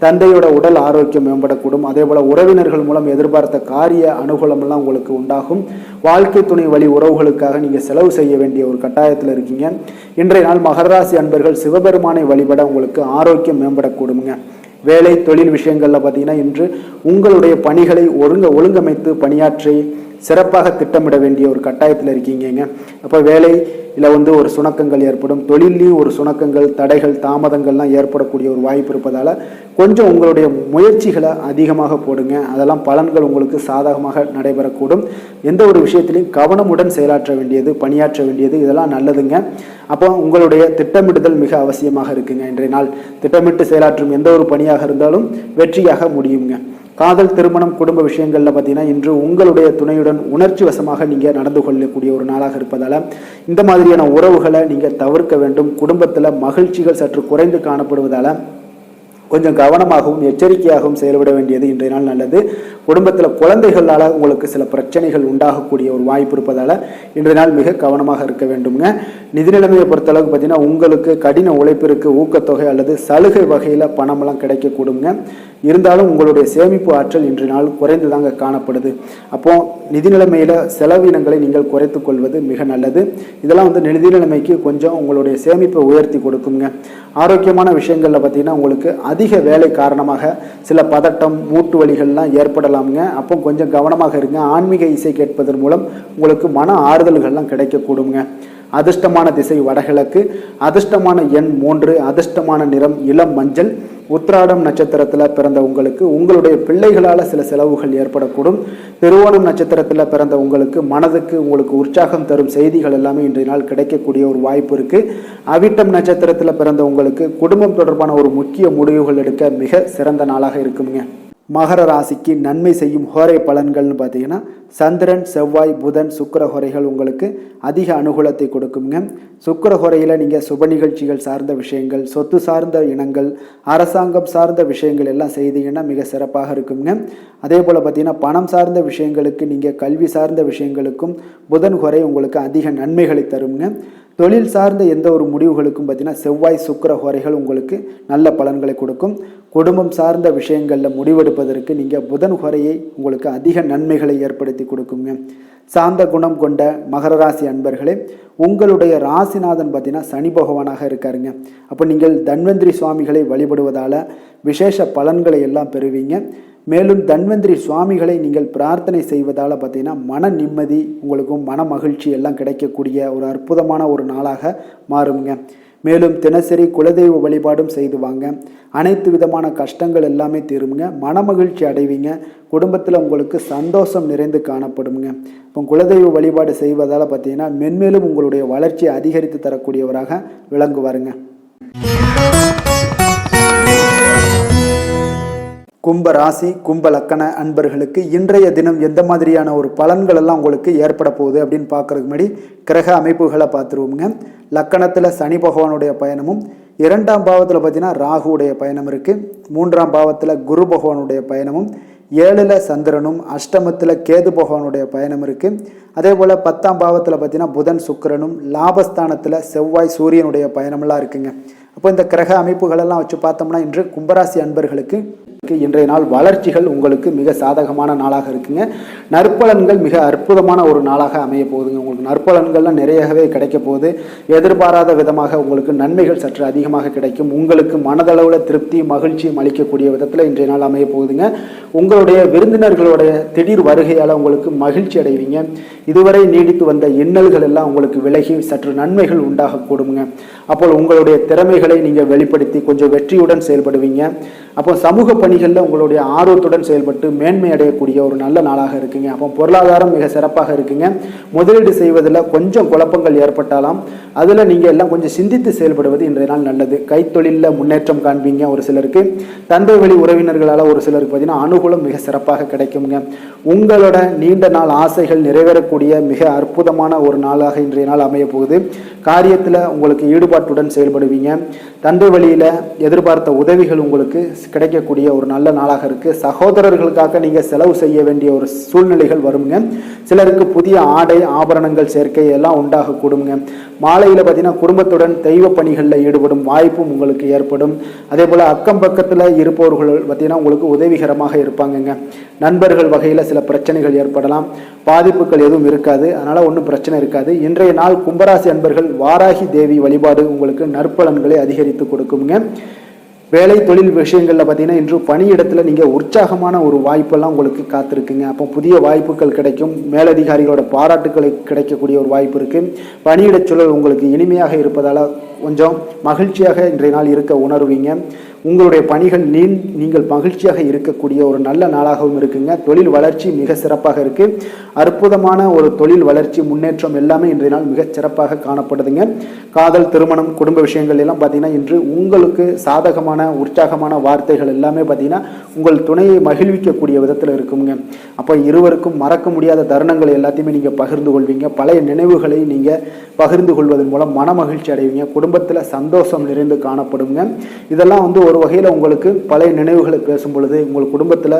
தந்தையோட உடல் ஆரோக்கியம் மேம்படக்கூடும். அதே போல் உறவினர்கள் மூலம் எதிர்பார்த்த காரிய அனுகூலமெல்லாம் உங்களுக்கு உண்டாகும். வாழ்க்கை துணை வழி உறவுகளுக்காக நீங்கள் செலவு செய்ய வேண்டிய ஒரு கட்டாயத்தில் இருக்கீங்க. இன்றைய நாள் மகர ராசி அன்பர்கள் சிவபெருமானை வழிபட உங்களுக்கு ஆரோக்கியம் மேம்படக்கூடுங்க. வேலை தொழில் விஷயங்களில் பார்த்தீங்கன்னா இன்று உங்களுடைய பணிகளை ஒழுங்கமைத்து பணியாற்றி சிறப்பாக திட்டமிட வேண்டிய ஒரு கட்டாயத்தில் இருக்கீங்க. அப்போ வேலையில் ஒரு சுணக்கங்கள் ஏற்படும். தொழிலையும் ஒரு சுணக்கங்கள், தடைகள், தாமதங்கள்லாம் ஏற்படக்கூடிய ஒரு வாய்ப்பு இருப்பதால் கொஞ்சம் உங்களுடைய முயற்சிகளை அதிகமாக போடுங்க. அதெல்லாம் பலன்கள் உங்களுக்கு சாதகமாக நடைபெறக்கூடும். எந்த ஒரு விஷயத்திலையும் கவனமுடன் செயலாற்ற வேண்டியது, பணியாற்ற வேண்டியது, இதெல்லாம் நல்லதுங்க. அப்போ உங்களுடைய திட்டமிடுதல் மிக அவசியமாக இருக்குங்க. இன்றைய நாள் திட்டமிட்டு செயலாற்றும் எந்த ஒரு பணியாக இருந்தாலும் வெற்றியாக முடியுங்க. காதல், திருமணம், குடும்ப விஷயங்களில் பார்த்தீங்கன்னா இன்று உங்களுடைய துணையுடன் உணர்ச்சி வசமாக நீங்கள் நடந்து கொள்ளக்கூடிய ஒரு நாளாக இருப்பதால் இந்த மாதிரியான உறவுகளை நீங்கள் தவிர்க்க வேண்டும். குடும்பத்தில் மகிழ்ச்சிகள் சற்று குறைந்து காணப்படுவதால் கொஞ்சம் கவனமாகவும் எச்சரிக்கையாகவும் செயல்பட வேண்டியது இன்றைய நாள் நல்லது. குடும்பத்தில் குழந்தைகளால் உங்களுக்கு சில பிரச்சனைகள் உண்டாகக்கூடிய ஒரு வாய்ப்பு இருப்பதால் இன்றைய நாள் மிக கவனமாக இருக்க வேண்டுங்க. நிதி நிலைமையை பொறுத்தளவுக்கு பார்த்தீங்கன்னா உங்களுக்கு கடின உழைப்பிற்கு ஊக்கத்தொகை அல்லது சலுகை வகையில் பணமெல்லாம் கிடைக்கக்கூடுங்க. இருந்தாலும் உங்களுடைய சேமிப்பு ஆற்றல் இன்றைய நாள் குறைந்து தாங்க காணப்படுது. அப்போ நிதி நிலைமையில் செலவினங்களை நீங்கள் குறைத்து கொள்வது மிக நல்லது. இதெல்லாம் நிதி நிலைமைக்கு கொஞ்சம் உங்களுடைய சேமிப்பை உயர்த்தி கொடுக்குங்க. ஆரோக்கியமான விஷயங்களில் பார்த்தீங்கன்னா உங்களுக்கு அதிக வேலை காரணமாக சில பதட்டம், மூட்டு வலிகள்லாம் ஏற்படலாமுங்க. அப்போ கொஞ்சம் கவனமாக இருங்க. ஆன்மீக இசை கேட்பதன் மூலம் உங்களுக்கு மன ஆறுதல்கள்லாம் கிடைக்கக்கூடுங்க. அதிர்ஷ்டமான திசை வடகிழக்கு, அதிர்ஷ்டமான எண் 3, அதிர்ஷ்டமான நிறம் இளம் மஞ்சள். உத்திராடம் நட்சத்திரத்தில் பிறந்த உங்களுக்கு உங்களுடைய பிள்ளைகளால் சில செலவுகள் ஏற்படக்கூடும். திருவோணம் நட்சத்திரத்தில் பிறந்த உங்களுக்கு மனதுக்கு உங்களுக்கு உற்சாகம் தரும் செய்திகள் எல்லாமே இன்றைய நாள் கிடைக்கக்கூடிய ஒரு வாய்ப்பு இருக்குது. அவிட்டம் நட்சத்திரத்தில் பிறந்த உங்களுக்கு குடும்பம் தொடர்பான ஒரு முக்கிய முடிவுகள் எடுக்க மிக சிறந்த நாளாக இருக்குங்க. மகர ராசிக்கு நன்மை செய்யும் ஹோரை பலன்கள்னு பார்த்தீங்கன்னா சந்திரன், செவ்வாய், புதன், சுக்கிர ஹோரைகள் உங்களுக்கு அதிக அனுகூலத்தை கொடுக்குங்க. சுக்கிர ஹோரையில் நீங்கள் சுப நிகழ்ச்சிகள் சார்ந்த விஷயங்கள், சொத்து சார்ந்த இனங்கள், அரசாங்கம் சார்ந்த விஷயங்கள் எல்லாம் செய்தீங்கன்னா மிக சிறப்பாக இருக்குங்க. அதே போல் பார்த்தீங்கன்னா பணம் சார்ந்த விஷயங்களுக்கு, நீங்கள் கல்வி சார்ந்த விஷயங்களுக்கும் புதன் ஹோரை உங்களுக்கு அதிக நன்மைகளை தருங்க. தொழில் சார்ந்த எந்த ஒரு முடிவுகளுக்கும் பார்த்தீங்கன்னா செவ்வாய் சுக்கிர ஹோரைகள் உங்களுக்கு நல்ல பலன்களை கொடுக்கும். குடும்பம் சார்ந்த விஷயங்களில் முடிவெடுப்பதற்கு நீங்கள் புதன் ஹோரையை உங்களுக்கு அதிக நன்மைகளை ஏற்படுத்தி கொடுக்குங்க. சாந்த குணம் கொண்ட மகர ராசி அன்பர்களே, உங்களுடைய ராசிநாதன் பார்த்தீங்கன்னா சனி பகவானாக இருக்காருங்க. அப்போ நீங்கள் தன்வந்திரி சுவாமிகளை வழிபடுவதால் விசேஷ பலன்களை எல்லாம் பெறுவீங்க. மேலும் தன்வந்திரி சுவாமிகளை நீங்கள் பிரார்த்தனை செய்வதால் பார்த்தீங்கன்னா மன நிம்மதி உங்களுக்கும் மன மகிழ்ச்சி எல்லாம் கிடைக்கக்கூடிய ஒரு அற்புதமான ஒரு நாளாக மாறுங்க. மேலும் தினசரி குலதெய்வ வழிபாடும் செய்து வாங்க. அனைத்து விதமான கஷ்டங்கள் எல்லாமே தீருங்க. மன மகிழ்ச்சி அடைவீங்க. குடும்பத்தில் உங்களுக்கு சந்தோஷம் நிறைந்து காணப்படுங்க. இப்போ குலதெய்வ வழிபாடு செய்வதால் பார்த்தீங்கன்னா மென்மேலும் உங்களுடைய வளர்ச்சியை அதிகரித்து தரக்கூடியவராக விளங்குவாருங்க. கும்ப ராசி கும்ப லக்கண அன்பர்களுக்கு இன்றைய தினம் எந்த மாதிரியான ஒரு பலன்கள் எல்லாம் உங்களுக்கு ஏற்பட போகுது அப்படின்னு பார்க்கறதுக்கு முன்னாடி கிரக அமைப்புகளை பார்த்துருவோங்க. லக்கணத்தில் சனி பகவானுடைய பயணமும், 2ஆம் பாவத்தில் பார்த்தீங்கன்னா ராகுவுடைய பயணம் இருக்குது. 3ஆம் பாவத்தில் குரு பகவானுடைய பயணமும், 7ல் சந்திரனும், அஷ்டமத்தில் கேது பகவானுடைய பயணம் இருக்குது. அதே போல் 10ஆம் பாவத்தில் பார்த்தீங்கன்னா புதன் சுக்கிரனும், லாபஸ்தானத்தில் செவ்வாய் சூரியனுடைய பயணமெல்லாம் இருக்குங்க. அப்போ இந்த கிரக அமைப்புகளெல்லாம் வச்சு பார்த்தோம்னா இன்று கும்பராசி அன்பர்களுக்கு இன்றைய நாள் வளர்ச்சிகள் உங்களுக்கு மிக சாதகமான நாளாக இருக்குங்க. நற்பலன்கள் மிக அற்புதமான ஒரு நாளாக அமைய போகுதுங்க. உங்களுக்கு நற்பலன்கள்லாம் நிறையவே கிடைக்க போகுது. எதிர்பாராத விதமாக உங்களுக்கு நன்மைகள் சற்று அதிகமாக கிடைக்கும். உங்களுக்கு மனதளவில் திருப்தி மகிழ்ச்சியும் அளிக்கக்கூடிய விதத்தில் இன்றைய நாள் அமைய போகுதுங்க. உங்களுடைய விருந்தினர்களுடைய திடீர் வருகையால் உங்களுக்கு மகிழ்ச்சி அடைவீங்க. இதுவரை நீடித்து வந்த இன்னல்கள் எல்லாம் உங்களுக்கு விலகி சற்று நன்மைகள் உண்டாகக்கூடுங்க. அப்போ உங்களுடைய திறமைகளை நீங்கள் வெளிப்படுத்தி கொஞ்சம் வெற்றியுடன் செயல்படுவீங்க. அப்போ சமூக பணிகளில் உங்களுடைய ஆர்வத்துடன் செயல்பட்டு மேன்மை அடையக்கூடிய ஒரு நல்ல நாளாக இருக்குங்க. அப்போ பொருளாதாரம் மிக சிறப்பாக இருக்குங்க. முதலீடு செய்வதில் கொஞ்சம் குழப்பங்கள் ஏற்பட்டாலும் அதில் நீங்கள் எல்லாம் கொஞ்சம் சிந்தித்து செயல்படுவது இன்றைய நாள் நல்லது. கைத்தொழிலில் முன்னேற்றம் காண்பீங்க. ஒரு சிலருக்கு தந்தை வழி உறவினர்களால் ஒரு சிலருக்கு பார்த்தீங்கன்னா அனுகூலம் மிக சிறப்பாக கிடைக்குங்க. உங்களோட நீண்ட நாள் ஆசைகள் நிறைவேறக்கூடிய மிக அற்புதமான ஒரு நாளாக இன்றைய நாள் அமைய போகுது. காரியத்தில் உங்களுக்கு ஈடுபாட்டுடன் செயல்படுவீங்க. தந்தை வழியில் எதிர்பார்த்த உதவிகள் உங்களுக்கு கிடைக்கக்கூடிய ஒரு நல்ல நாளாக இருக்குது. சகோதரர்களுக்காக நீங்கள் செலவு செய்ய வேண்டிய ஒரு சூழ்நிலைகள் வருங்க. சிலருக்கு புதிய ஆடை ஆபரணங்கள் சேர்க்கை எல்லாம் உண்டாகக்கூடுங்க. மாலையில் பார்த்தீங்கன்னா குடும்பத்துடன் தெய்வ பணிகளில் ஈடுபடும் வாய்ப்பும் உங்களுக்கு ஏற்படும். அதே போல் அக்கம் பக்கத்தில் இருப்பவர்கள் பார்த்தீங்கன்னா உங்களுக்கு உதவிகரமாக இருப்பாங்கங்க. நண்பர்கள் வகையில் சில பிரச்சனைகள் ஏற்படலாம். பாதிப்புகள் எதுவும் இருக்காது. அதனால் ஒன்றும் பிரச்சனை இருக்காது. இன்றைய நாள் கும்பராசி அன்பர்கள் வாராகி தேவி வழிபாடு உங்களுக்கு நற்பலன்களை அதிகரித்து கொடுக்குங்க. வேலை தொழில் விஷயங்களில் பார்த்தீங்கன்னா இன்று பணியிடத்தில் நீங்கள் உற்சாகமான ஒரு வாய்ப்பெல்லாம் உங்களுக்கு காத்திருக்குங்க. அப்போ புதிய வாய்ப்புகள் கிடைக்கும். மேலதிகாரிகளோட பாராட்டுக்களை கிடைக்கக்கூடிய ஒரு வாய்ப்பு இருக்குது. பணியிடச் சூழல் உங்களுக்கு இனிமையாக இருப்பதால் கொஞ்சம் மகிழ்ச்சியாக இன்றைய நாள் இருக்க உணர்வீங்க. உங்களுடைய பணிகள் நீங்கள் மகிழ்ச்சியாக இருக்கக்கூடிய ஒரு நல்ல நாளாகவும் இருக்குங்க. தொழில் வளர்ச்சி மிக சிறப்பாக இருக்குது. அற்புதமான ஒரு தொழில் வளர்ச்சி முன்னேற்றம் எல்லாமே இன்றைய நாள் மிக சிறப்பாக காணப்படுதுங்க. காதல் திருமணம் குடும்ப விஷயங்கள் எல்லாம் பார்த்தீங்கன்னா இன்று உங்களுக்கு சாதகமான உற்சாகமான வார்த்தைகள் எல்லாமே பார்த்தீங்கன்னா உங்கள் துணையை மகிழ்விக்கக்கூடிய விதத்தில் இருக்குங்க. அப்போ இருவருக்கும் மறக்க முடியாத தருணங்களை எல்லாத்தையுமே நீங்கள் பகிர்ந்து கொள்வீங்க. பழைய நினைவுகளை நீங்கள் பகிர்ந்து கொள்வதன் மூலம் மன மகிழ்ச்சி அடைவீங்க. குடும்பத்தில் சந்தோஷம் நிறைந்து காணப்படுங்க. இதெல்லாம் ஒரு வகையில் உங்களுக்கு பழைய நினைவுகளை பேசும் பொழுது உங்கள் குடும்பத்தில்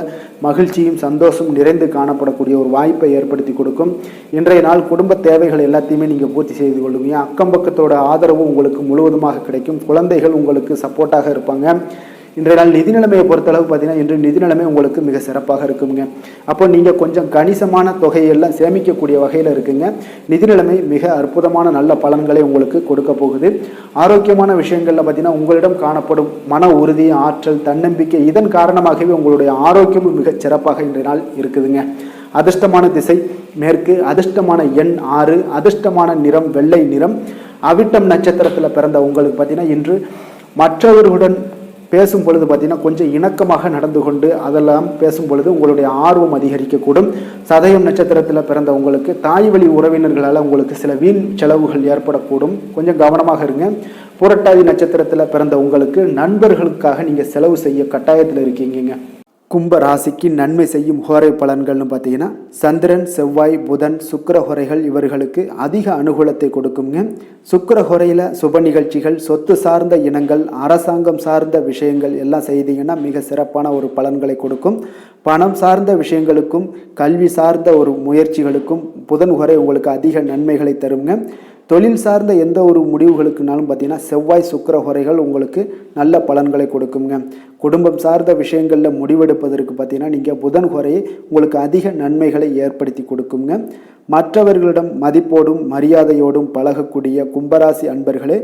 மகிழ்ச்சியும் சந்தோஷம் நிறைந்து காணப்படக்கூடிய ஒரு வாய்ப்பை ஏற்படுத்தி கொடுக்கும். இன்றைய நாள் குடும்ப தேவைகள் எல்லாத்தையுமே நீங்கள் பூர்த்தி செய்து கொள்ளுவீங்க. அக்கம் பக்கத்தோட ஆதரவு உங்களுக்கு முழுவதுமாக கிடைக்கும். குழந்தைகள் உங்களுக்கு சப்போர்ட்டாக இருப்பாங்க. இன்றைய நாள் நிதி நிலைமையை பொறுத்தளவு பார்த்தீங்கன்னா இன்று நிதி நிலைமை உங்களுக்கு மிக சிறப்பாக இருக்குங்க. அப்போ நீங்கள் கொஞ்சம் கணிசமான தொகையெல்லாம் சேமிக்கக்கூடிய வகையில் இருக்குங்க. நிதி நிலைமை மிக அற்புதமான நல்ல பலன்களை உங்களுக்கு கொடுக்க போகுது. ஆரோக்கியமான விஷயங்களில் பார்த்தீங்கன்னா உங்களிடம் காணப்படும் மன உறுதி ஆற்றல் தன்னம்பிக்கை இதன் காரணமாகவே உங்களுடைய ஆரோக்கியமும் மிக சிறப்பாக இன்றைய நாள் இருக்குதுங்க. அதிர்ஷ்டமான திசை மேற்கு, அதிர்ஷ்டமான எண் 6, அதிர்ஷ்டமான நிறம் வெள்ளை நிறம். அவிட்டம் நட்சத்திரத்தில் பிறந்த உங்களுக்கு பார்த்தீங்கன்னா இன்று மற்றவர்களுடன் பேசும் பொழுது பார்த்தீங்கன்னா கொஞ்சம் இணக்கமாக நடந்து கொண்டு அதெல்லாம் பேசும் பொழுது உங்களுடைய ஆர்வம் அதிகரிக்கக்கூடும். சதயம் நட்சத்திரத்தில் பிறந்த உங்களுக்கு தாய் வழி உறவினர்களால் உங்களுக்கு சில வீண் செலவுகள் ஏற்படக்கூடும். கொஞ்சம் கவனமாக இருங்க. புரட்டாதி நட்சத்திரத்தில் பிறந்த உங்களுக்கு நண்பர்களுக்காக நீங்கள் செலவு செய்ய கட்டாயத்தில் இருக்கீங்க. கும்ப ராசிக்கு நன்மை செய்யும் ஹோரை பலன்கள்னு பார்த்தீங்கன்னா சந்திரன் செவ்வாய் புதன் சுக்கிர ஹோரைகள் இவர்களுக்கு அதிக அனுகூலத்தை கொடுக்குங்க. சுக்கிர ஹோரையில் சுப நிகழ்ச்சிகள் சொத்து சார்ந்த இனங்கள் அரசாங்கம் சார்ந்த விஷயங்கள் எல்லாம் செய்தீங்கன்னா மிக சிறப்பான ஒரு பலன்களை கொடுக்கும். பணம் சார்ந்த விஷயங்களுக்கும் கல்வி சார்ந்த ஒரு முயற்சிகளுக்கும் புதன் ஹோரை உங்களுக்கு அதிக நன்மைகளை தருங்க. தொழில் சார்ந்த எந்த ஒரு முடிவுகளுக்குனாலும் பார்த்தீங்கன்னா செவ்வாய் சுக்கிர ஹோரைகள் உங்களுக்கு நல்ல பலன்களை கொடுக்குங்க. குடும்பம் சார்ந்த விஷயங்களில் முடிவெடுப்பதற்கு பார்த்தீங்கன்னா நீங்கள் புதன் ஹோரையை உங்களுக்கு அதிக நன்மைகளை ஏற்படுத்தி கொடுக்குங்க. மற்றவர்களிடம் மதிப்போடும் மரியாதையோடும் பழகக்கூடிய கும்பராசி அன்பர்களே,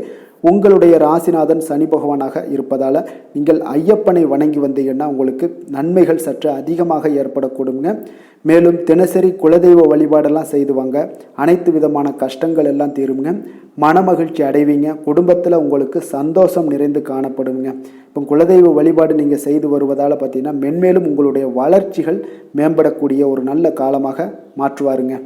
உங்களுடைய ராசிநாதன் சனி பகவானாக இருப்பதால் நீங்கள் ஐயப்பனை வணங்கி வந்தீங்கன்னா உங்களுக்கு நன்மைகள் சற்று அதிகமாக ஏற்படக்கூடுங்க. மேலும் தினசரி குலதெய்வ வழிபாடெல்லாம் செய்து வாங்க, அனைத்து விதமான கஷ்டங்கள் எல்லாம் தீருங்க, மனமகிழ்ச்சி அடைவீங்க, குடும்பத்தில் உங்களுக்கு சந்தோஷம் நிறைந்து காணப்படுங்க. இப்போ குலதெய்வ வழிபாடு நீங்கள் செய்து வருவதால் பார்த்தீங்கன்னா மென்மேலும் உங்களுடைய வளர்ச்சிகள் மேம்படக்கூடிய ஒரு நல்ல காலமாக மாற்றுவாருங்க.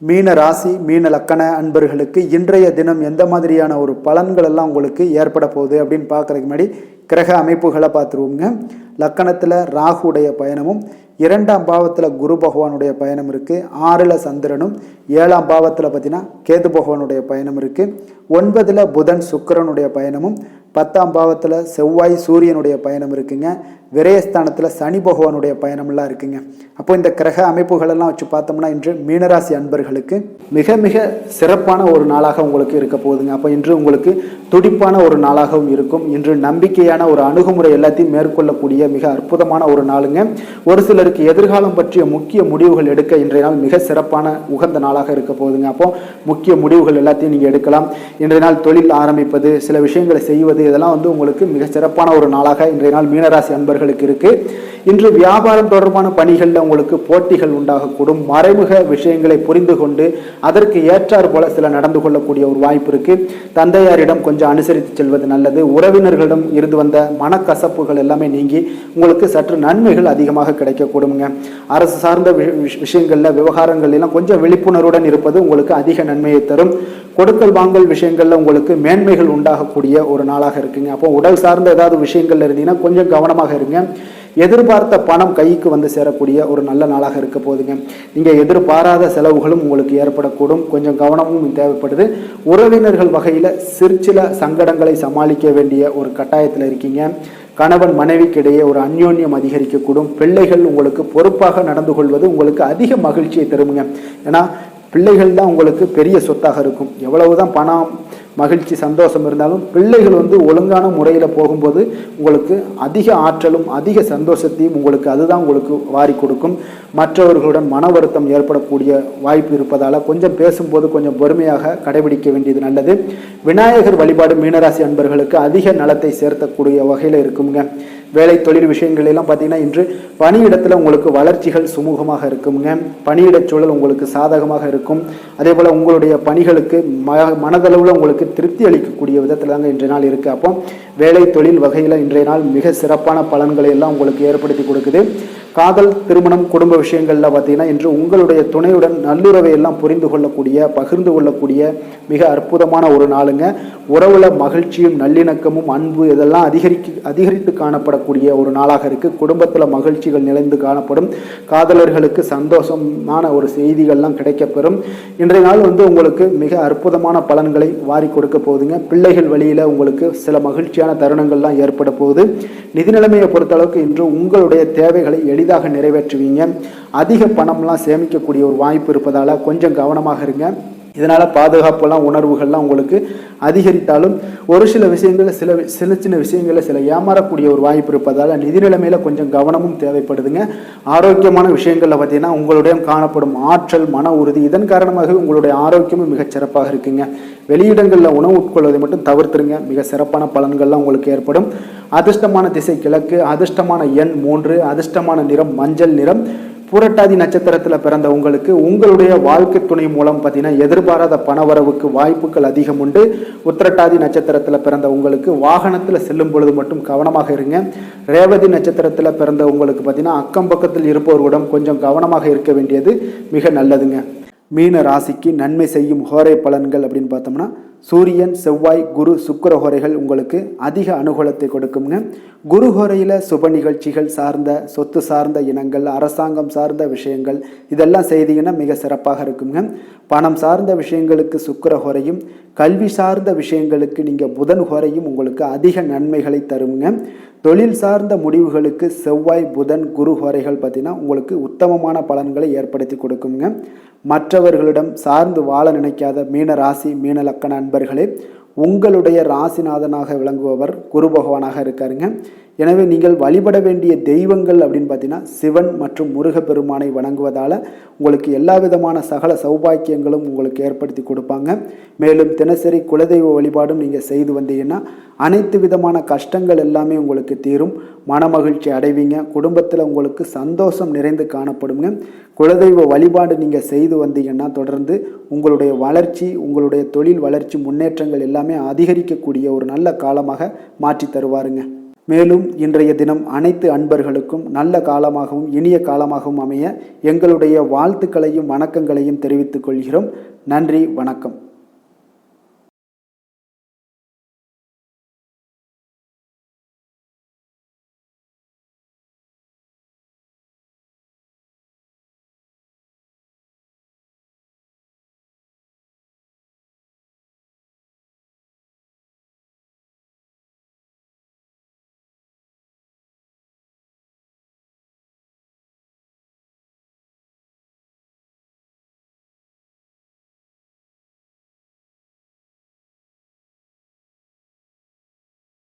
மீன ராசி மீன லக்கண அன்பர்களுக்கு இன்றைய தினம் எந்த மாதிரியான ஒரு பலன்கள் எல்லாம் உங்களுக்கு ஏற்பட போகுது அப்படின்னு பார்க்குறதுக்கு முன்னாடி கிரக அமைப்புகளை பார்த்துருவோங்க. லக்கணத்தில் ராகுடைய பயணமும், 2ஆம் பாவத்தில் குரு பகவானுடைய பயணம் இருக்குது, 6ல் சந்திரனும், 7ஆம் பாவத்தில் பார்த்தீங்கன்னா கேது பகவானுடைய பயணம் இருக்குது, 9ல் புதன் சுக்கிரனுடைய பயணமும், 10ஆம் பாவத்தில் செவ்வாய் சூரியனுடைய பயணம் இருக்குங்க, விரயஸ்தானத்தில் சனி பகவானுடைய பயணம்லாம் இருக்குங்க. அப்போ இந்த கிரக அமைப்புகளெல்லாம் வச்சு பார்த்தோம்னா இன்று மீனராசி அன்பர்களுக்கு மிக மிக சிறப்பான ஒரு நாளாக உங்களுக்கு இருக்க போகுதுங்க. அப்போ இன்று உங்களுக்கு துடிப்பான ஒரு நாளாகவும் இருக்கும். இன்று நம்பிக்கையான ஒரு அணுகுமுறை எல்லாத்தையும் மேற்கொள்ளக்கூடிய மிக அற்புதமான ஒரு நாளுங்க. ஒரு சிலருக்கு எதிர்காலம் பற்றிய முக்கிய முடிவுகள் எடுக்க இன்றைய நாள் மிக சிறப்பான உகந்த நாளாக இருக்க போகுதுங்க. அப்போ முக்கிய முடிவுகள் எல்லாத்தையும் நீங்கள் எடுக்கலாம். இன்றைய நாள் தொழில் ஆரம்பிப்பது, சில விஷயங்களை செய்வது, இதெல்லாம் உங்களுக்கு மிக சிறப்பான ஒரு நாளாக இன்றைய நாள் மீனராசி அன்பர்களுக்கு இருக்கு. இன்று வியாபாரம் தொடர்பான பணிகளில் உங்களுக்கு போட்டிகள் உண்டாகக்கூடும். மறைமுக விஷயங்களை புரிந்து கொண்டு அதற்கு ஏற்றார் போல சில நடந்து கொள்ளக்கூடிய ஒரு வாய்ப்பு இருக்கு. தந்தையாரிடம் கொஞ்சம் அனுசரித்து செல்வது நல்லது. உறவினர்களிடம் இருந்து வந்த மனக்கசப்புகள் எல்லாமே நீங்கி உங்களுக்கு சற்று நன்மைகள் அதிகமாக கிடைக்கக்கூடுங்க. அரசு சார்ந்த விஷயங்கள்ல விவகாரங்கள் எல்லாம் கொஞ்சம் விழிப்புணர்வுடன் இருப்பது உங்களுக்கு அதிக நன்மையை தரும். கொடுக்கல் வாங்கல் விஷயங்கள்ல உங்களுக்கு மேன்மைகள் உண்டாகக்கூடிய ஒரு நாளாக இருக்குங்க. அப்போ உடல் சார்ந்த ஏதாவது விஷயங்கள்ல இருந்தீங்கன்னா கொஞ்சம் கவனமாக இருங்க. எதிர்பார்த்த பணம் கைக்கு வந்து சேரக்கூடிய ஒரு நல்ல நாளாக இருக்க போகுதுங்க. நீங்கள் எதிர்பாராத செலவுகளும் உங்களுக்கு ஏற்படக்கூடும். கொஞ்சம் கவனமும் தேவைப்படுது. உறவினர்கள் வகையில் சிற்சில சங்கடங்களை சமாளிக்க வேண்டிய ஒரு கட்டாயத்தில் இருக்கீங்க. கணவன் மனைவிக்கிடையே ஒரு அந்யோன்யம் அதிகரிக்கக்கூடும். பிள்ளைகள் உங்களுக்கு பொறுப்பாக நடந்து கொள்வது உங்களுக்கு அதிக மகிழ்ச்சியை தருமுங்க. ஏன்னா பிள்ளைகள் தான் உங்களுக்கு பெரிய சொத்தாக இருக்கும். எவ்வளவுதான் பணம் மகிழ்ச்சி சந்தோஷம் இருந்தாலும் பிள்ளைகள் ஒழுங்கான முறையில் போகும்போது உங்களுக்கு அதிக ஆற்றலும் அதிக சந்தோஷத்தையும் உங்களுக்கு அதுதான் உங்களுக்கு வாரி கொடுக்கும். மற்றவர்களுடன் மன வருத்தம் ஏற்படக்கூடிய வாய்ப்பு இருப்பதால் கொஞ்சம் பேசும்போது கொஞ்சம் பொறுமையாக கடைபிடிக்க வேண்டியது நல்லது. விநாயகர் வழிபாடு மீனராசி அன்பர்களுக்கு அதிக நலத்தை சேர்த்தக்கூடிய வகையில் இருக்குங்க. வேலை தொழில் விஷயங்கள் எல்லாம் பார்த்தீங்கன்னா இன்று பணியிடத்தில் உங்களுக்கு வளர்ச்சிகள் சுமூகமாக இருக்குங்க. பணியிடச் சூழல் உங்களுக்கு சாதகமாக இருக்கும். அதே போல் உங்களுடைய பணிகளுக்கு மனதளவில் உங்களுக்கு திருப்தி அளிக்கக்கூடிய விதத்தில் தாங்க இன்றைய நாள் இருக்குது. அப்போ வேலை தொழில் வகையில் இன்றைய நாள் மிக சிறப்பான பலன்களை எல்லாம் உங்களுக்கு ஏற்படுத்தி கொடுக்குது. காதல், திருமணம், குடும்ப விஷயங்களில் பார்த்தீங்கன்னா இன்று உங்களுடைய துணையுடன் நல்லுறவை எல்லாம் புரிந்து கொள்ளக்கூடிய பகிர்ந்து கொள்ளக்கூடிய மிக அற்புதமான ஒரு நாளுங்க. உறவுல மகிழ்ச்சியும் நல்லிணக்கமும் அன்பு இதெல்லாம் அதிகரித்து காணப்படக்கூடிய ஒரு நாளாக இருக்குது. குடும்பத்தில் மகிழ்ச்சிகள் நிறைந்து காணப்படும். காதலர்களுக்கு சந்தோஷமான ஒரு செய்திகள்லாம் கிடைக்கப்பெறும். இன்றைய நாள் உங்களுக்கு மிக அற்புதமான பலன்களை வாரி கொடுக்க போகுதுங்க. பிள்ளைகள் வழியில் உங்களுக்கு சில மகிழ்ச்சியான தருணங்கள்லாம் ஏற்பட போகுது. நிதி நிலைமையை பொறுத்தளவுக்கு இன்று உங்களுடைய தேவைகளை எளிதாக நிறைவேற்றுவீங்க. அதிக பணம்லாம் சேமிக்கக்கூடிய ஒரு வாய்ப்பு இருப்பதால் கொஞ்சம் கவனமாக இருங்க. இதனால் பாதுகாப்பெல்லாம் உணர்வுகள்லாம் உங்களுக்கு அதிகரித்தாலும் ஒரு சில விஷயங்களில் சில சின்ன விஷயங்களில் சில ஏமாறக்கூடிய ஒரு வாய்ப்பு இருப்பதால் நிதி நிலைமையில் கொஞ்சம் கவனமும் தேவைப்படுதுங்க. ஆரோக்கியமான விஷயங்களில் பார்த்தீங்கன்னா உங்களுடைய காணப்படும் ஆற்றல், மன உறுதி, இதன் காரணமாக உங்களுடைய ஆரோக்கியமும் மிகச் சிறப்பாக இருக்குங்க. வெளியிடங்களில் உணவு உட்கொள்வதை மட்டும் தவிர்த்துருங்க. மிக சிறப்பான பலன்கள்லாம் உங்களுக்கு ஏற்படும். அதிர்ஷ்டமான திசை கிழக்கு, அதிர்ஷ்டமான எண் 3, அதிர்ஷ்டமான நிறம் மஞ்சள் நிறம். புரட்டாதி நட்சத்திரத்தில் பிறந்த உங்களுக்கு உங்களுடைய வாழ்க்கை துணை மூலம் பார்த்தீங்கன்னா எதிர்பாராத பணவரவுக்கு வாய்ப்புகள் அதிகம் உண்டு. உத்திரட்டாதி நட்சத்திரத்தில் பிறந்த உங்களுக்கு வாகனத்தில் செல்லும் பொழுது மட்டும் கவனமாக இருங்க. ரேவதி நட்சத்திரத்தில் பிறந்த உங்களுக்கு பார்த்தீங்கன்னா அக்கம் பக்கத்தில் இருப்பவர்களிடம் கொஞ்சம் கவனமாக இருக்க வேண்டியது மிக நல்லதுங்க. மீன ராசிக்கு நன்மை செய்யும் ஹோரை பலன்கள் அப்படின்னு பார்த்தோம்னா சூரியன், செவ்வாய், குரு, சுக்கிர ஹோரைகள் உங்களுக்கு அதிக அனுகூலத்தை கொடுக்குங்க. குரு ஹோரையில் சுப நிகழ்ச்சிகள் சார்ந்த சொத்து சார்ந்த இனங்கள், அரசாங்கம் சார்ந்த விஷயங்கள் இதெல்லாம் செய்தீங்கன்னா மிக சிறப்பாக இருக்குங்க. பணம் சார்ந்த விஷயங்களுக்கு சுக்கிர ஹோரையும், கல்வி சார்ந்த விஷயங்களுக்கு நீங்கள் புதன் ஹோரையும் உங்களுக்கு அதிக நன்மைகளை தருங்க. தொழில் சார்ந்த முடிவுகளுக்கு செவ்வாய் புதன் குரு ஹோரைகள் பார்த்தீங்கன்னா உங்களுக்கு உத்தமமான பலன்களை ஏற்படுத்தி கொடுக்குங்க. மற்றவர்களிடம் சார்ந்து வாழ நினைக்காத மீன ராசி மீன லக்கண அன்பர்களே, உங்களுடைய ராசிநாதனாக விளங்குபவர் குரு பகவானாக இருக்காருங்க. எனவே நீங்கள் வழிபட வேண்டிய தெய்வங்கள் அப்படின்னு பார்த்தீங்கன்னா சிவன் மற்றும் முருகப்பெருமானை வணங்குவதால் உங்களுக்கு எல்லா விதமான சகல சௌபாக்கியங்களும் உங்களுக்கு ஏற்படுத்தி கொடுப்பாங்க. மேலும் தினசரி குலதெய்வ வழிபாடும் நீங்கள் செய்து வந்தீங்கன்னா அனைத்து விதமான கஷ்டங்கள் எல்லாமே உங்களுக்கு தீரும், மனமகிழ்ச்சி அடைவீங்க, குடும்பத்தில் உங்களுக்கு சந்தோஷம் நிறைந்து காணப்படுங்க. குலதெய்வ வழிபாடு நீங்கள் செய்து வந்தீங்கன்னா தொடர்ந்து உங்களுடைய வளர்ச்சி, உங்களுடைய தொழில் வளர்ச்சி, முன்னேற்றங்கள் எல்லாமே அதிகரிக்கக்கூடிய ஒரு நல்ல காலமாக மாற்றி தருவாருங்க. மேலும் இன்றைய தினம் அனைத்து அன்பர்களுக்கும் நல்ல காலமாகவும் இனிய காலமாகவும் அமைய எங்களுடைய வாழ்த்துக்களையும் வணக்கங்களையும் தெரிவித்துக் கொள்கிறோம். நன்றி, வணக்கம்.